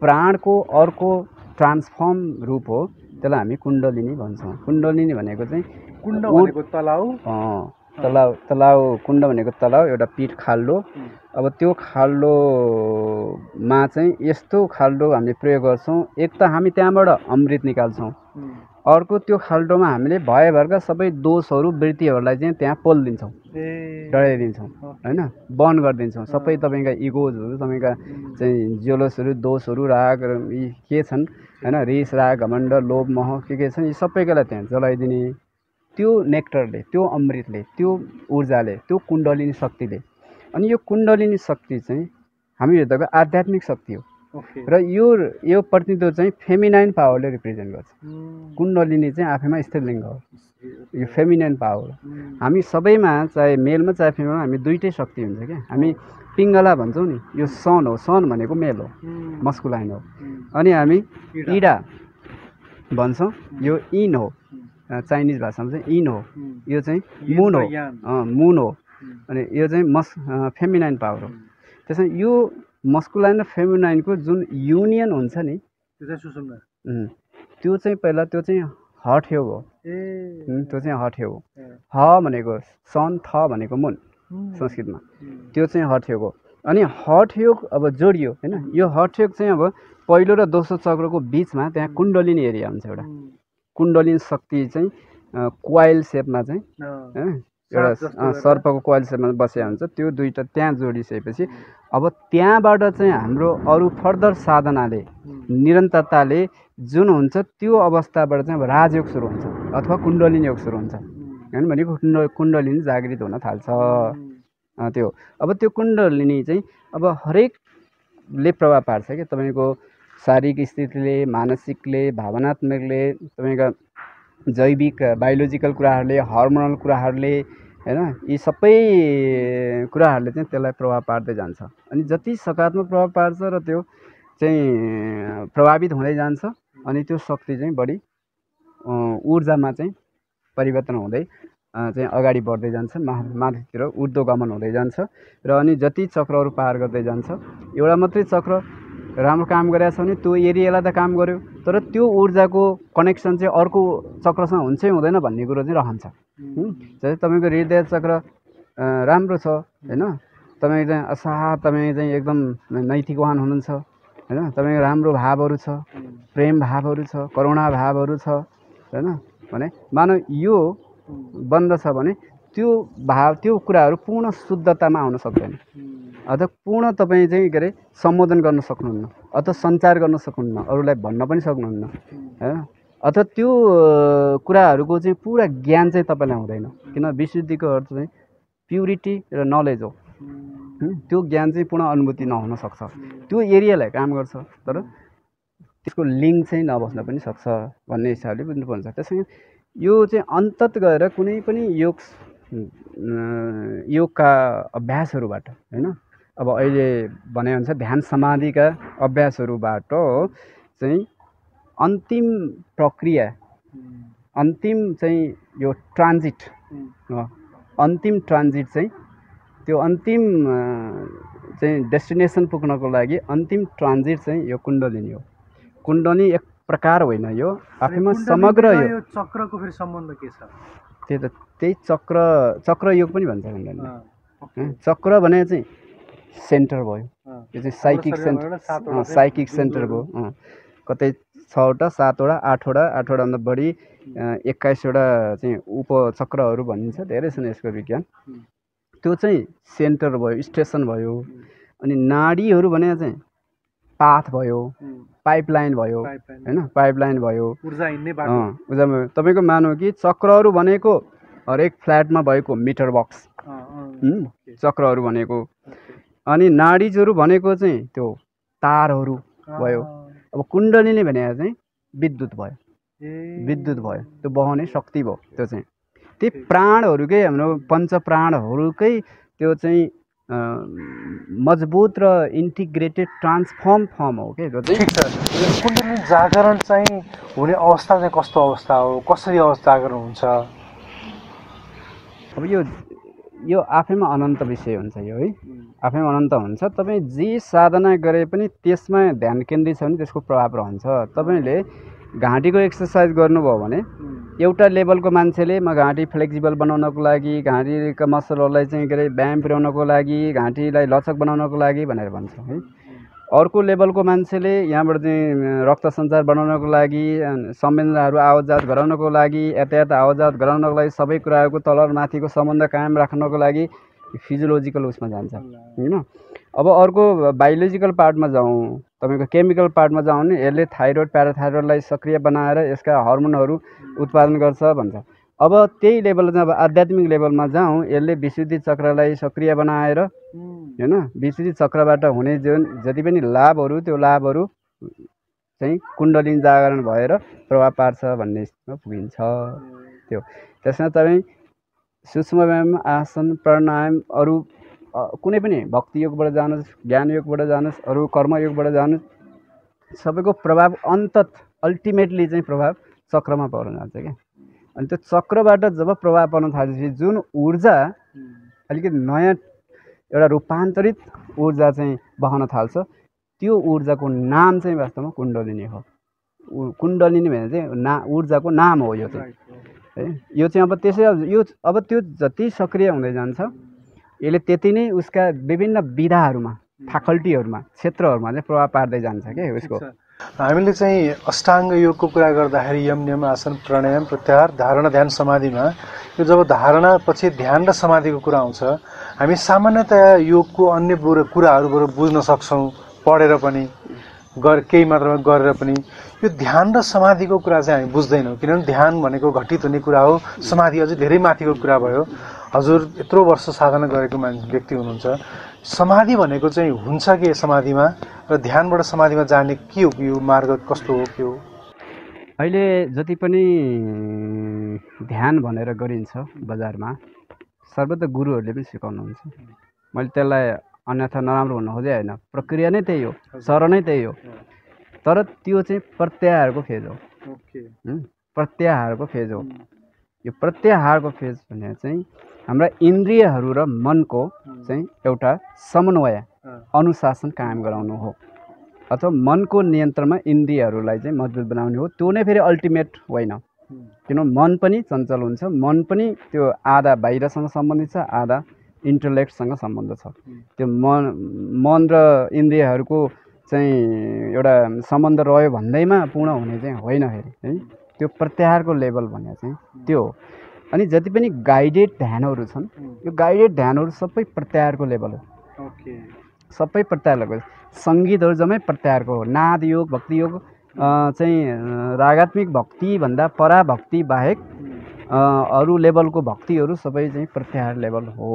B: प्राणको अर्को ट्रान्सफर्म रूप हो, त्यसलाई हामी कुण्डलिनी भन्छौँ। कुण्डलिनी भनेको चाहिँ
C: कुण्ड भनेको तलाउ,
B: कुण्ड भनेको तलाउ, एउटा पिठ खाल्डो। अब त्यो खाल्डोमा चाहिँ यस्तो खाल्डो हामीले प्रयोग गर्छौँ, एक त हामी त्यहाँबाट अमृत निकाल्छौँ, अर्को त्यो खाल्डोमा हामीले भएभरका सबै दोषहरू वृत्तिहरूलाई चाहिँ त्यहाँ पोलिदिन्छौँ, डढाइदिन्छौँ होइन, बन्द गरिदिन्छौँ। सबै तपाईँका इगोजहरू, तपाईँका चाहिँ जेलसहरू, दोषहरू, राग यी के छन् होइन, रिस राग घमण्ड लोभ मोह के छन्, यी सबैकालाई त्यहाँ जलाइदिने। त्यो नेक्टरले, त्यो अमृतले, त्यो ऊर्जाले, त्यो कुण्डलिनी शक्तिले। अनि यो कुण्डलिनी शक्ति चाहिँ हामी हेर्दाको आध्यात्मिक शक्ति हो र यो प्रतिनिधित्व चाहिँ फेमिनाइन पावरले रिप्रेजेन्ट गर्छ। कुण्डलिनी चाहिँ आफैमा स्त्रीलिङ्ग हो, यो फेमिनाइन पावर। हामी सबैमा चाहे मेलमा चाहे फिमेलमा हामी दुइटै शक्ति हुन्छ क्या। हामी पिङ्गला भन्छौँ नि, यो सन हो, सन भनेको मेल हो, मस्कुलाइन हो। अनि हामी इडा भन्छौँ, यो इन हो, चाइनिज भाषामा चाहिँ इन हो, यो चाहिँ मुन हो, मुन हो। अनि यो चाहिँ फेमिनाइन पावर हो। त्यसमा यो मस्कुलाइन र फेमिनाइनको जुन युनियन हुन्छ नि, त्यो चाहिँ पहिला त्यो चाहिँ हठ योग हो। त्यो चाहिँ हठ योग हो। ह भनेको सन, थ भनेको मुन संस्कृतमा, त्यो चाहिँ हठ योग हो। अनि हठ योग अब जोडियो होइन, यो हठ योग चाहिँ अब पहिलो र दोस्रो चक्रको बिचमा त्यहाँ कुण्डलिनी एरिया हुन्छ, एउटा कुण्डलिनी शक्ति चाहिँ कोइल सेपमा चाहिँ एउटा सर्पको कोइलमा बसेको हुन्छ, त्यो दुईवटा त्यहाँ जोडिसकेपछि अब त्यहाँबाट चाहिँ हाम्रो अरू फर्दर साधनाले निरन्तरताले जुन हुन्छ त्यो अवस्थाबाट चाहिँ अब राजयोग सुरु हुन्छ अथवा कुण्डलिनी योग सुरु हुन्छ होइन, भनेको कुण्डलिनी जागृत हुन थाल्छ। त्यो अब त्यो कुण्डलिनी चाहिँ अब हरेकले प्रभाव पार्छ क्या, तपाईँको शारीरिक स्थितिले, मानसिकले, भावनात्मकले, तपाईँका जैविक बायोलोजिकल कुराहरूले, हर्मोनल कुराहरूले होइन, यी सबै कुराहरूले चाहिँ त्यसलाई प्रभाव पार्दै जान्छ। अनि जति सकारात्मक प्रभाव पार्छ र त्यो चाहिँ प्रभावित हुँदै जान्छ अनि त्यो शक्ति चाहिँ बढी ऊर्जामा चाहिँ परिवर्तन हुँदै चाहिँ अगाडि बढ्दै जान्छ, माथितिर ऊर्ध्वगमन हुँदै जान्छ र अनि जति चक्रहरू पार गर्दै जान्छ, एउटा मात्रै चक्र राम्रो काम गरेको छ भने त्यो एरियालाई त काम गर्यो, तर त्यो ऊर्जाको कनेक्सन चाहिँ अर्को चक्रसँग हुन्छै हुँदैन भन्ने कुरो चाहिँ रहन्छ। जस्तै तपाईँको हृदय चक्र राम्रो छ होइन, तपाईँ चाहिँ तपाईँ चाहिँ एकदम नैतिकवान हुनुहुन्छ होइन, तपाईँको राम्रो भावहरू छ, प्रेम भावहरू छ, करुणा भावहरू छ होइन, भने मानव यो बन्द छ भने त्यो भाव, त्यो कुराहरू पूर्ण शुद्धतामा आउन सक्दैन, अथवा पूर्ण तपाईँ चाहिँ के अरे सम्बोधन गर्न सक्नुहुन्न, अथवा सञ्चार गर्न सक्नुहुन्न, अरूलाई भन्न पनि सक्नुहुन्न होइन, अथवा त्यो कुराहरूको चाहिँ पुरा ज्ञान चाहिँ तपाईँलाई हुँदैन, किन विशुद्धिको अर्थ चाहिँ प्युरिटी र नलेज हो। त्यो ज्ञान चाहिँ पूर्ण अनुभूति नहुन सक्छ, त्यो एरियालाई काम गर्छ तर त्यसको लिङ्क चाहिँ नबस्न पनि सक्छ भन्ने हिसाबले बुझ्नुपर्छ। त्यसैले यो चाहिँ अन्तत गएर कुनै पनि योगका अभ्यासहरूबाट होइन, अब अहिले भने हुन्छ ध्यान समाधिका अभ्यासहरूबाट चाहिँ अन्तिम प्रक्रिया, अन्तिम चाहिँ यो ट्रान्जिट, अन्तिम ट्रान्जिट चाहिँ त्यो अन्तिम चाहिँ डेस्टिनेसन पुग्नको लागि अन्तिम ट्रान्जिट चाहिँ यो कुण्डलिनी हो। कुण्डलिनी एक प्रकार होइन, यो आफैमा समग्र यो
C: चक्रको फेरि सम्बन्ध के छ?
B: त्यही चक्र योग पनि भन्छ कुण्डलिनी। चक्र भने चाहिँ सेन्टर भयो, यो चाहिँ साइकिक सेन्टर भयो, कतै 6वटा 7वटा 8वटा भन्दा बढी 21वटा चाहिँ उपचक्रहरू भनिन्छ, धेरै छन् यसको विज्ञान। त्यो चाहिँ सेन्टर भयो, स्टेसन भयो। अनि नाडीहरू भने चाहिँ पाथ भयो, पाइपलाइन भयो होइन, पाइपलाइन भयो, ऊर्जा हिँड्ने बाटो। तपाईँको मानौ कि चक्रहरू भनेको हरेक फ्ल्याटमा भएको मिटर बक्स चक्रहरू भनेको, अनि नाडीजहरू भनेको चाहिँ त्यो तारहरू भयो। अब कुण्डलिनी भनेको चाहिँ विद्युत भयो, त्यो बहने शक्ति भयो। त्यो चाहिँ त्यही प्राणहरूकै, हाम्रो पञ्चप्राणहरूकै त्यो चाहिँ मजबुत र इन्टिग्रेटेड ट्रान्सफर्म फर्म हो क्या।
C: ठिक छ, कुण्डलिनी जागरण चाहिँ हुने अवस्था चाहिँ कस्तो अवस्था हो, कसरी जागरण हुन्छ?
B: अब यो आफैमा अनन्त विषय हुन्छ यो है, आफैमा अनन्त हुन्छ। तपाईँ जे साधना गरे पनि त्यसमा ध्यान केन्द्रित छ भने त्यसको प्रभाव रहन्छ। तपाईँले घाँटीको एक्सर्साइज गर्नुभयो भने एउटा लेभलको मान्छेले म घाँटी फ्लेक्सिबल बनाउनको लागि, घाँटीका मसलहरूलाई चाहिँ के अरे व्यायाम पुर्याउनको लागि, घाँटीलाई लचक बनाउनको लागि भनेर भन्छ है। अर्को लेभलको मान्छेले यहाँबाट चाहिँ रक्त सञ्चार बनाउनको लागि, संवेदनाहरू आवतजात गराउनको लागि, यातायात आवतजात गराउनको लागि, सबै कुराहरूको तल माथिको सम्बन्ध कायम राख्नको लागि फिजियोलोजिकल उसमा जान्छ होइन। अब अर्को बायोलोजिकल पार्टमा जाउँ, तपाईँको केमिकल पार्टमा जाउँ भने यसले थाइरोइड प्याराथाइरोइडलाई सक्रिय बनाएर यसका हर्मोनहरू उत्पादन गर्छ भन्छ। अब त्यही लेभल चाहिँ अब आध्यात्मिक लेभलमा जाउँ, यसले विशुद्धि चक्रलाई सक्रिय बनाएर होइन, विशुद्धि चक्रबाट हुने जुन जति पनि लाभहरू, त्यो लाभहरू चाहिँ कुण्डलिनी जागरण भएर प्रभाव पार्छ भन्नेमा पुगिन्छ। त्यो त्यसमा तपाईँ सूक्ष्म व्यायाम, आसन, प्राणायाम, अरू कुनै पनि भक्ति योगबाट जानुहोस्, ज्ञान योगबाट जानुहोस्, अरू कर्मयोगबाट जानुहोस्, सबैको प्रभाव अन्तत अल्टिमेटली चाहिँ प्रभाव चक्रमा पर्न जान्छ क्या। अनि त्यो चक्रबाट जब प्रभाव पर्न थालेपछि जुन ऊर्जा अलिकति नयाँ एउटा रूपान्तरित ऊर्जा चाहिँ बहन थाल्छ, त्यो ऊर्जाको नाम चाहिँ वास्तवमा कुण्डलिनी हो। कुण्डलिनी भने चाहिँ ऊर्जाको नाम हो यो चाहिँ है। यो चाहिँ अब त्यसै अब त्यो जति सक्रिय हुँदै जान्छ यसले त्यति नै उसका विभिन्न विधाहरूमा, फ्याकल्टीहरूमा, क्षेत्रहरूमा चाहिँ प्रभाव पार्दै जान्छ क्या उसको।
C: हामीले चाहिँ अष्टाङ्ग योगको कुरा गर्दाखेरि यम नियम आसन प्राणायाम प्रत्याहार धारणा ध्यान समाधिमा यो जब धारणा पछि ध्यान र समाधिको कुरा आउँछ हामी सामान्यतया योगको अन्य कुराहरूबाट बुझ्न सक्छौँ पढेर पनि केही मात्रामा गरेर पनि यो ध्यान र समाधिको कुरा चाहिँ हामी बुझ्दैनौँ किनभने ध्यान भनेको घटित हुने कुरा हो समाधि अझै धेरै माथिको कुरा भयो हजुर यत्रो वर्ष साधना गरेको व्यक्ति हुनुहुन्छ समाधि भनेको चाहिँ हुन्छ के समाधिमा र ध्यानबाट समाधिमा जाने के हो यो मार्ग कस्तो हो के हो
B: अहिले जति पनि ध्यान भनेर गरिन्छ बजारमा सर्वत्र गुरुहरूले पनि सिकाउनुहुन्छ मैले त्यसलाई अन्यथा नराम्रो भन्नु खोजेँ होइन प्रक्रिया नै त्यही हो सर नै त्यही हो तर त्यो चाहिँ प्रत्याहारको फेज हो प्रत्याहारको फेज हो यो प्रत्याहारको फेज भने चाहिँ हाम्रा इन्द्रियहरू र मनको चाहिँ एउटा समन्वय अनुशासन कायम गराउनु हो अथवा मनको नियन्त्रणमा इन्द्रियहरूलाई चाहिँ मजबुत बनाउने हो त्यो नै फेरि अल्टिमेट होइन किनभने मन पनि चञ्चल हुन्छ मन पनि त्यो आधा बाहिरसँग सम्बन्धित छ आधा इन्टलेक्टसँग सम्बन्ध छ त्यो मन र इन्द्रियहरूको चाहिँ एउटा सम्बन्ध रह्यो भन्दैमा पूर्ण हुने चाहिँ होइन फेरि है त्यो प्रत्याहारको लेभल भने चाहिँ त्यो हो अनि जति पनि गाइडेड ध्यानहरू छन् यो गाइडेड ध्यानहरू सबै प्रत्याहारको लेभल हो सबै प्रत्याहार लेभल सङ्गीतहरू जम्मै प्रत्याहारको हो नाद योग भक्ति योग चाहिँ रागात्मिक भक्तिभन्दा पराभक्ति बाहेक अरू लेभलको भक्तिहरू सबै चाहिँ प्रत्याहार लेभल हो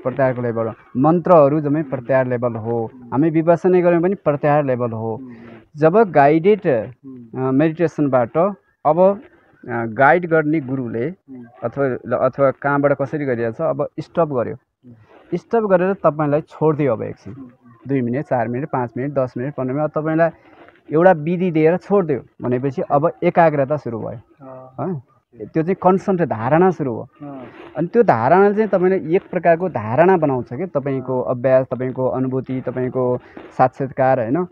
B: प्रत्याहारको लेभल हो मन्त्रहरू जम्मै प्रत्याहार लेभल हो हामी विपसना गऱ्यौँ पनि प्रत्याहार लेभल हो जब गाइडेड मेडिटेसनबाट अब गाइड गर्ने गुरुले अथवा कहाँबाट कसरी गरिरहेछ अब स्टप गर्यो स्टप गरेर तपाईँलाई छोडिदियो अब एकछिन 2 minute 4 minute 5 minute 10 minute 15 minute तपाईँलाई एउटा विधि दिएर छोडिदियो भनेपछि अब एकाग्रता सुरु भयो त्यो चाहिँ कन्सन्ट्रेट धारणा सुरु भयो अनि त्यो धारणा चाहिँ तपाईँले एक प्रकारको धारणा बनाउँछ कि तपाईँको अभ्यास तपाईँको अनुभूति तपाईँको साक्षात्कार होइन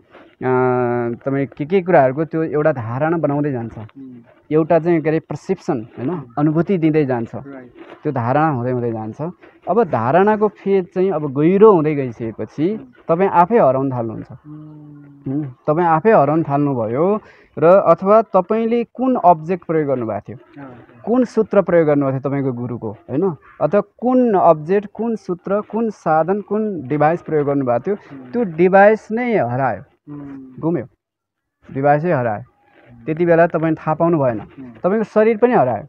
B: तपाईँ के कुराहरूको त्यो एउटा धारणा बनाउँदै जान्छ एउटा चाहिँ के अरे पर्सेप्सन होइन अनुभूति दिँदै जान्छ त्यो धारणा हुँदै हुँदै जान्छ अब धारणाको फेज चाहिँ अब गहिरो हुँदै गइसकेपछि तपाईँ आफै हराउन थाल्नुहुन्छ तपाईँ आफै हराउन थाल्नुभयो र अथवा तपाईँले कुन अब्जेक्ट प्रयोग गर्नुभएको थियो कुन सूत्र प्रयोग गर्नुभएको थियो तपाईँको गुरुको होइन अथवा कुन अब्जेक्ट कुन सूत्र कुन साधन कुन डिभाइस प्रयोग गर्नुभएको थियो त्यो डिभाइस नै हरायो गुम्यो डिभाइसै हरायो त्यति बेला तपाईँले थाहा पाउनु भएन तपाईँको शरीर पनि हरायो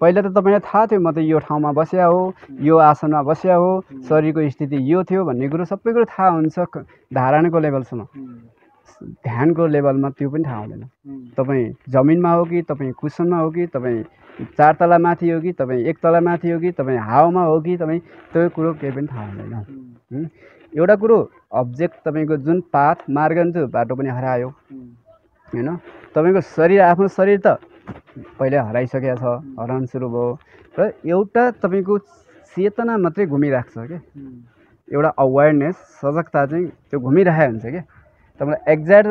B: पहिला त तपाईँलाई थाहा थियो म त यो ठाउँमा बस्या हो यो आसनमा बस्या हो शरीरको स्थिति यो थियो भन्ने कुरो सबै कुरो थाहा हुन्छ धारणाको लेभलसम्म ध्यानको लेभलमा त्यो पनि थाहा हुँदैन तपाईँ जमिनमा हो कि तपाईँ कुसनमा हो कि तपाईँ 4 तला माथि हो कि तपाईँ 1 तला माथि हो कि तपाईँ हावामा हो कि तपाईँ त्यो कुरो केही पनि थाहा हुँदैन एउटा कुरो अब्जेक्ट तपाईँको जुन पाथ मार्ग त्यो बाटो पनि हरायो होइन तपाईँको शरीर आफ्नो शरीर त पहिले हराइसकेको छ हराउन सुरु भयो र एउटा तपाईँको चेतना मात्रै घुमिरहेको छ क्या एउटा अवेरनेस सजगता चाहिँ त्यो घुमिरहेको हुन्छ क्या तपाईँलाई एक्ज्याक्ट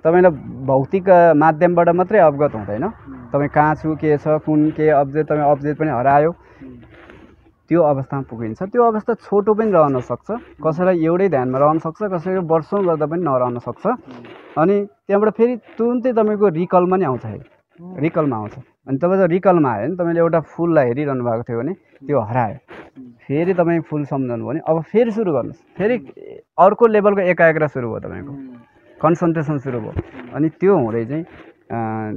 B: तपाईँलाई भौतिक माध्यमबाट मात्रै अवगत हुँदैन तपाईँ कहाँ छु के छ कुन के अब्जेक्ट तपाईँ अब्जेक्ट पनि हरायो त्यो अवस्थामा पुगिन्छ त्यो अवस्था छोटो पनि रहन सक्छ कसैलाई एउटै ध्यानमा रहन सक्छ कसैको वर्षौँ गर्दा पनि नरहन सक्छ अनि त्यहाँबाट फेरि तुरुन्तै तपाईँको रिकलमा नै आउँछ रिकलमा आउँछ अनि तपाईँ रिकलमा आयो भने तपाईँले एउटा फुललाई हेरिरहनु भएको थियो भने त्यो हरायो फेरि तपाईँ फुल सम्झनु भने अब फेरि सुरु गर्नुहोस् फेरि अर्को लेभलको एकाग्रता सुरु भयो तपाईँको कन्सन्ट्रेसन सुरु भयो अनि त्यो हुँदै चाहिँ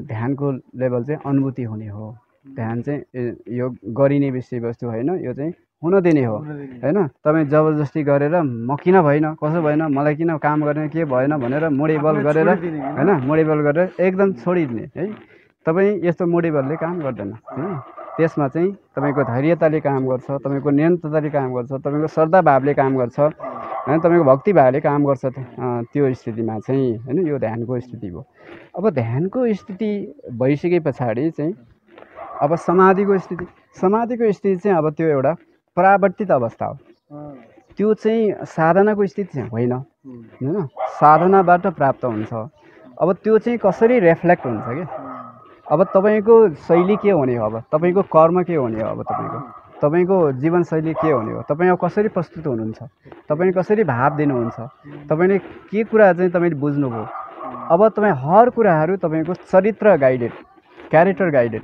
B: ध्यानको लेभल चाहिँ अनुभूति हुने हो ध्यान चाहिँ यो गरिने विषयवस्तु होइन यो चाहिँ हुन दिने हो होइन तपाईँ जबरजस्ती गरेर म किन भएन कसो भएन मलाई किन काम गर्ने के भएन भनेर मोडेबल गरेर होइन मोडेबल गरेर एकदम छोडिदिने है तपाईँ यस्तो मोडेबलले काम गर्दैन त्यसमा चाहिँ तपाईँको धैर्यताले काम गर्छ तपाईँको निरन्तरताले काम गर्छ तपाईँको श्रद्धाभावले काम गर्छ होइन तपाईँको भक्तिभावले काम गर्छ त्यो स्थितिमा चाहिँ होइन यो ध्यानको स्थिति हो अब ध्यानको स्थिति भइसके पछाडि चाहिँ अब समाधिको स्थिति चाहिँ अब त्यो एउटा परावर्तित अवस्था हो त्यो चाहिँ साधनाको स्थिति चाहिँ होइन होइन साधनाबाट प्राप्त हुन्छ अब त्यो चाहिँ कसरी रिफ्लेक्ट हुन्छ कि अब तपाईँको शैली के हुने हो अब तपाईँको कर्म के हुने हो अब तपाईँको जीवनशैली के हुने हो तपाईँ अब कसरी प्रस्तुत हुनुहुन्छ तपाईँले कसरी भाव दिनुहुन्छ तपाईँले के कुरा चाहिँ तपाईँले बुझ्नुभयो अब तपाईँ हर कुराहरू तपाईँको चरित्र गाइडेड, क्यारेक्टर गाइडेड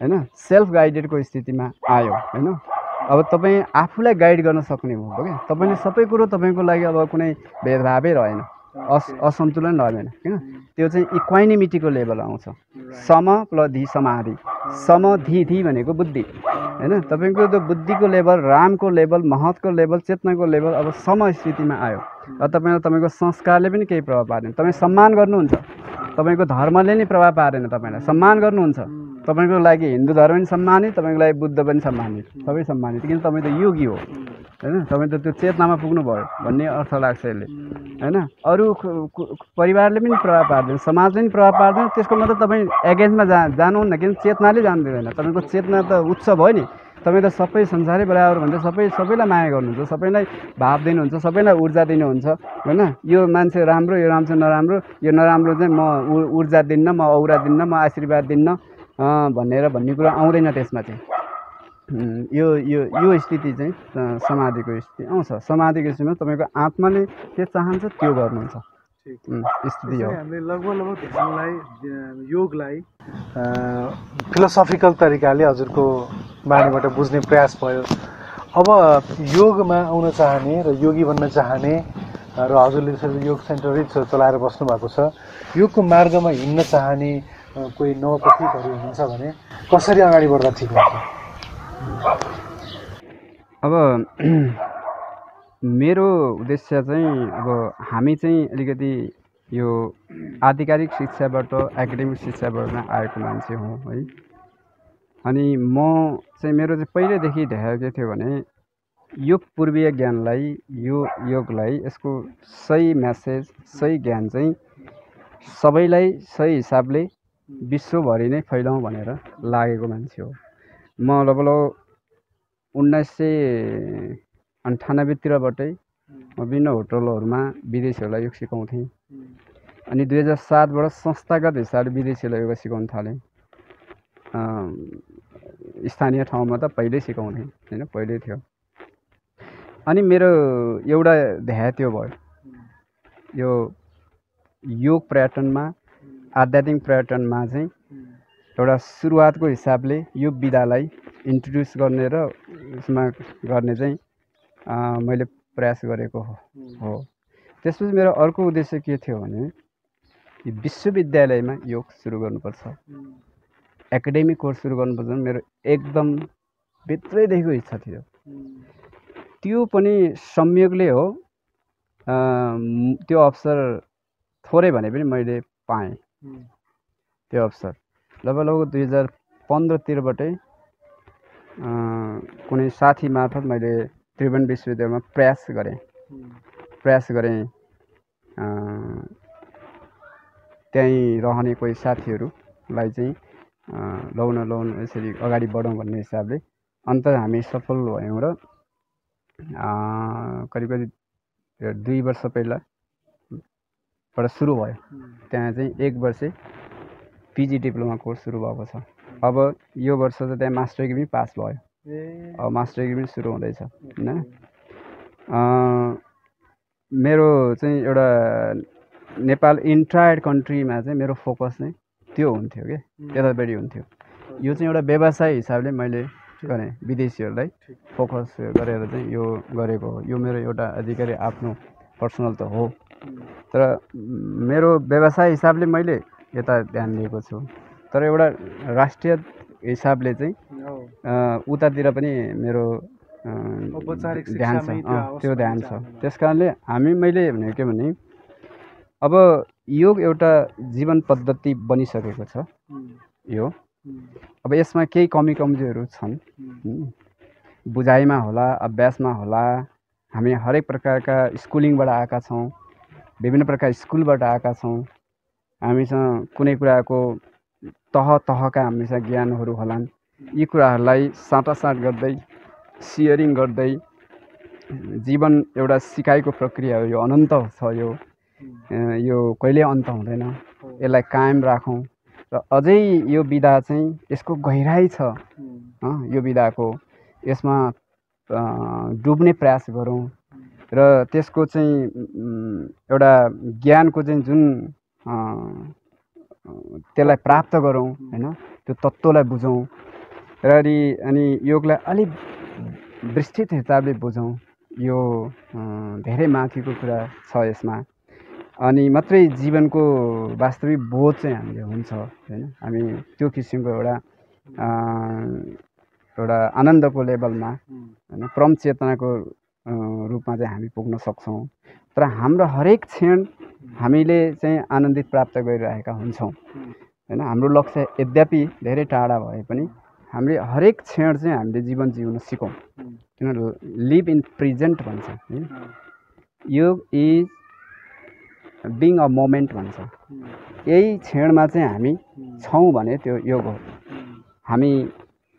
B: होइन, सेल्फ गाइडेडको स्थितिमा आयो होइन। अब तपाईँ आफूलाई गाइड गर्न सक्ने भयो क्या। तपाईँले सबै कुरो तपाईँको लागि अब कुनै भेदभावै रहेन, असन्तुलन रहेन किन। त्यो चाहिँ इक्वाइनिमिटीको लेभल आउँछ। सम प्लस धी समाधि, सम धी धी भनेको बुद्धि होइन। तपाईँको त्यो बुद्धिको लेभल, रामको लेभल, महतको लेभल, चेतनाको लेभल अब सम स्थितिमा आयो। अब तपाईँलाई तपाईँको संस्कारले पनि केही प्रभाव पार्दैन। तपाईँ सम्मान गर्नुहुन्छ, तपाईँको धर्मले नै प्रभाव पारेन। तपाईँलाई सम्मान गर्नुहुन्छ, तपाईँको लागि हिन्दू धर्म पनि सम्मानित, तपाईँको लागि बुद्ध पनि सम्मानित, सबै सम्मानित, किन तपाईँ त योगी हो होइन। तपाईँ त त्यो चेतनामा पुग्नुभयो भन्ने अर्थ लाग्छ यसले होइन। अरू परिवारले पनि प्रभाव पार्दैन, समाजले पनि प्रभाव पार्दैन। त्यसको मतलब तपाईँ एगेन्स्टमा जानुहुन्न, किन चेतनाले जानु दिँदैन। तपाईँको चेतना त उच्च भयो नि। तपाईँ त सबै संसारै बराबर भन्छ, सबैलाई माया गर्नुहुन्छ, सबैलाई भाव दिनुहुन्छ, सबैलाई ऊर्जा दिनुहुन्छ होइन। यो मान्छे राम्रो, यो मान्छे नराम्रो, यो नराम्रो चाहिँ म ऊर्जा दिन्न, म औरा दिन्न, म आशीर्वाद दिन्न भन्ने कुरा आउँदैन त्यसमा चाहिँ। यो स्थिति चाहिँ समाधिको स्थिति आउँछ। समाधिको स्थितिमा तपाईँको आत्माले के चाहन्छ त्यो गर्नुहुन्छ स्थिति हो।
C: हामीले लगभग ध्यानलाई, योगलाई फिलोसफिकल तरिकाले हजुरको बानीबाट बुझ्ने प्रयास भयो। अब योगमा आउन चाहने र योगी बन्न चाहने र हजुरले त्यसरी योग सेन्टरै चलाएर बस्नु भएको छ, योगको मार्गमा हिँड्न चाहने कोही नवप्रतीकहरू हुनुहुन्छ भने कसरी अगाडि बढ्दा ठिक हुन्छ?
B: अब मेरो उद्देश्य चाहिँ अब हामी चाहिँ अलिकति यो आधिकारिक शिक्षाबाट, एकाडेमिक शिक्षाबाट आएको मान्छे हौँ है। अनि म चाहिँ मेरो चाहिँ पहिल्यैदेखि देखाएको के थियो भने यो पूर्वीय ज्ञानलाई, यो योगलाई, यसको सही मेसेज, सही ज्ञान चाहिँ सबैलाई सही हिसाबले विश्वभरि नै फैलाउँ भनेर लागेको मान्छे हो म। लगभग 1998तिरबाटै म विभिन्न होटलहरूमा विदेशीहरूलाई योग सिकाउँथेँ। अनि 2007बाट संस्थागत हिसाबले विदेशीहरूलाई योग सिकाउन थालेँ। स्थानीय ठाउँमा त पहिल्यै सिकाउँथेँ होइन, पहिल्यै थियो। अनि मेरो एउटा ध्येय त्यो भयो, यो योग पर्यटनमा, आध्यात्मिक पर्यटनमा चाहिँ एउटा सुरुवातको हिसाबले यो विधालाई इन्ट्रोड्युस गर्ने र उसमा गर्ने चाहिँ मैले प्रयास गरेको हो। त्यसपछि मेरो अर्को उद्देश्य के थियो भने विश्वविद्यालयमा योग सुरु गर्नुपर्छ, एकाडेमिक कोर्स सुरु गर्नुपर्छ, मेरो एकदम भित्रैदेखिको इच्छा थियो। त्यो पनि संयोगले हो, त्यो अवसर थोरै भने पनि मैले पाएँ त्यो अवसर। लगभग 2015तिरबाटै कुनै साथी मार्फत मैले त्रिभुवन विश्वविद्यालयमा प्रयास गरेँ। त्यहीँ रहने कोही साथीहरूलाई चाहिँ लौन यसरी अगाडि बढौँ भन्ने हिसाबले अन्त हामी सफल भयौँ र करिब 2 वर्ष पहिलाबाट सुरु भयो। त्यहाँ चाहिँ 1 वर्ष पिजी डिप्लोमा कोर्स सुरु भएको छ। अब यो वर्ष चाहिँ त्यहाँ मास्टर डिग्री पनि पास भयो, अब मास्टर डिग्री पनि सुरु हुँदैछ होइन। मेरो चाहिँ एउटा नेपाल इन्टायर कन्ट्रीमा चाहिँ मेरो फोकस चाहिँ त्यो हुन्थ्यो कि त्यतापट्टि हुन्थ्यो। यो चाहिँ एउटा व्यवसाय हिसाबले मैले गरेँ, विदेशीहरूलाई फोकस गरेर चाहिँ यो गरेको हो। यो मेरो एउटा अधिकारी आफ्नो पर्सनल त हो, तर मेरो व्यवसाय हिसाबले मैले यता ध्यान दिएको छु। तर एउटा राष्ट्रिय हिसाबले चाहिँ उतातिर पनि मेरो ध्यान छ, त्यो ध्यान छ। त्यस कारणले मैले भने के भने अब योग एउटा जीवन पद्धति बनिसकेको छ यो। अब यसमा केही कमी कमजोरीहरू छन्, बुझाइमा होला, अभ्यासमा होला। हामी हरेक प्रकारका स्कुलिङबाट आएका छौँ, विभिन्न प्रकार स्कुलबाट आएका छौँ। हामीसँग कुनै कुराको तहका हामीसँग ज्ञानहरू होलान्। यी कुराहरूलाई साटासाट गर्दै, सेयरिङ गर्दै जीवन एउटा सिकाइको प्रक्रिया हो। यो अनन्त छ, यो कहिले अन्त हुँदैन। यसलाई कायम राखौँ र अझै यो विधा चाहिँ यसको गहिराई छ, यो विधाको यसमा डुब्ने प्रयास गरौँ र त्यसको चाहिँ एउटा ज्ञानको चाहिँ जुन त्यसलाई प्राप्त गरौँ हैन, त्यो तत्त्वलाई बुझौँ र अनि योगलाई अलिक विस्तृत हिसाबले बुझौँ। यो धेरै माथिको कुरा छ यसमा। अनि मात्रै जीवनको वास्तविक बोध चाहिँ हामीले हुन्छ हैन। हामी त्यो किसिमको एउटा आनन्दको लेभलमा हैन, परम चेतनाको रूपमा चाहिँ हामी पुग्न सक्छौँ। तर हाम्रो हरेक क्षण हामीले चाहिँ आनन्दित प्राप्त गरिरहेका हुन्छौँ हैन। हाम्रो लक्ष्य यद्यपि धेरै टाढा भए पनि हामीले हरेक क्षण चाहिँ हामीले जीवन जिउन सिकौँ। किन लिभ इन प्रेजेन्ट भन्छ हैन। योग इज बिङ अ मोमेन्ट भन्छ। यही क्षणमा चाहिँ हामी छौँ भने त्यो योग हो। हामी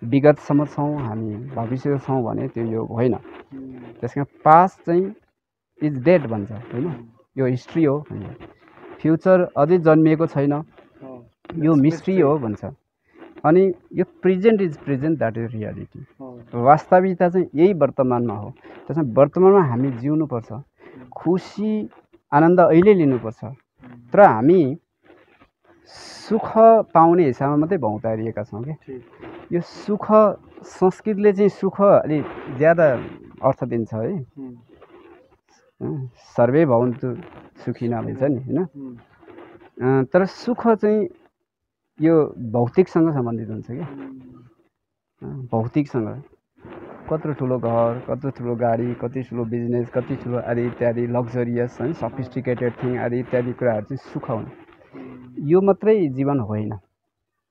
B: विगतसम्म छौँ, हामी भविष्य छौँ भने त्यो योग होइन। त्यसमा पास्ट चाहिँ इज डेड भन्छ होइन। यो हिस्ट्री हो। फ्युचर अझै जन्मिएको छैन, यो मिस्ट्री हो भन्छ। अनि यो present is present, that is reality. वास्तविकता चाहिँ यही वर्तमानमा हो। त्यसमा वर्तमानमा हामी जिउनुपर्छ, खुसी आनन्द अहिले लिनुपर्छ। तर हामी सुख पाउने हिसाबमा मात्रै भौँतारिएका छौँ कि यो सुख संस्कृतले चाहिँ सुख अलिक ज्यादा अर्थ दिन्छ है। सर्वे भवन्तु सुखिना भन्छ नि होइन। तर सुख चाहिँ यो भौतिकसँग सम्बन्धित हुन्छ क्या। भौतिकसँग कत्रो ठुलो घर, कत्रो ठुलो गाडी, कति ठुलो बिजनेस, कति ठुलो आदि इत्यादि लग्जरियस है सफिस्टिकेटेड थिङ आदि इत्यादि कुराहरू चाहिँ सुख हुन्। यो मात्रै जीवन होइन।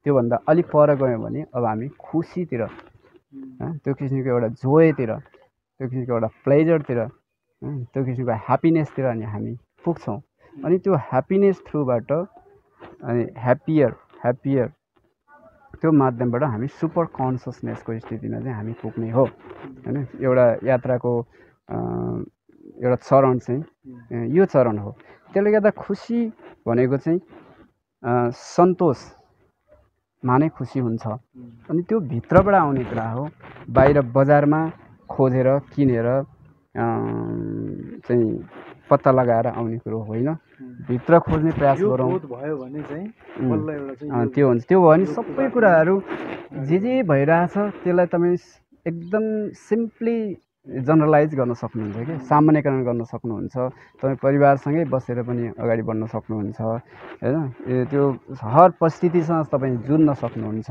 B: त्योभन्दा अलिक पर गयौँ भने अब हामी खुसीतिर, त्यो किसिमको एउटा जोयतिर, त्यो किसिमको एउटा प्लेजरतिर, त्यो किसिमको ह्याप्पिनेसतिर अनि हामी पुग्छौँ। अनि त्यो ह्याप्पिनेस थ्रुबाट अनि ह्याप्पियर त्यो माध्यमबाट हामी सुपर कन्सियसनेसको स्थितिमा चाहिँ हामी पुग्ने हो हैन। एउटा यात्राको एउटा चरण चाहिँ यो चरण हो। त्यसले गर्दा खुसी भनेको चाहिँ सन्तोषमा नै खुसी हुन्छ। अनि त्यो भित्रबाट आउने कुरा हो, बाहिर बजारमा खोजेर किनेर चाहिँ पत्ता लगाएर आउने कुरो होइन। भित्र खोज्ने प्रयास गरौँ
C: भयो भने चाहिँ
B: त्यो हुन्छ। त्यो भयो भने सबै कुराहरू जे भइरहेछ त्यसलाई तपाईँ एकदम सिम्पली जनरलाइज गर्न सक्नुहुन्छ कि सामान्यकरण गर्न सक्नुहुन्छ। तपाईँ परिवारसँगै बसेर पनि अगाडि बढ्न सक्नुहुन्छ हैन। त्यो हर परिस्थितिसँग तपाईँ जुझ्न सक्नुहुन्छ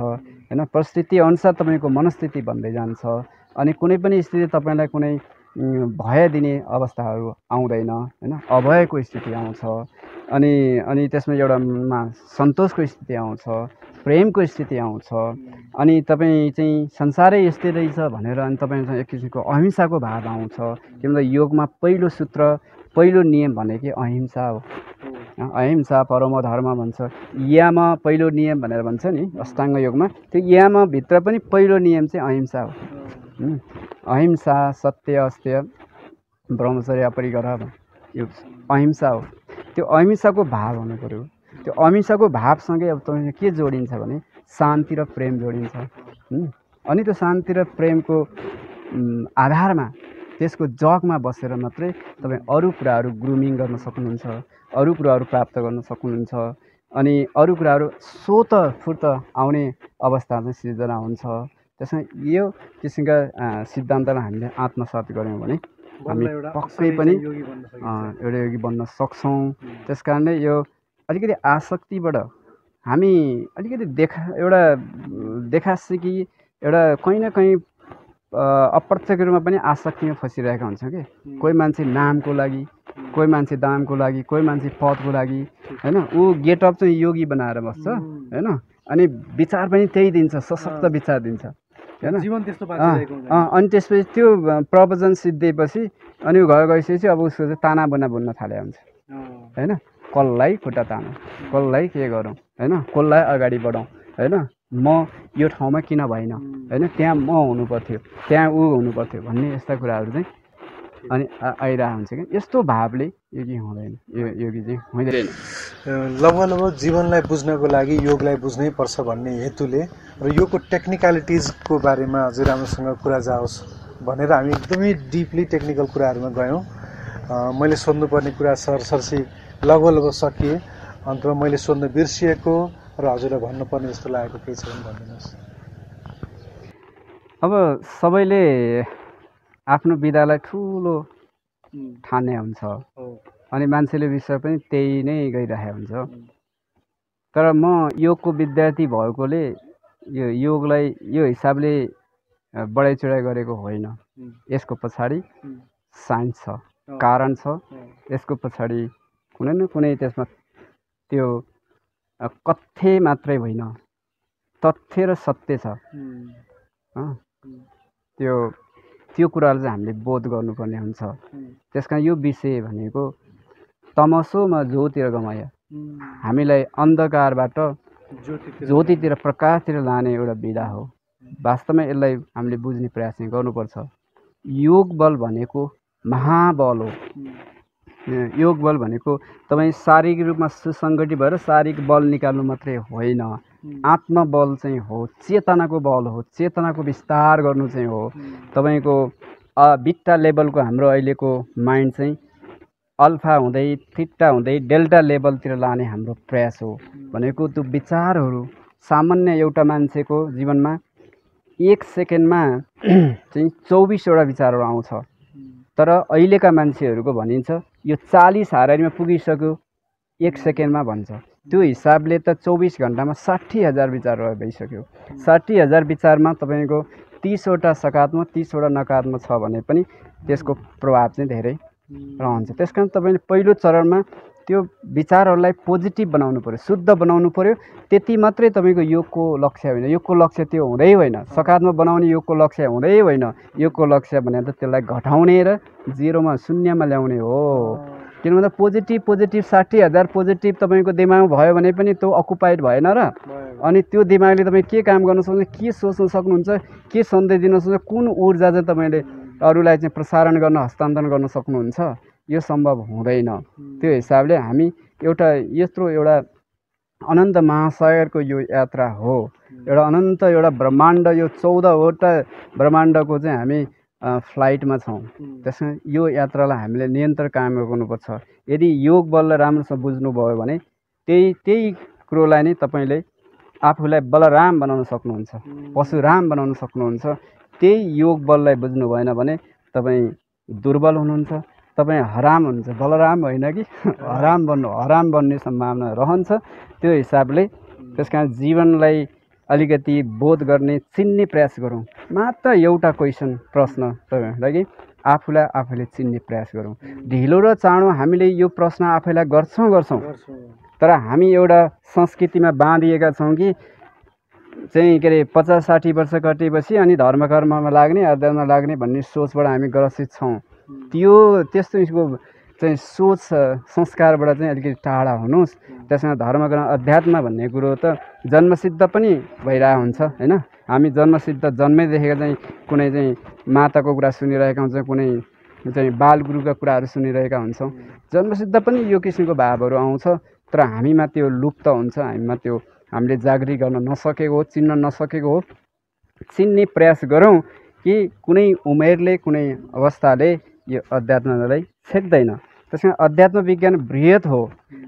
B: हैन। परिस्थिति अनुसार तपाईँको मनस्थिति बन्दै जान्छ। अनि कुनै पनि स्थिति तपाईँलाई कुनै भय दिने अवस्थाहरू आउँदैन हैन। अभयको स्थिति आउँछ। अनि त्यसमा एउटा सन्तोषको स्थिति आउँछ, प्रेमको स्थिति आउँछ। अनि तपाईँ चाहिँ संसारै यस्तै रहेछ भनेर अनि तपाईँसँग एक किसिमको अहिंसाको भाव आउँछ। किनभने योगमा पहिलो सूत्र, पहिलो नियम भनेकै अहिंसा हो। अहिंसा परमो धर्म भन्छ। याम पहिलो नियम भनेर भन्छ नि अष्टाङ्ग योगमा। त्यो यामभित्र पनि पहिलो नियम चाहिँ अहिंसा हो। अहिंसा सत्य अस्त्य ब्रह्मचर्य अपरिग्रह यो अहिंसा हो। त्यो अहिंसाको भाव हुनु पर्यो। त्यो अहिंसाको भावसँगै अब तपाईँले के जोडिन्छ भने शान्ति र प्रेम जोडिन्छ। अनि त्यो शान्ति र प्रेमको आधारमा त्यसको जगमा बसेर मात्रै तपाईँ अरू कुराहरू ग्रुमिङ गर्न सक्नुहुन्छ, अरू कुराहरू प्राप्त गर्न सक्नुहुन्छ। अनि अरू कुराहरू स्वतःफुर्त आउने अवस्था चाहिँ सिर्जना हुन्छ। त्यसमा यो किसिमका सिद्धान्तलाई हामीले आत्मसात गऱ्यौँ भने हामी पक्कै पनि एउटा योगी बन्न सक्छौँ। त्यस कारणले यो अलिकति आसक्तिबाट हामी अलिकति देखासेकी एउटा कहीँ न कहीँ अप्रत्यक्ष रूपमा पनि आसक्तिमा फसिरहेका हुन्छौँ कि। कोही मान्छे नामको लागि, कोही मान्छे दामको लागि, कोही मान्छे पदको लागि होइन। ऊ गेटअप चाहिँ योगी बनाएर बस्छ होइन। अनि विचार पनि त्यही दिन्छ, सशक्त विचार दिन्छ हैन। अनि त्यसपछि त्यो प्रवचन सिद्धिएपछि अनि घर गइसकेपछि अब उसको चाहिँ ताना बना बुन्न थाले हुन्छ हैन। कसलाई खुट्टा तानौँ, कसलाई के गरौँ हैन, कसलाई अगाडि बढाउँ हैन। म यो ठाउँमा किन भएन हैन, त्यहाँ म हुनुपर्थ्यो, त्यहाँ ऊ हुनुपर्थ्यो भन्ने यस्ता कुराहरू चाहिँ अनि आइरहेको हुन्छ कि। यस्तो भावले योगी हुँदैन, योगी चाहिँ हुँदैन।
C: लगभग जीवनलाई बुझ्नको लागि योगलाई बुझ्नै पर्छ भन्ने हेतुले र योगको टेक्निकलिटिजको बारेमा अझै राम्रोसँग कुरा जाओस् भनेर हामी एकदमै डिपली टेक्निकल कुराहरूमा गयौँ। मैले सोध्नुपर्ने कुरा सरसर्सी लगभग सकिए। अन्तमा मैले सोध्न बिर्सिएको र हजुरलाई भन्नुपर्ने जस्तो लागेको केही छ भने भनिदिनुहोस्।
B: अब सबैले आफ्नो विधालाई ठुलो ठाने हुन्छ अनि मान्छेले विषय पनि त्यही नै गइरहेको हुन्छ। तर म योगको विद्यार्थी भएकोले यो योगलाई यो हिसाबले बढाइ चढाइ गरेको होइन। यसको पछाडि साइन्स छ, कारण छ। यसको पछाडि कुनै न कुनै त्यसमा त्यो कथ्य मात्रै होइन, तथ्य र सत्य छ। त्यो कुराहरू चाहिँ हामीले बोध गर्नुपर्ने हुन्छ। त्यस कारण यो विषय भनेको तमसोमा ज्योतिर गमय, हामीलाई अन्धकारबाट ज्योतितिर प्रकाशतिर लाने एउटा विधा हो। वास्तवमा यसलाई हामीले बुझ्ने प्रयास चाहिँ गर्नुपर्छ। योग बल भनेको महाबल हो। योग बल भनेको तपाईँ शारीरिक रूपमा सुसङ्गठित भएर शारीरिक बल निकाल्नु मात्रै होइन, आत्मबल चाहिँ हो, चेतनाको बल हो, चेतनाको विस्तार गर्नु चाहिँ हो। तपाईँको बिटा लेभलको हाम्रो अहिलेको माइन्ड चाहिँ अल्फा हुँदै थीटा हुँदै डेल्टा लेभलतिर लाने हाम्रो प्रयास हो। भनेको त्यो विचारहरू सामान्य एउटा मान्छेको जीवनमा 1 सेकेन्डमा चाहिँ 24वटा विचारहरू आउँछ। तर अहिलेका मान्छेहरूको भनिन्छ यो 40 हाराहारीमा पुगिसक्यो 1 सेकेन्डमा भन्छ। त्यो हिसाबले त 24 घन्टामा 60,000 विचारहरू भइसक्यो। 60,000 विचारमा तपाईँको 30वटा सकारात्मक 30वटा नकारात्मक छ भने पनि त्यसको प्रभाव चाहिँ धेरै रहन्छ। त्यस कारण तपाईँले पहिलो चरणमा त्यो विचारहरूलाई पोजिटिभ बनाउनु पर्यो, शुद्ध बनाउनु पर्यो। त्यति मात्रै तपाईँको योगको लक्ष्य होइन। योगको लक्ष्य त्यो हुँदै होइन, सकारात्मक बनाउने योगको लक्ष्य हुँदै होइन। योगको लक्ष्य भने त त्यसलाई घटाउने र जिरोमा शून्यमा ल्याउने हो। किन भन्दा पोजिटिभ 60,000 पोजिटिभ तपाईँको दिमागमा भयो भने पनि त्यो अकुपाइड भएन र। अनि त्यो दिमागले तपाईँ के काम गर्न सक्नुहुन्छ, के सोच्न सक्नुहुन्छ, के सन्देश दिन सक्नुहुन्छ, कुन ऊर्जा चाहिँ तपाईँले अरूलाई चाहिँ प्रसारण गर्न हस्तान्तरण गर्न सक्नुहुन्छ, यो सम्भव हुँदैन। त्यो हिसाबले हामी एउटा यत्रो एउटा अनन्त महासागरको यो यात्रा हो, एउटा अनन्त एउटा ब्रह्माण्ड, यो 14वटा ब्रह्माण्डको चाहिँ हामी फ्लाइटमा छौँ। त्यसमा यो यात्रालाई हामीले निरन्तर कायम गर्नुपर्छ। यदि योग बललाई राम्रोसँग बुझ्नुभयो भने त्यही कुरोलाई नै तपाईँले आफूलाई बलराम बनाउन सक्नुहुन्छ, परशुराम बनाउन सक्नुहुन्छ। त्यही योग बललाई बुझ्नु भएन भने तपाईँ दुर्बल हुनुहुन्छ, तपाईँ हराम हुनुहुन्छ। बलराम होइन कि हराम बन्ने सम्भावना रहन्छ। त्यो हिसाबले त्यस कारण जीवनलाई अलिकति बोध गर्ने, चिन्ने प्रयास गरौँ। मात्र एउटा क्वेसन प्रश्न तपाईँहरूलाई कि आफूले चिन्ने प्रयास गरौँ। ढिलो र चाँडो हामीले यो प्रश्न आफैलाई गर्छौँ। तर हामी एउटा संस्कृतिमा बाँधिएका छौँ कि चाहिँ के अरे 50-60 वर्ष कटेपछि अनि धर्म कर्ममा लाग्ने, अध्यात्ममा लाग्ने भन्ने सोचबाट हामी ग्रसित छौँ। त्यस्तो चाहिँ सोच संस्कारबाट चाहिँ अलिकति टाढा हुनुहोस्। त्यसमा धर्म कर्म अध्यात्म भन्ने कुरो त जन्मसिद्ध पनि भइरहेको हुन्छ होइन। हामी जन्मसिद्ध जन्मैदेखिको चाहिँ कुनै चाहिँ माताको कुरा सुनिरहेका हुन्छौँ, कुनै चाहिँ बालगुरुका कुराहरू सुनिरहेका हुन्छौँ। जन्मसिद्ध पनि यो किसिमको भावहरू आउँछ। तर हामीमा त्यो लुप्त हुन्छ, हामीले जागृति गर्न नसकेको हो, चिन्न नसकेको हो। चिन्ने प्रयास गरौँ कि कुनै उमेरले, कुनै अवस्थाले यो अध्यात्मलाई छेक्दैन। त्यसमा अध्यात्म विज्ञान बृहत हो।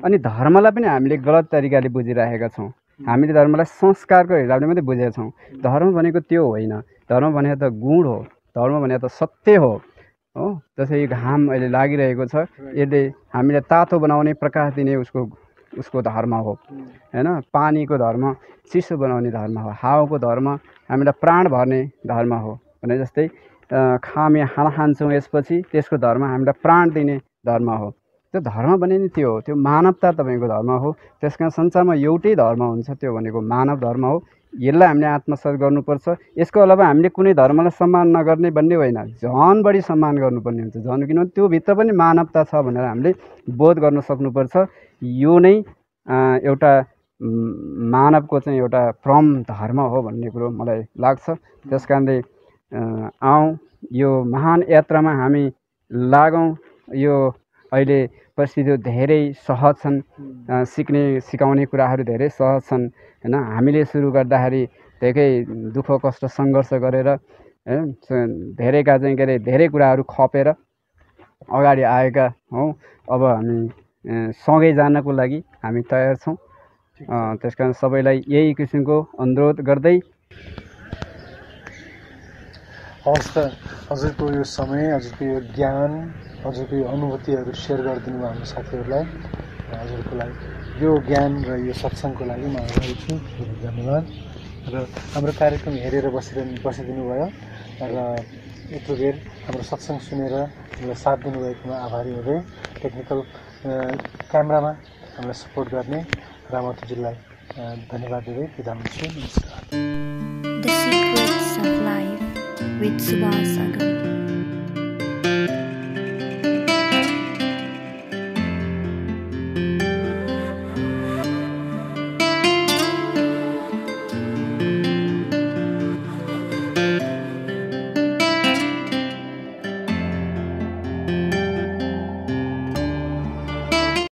B: अनि धर्मलाई पनि हामीले गलत तरिकाले बुझिरहेका छौँ। हामीले धर्मलाई संस्कारको हिसाबले मात्रै बुझेका छौँ। धर्म भनेको त्यो होइन। धर्म भनेको त गुण हो, धर्म भनेको त सत्य हो। जस्तै यो घाम अहिले लागिरहेको छ, यसले हामीलाई तातो बनाउने, प्रकाश दिने उसको धर्म हो होइन। पानीको धर्म चिसो बनाउने धर्म हो। हावाको धर्म हामीलाई प्राण भर्ने धर्म हो। भने जस्तै हामी खाना खान्छौँ, यसपछि त्यसको धर्म हामीलाई प्राण दिने धर्म हो। त्यो धर्म भने नि त्यो हो, त्यो मानवता तपाईँको धर्म हो। त्यस कारण संसारमा एउटै धर्म हुन्छ, त्यो भनेको मानव धर्म हो। यसलाई हामीले आत्मसात गर्नुपर्छ। यसको अलावा हामीले कुनै धर्मलाई सम्मान नगर्ने भन्ने होइन, झन् बढी सम्मान गर्नुपर्ने हुन्छ। झन् किनभने त्योभित्र पनि मानवता छ भनेर हामीले बोध गर्न सक्नुपर्छ। यो नै एउटा मानवको चाहिँ एउटा परम धर्म हो भन्ने कुरो मलाई लाग्छ। त्यस कारणले यो महान यात्रामा हामी लागौँ। यो अहिले परिस्थितिहरू धेरै सहज छन्, सिकाउने कुराहरू धेरै सहज छन् होइन। हामीले सुरु गर्दाखेरि धेरै दुःख कष्ट सङ्घर्ष गरेर धेरैका चाहिँ के अरे धेरै कुराहरू खपेर अगाडि आएका हौँ। अब हामी सँगै जानको लागि हामी तयार छौँ। त्यसकारण सबैलाई यही किसिमको अनुरोध गर्दै
C: हवस् त, हजुरको यो समय, हजुरको यो ज्ञान, हजुरको यो अनुभूतिहरू सेयर गरिदिनु भयो हाम्रो साथीहरूलाई। हजुरको लागि यो ज्ञान र यो सत्सङ्गको लागि म आभारी छु। धन्यवाद। र हाम्रो कार्यक्रम हेरेर बसिदिनु भयो र यत्रो बेर हाम्रो सत्सङ्ग सुनेर हामीलाई साथ दिनुभएकोमा आभारी हुँदै टेक्निकल क्यामेरामा हामीलाई सपोर्ट गर्ने रामथुजीलाई धन्यवाद दिँदै बिदा हुन्छु। नमस्कार।
A: The Secrets of Life with Subhas Agam.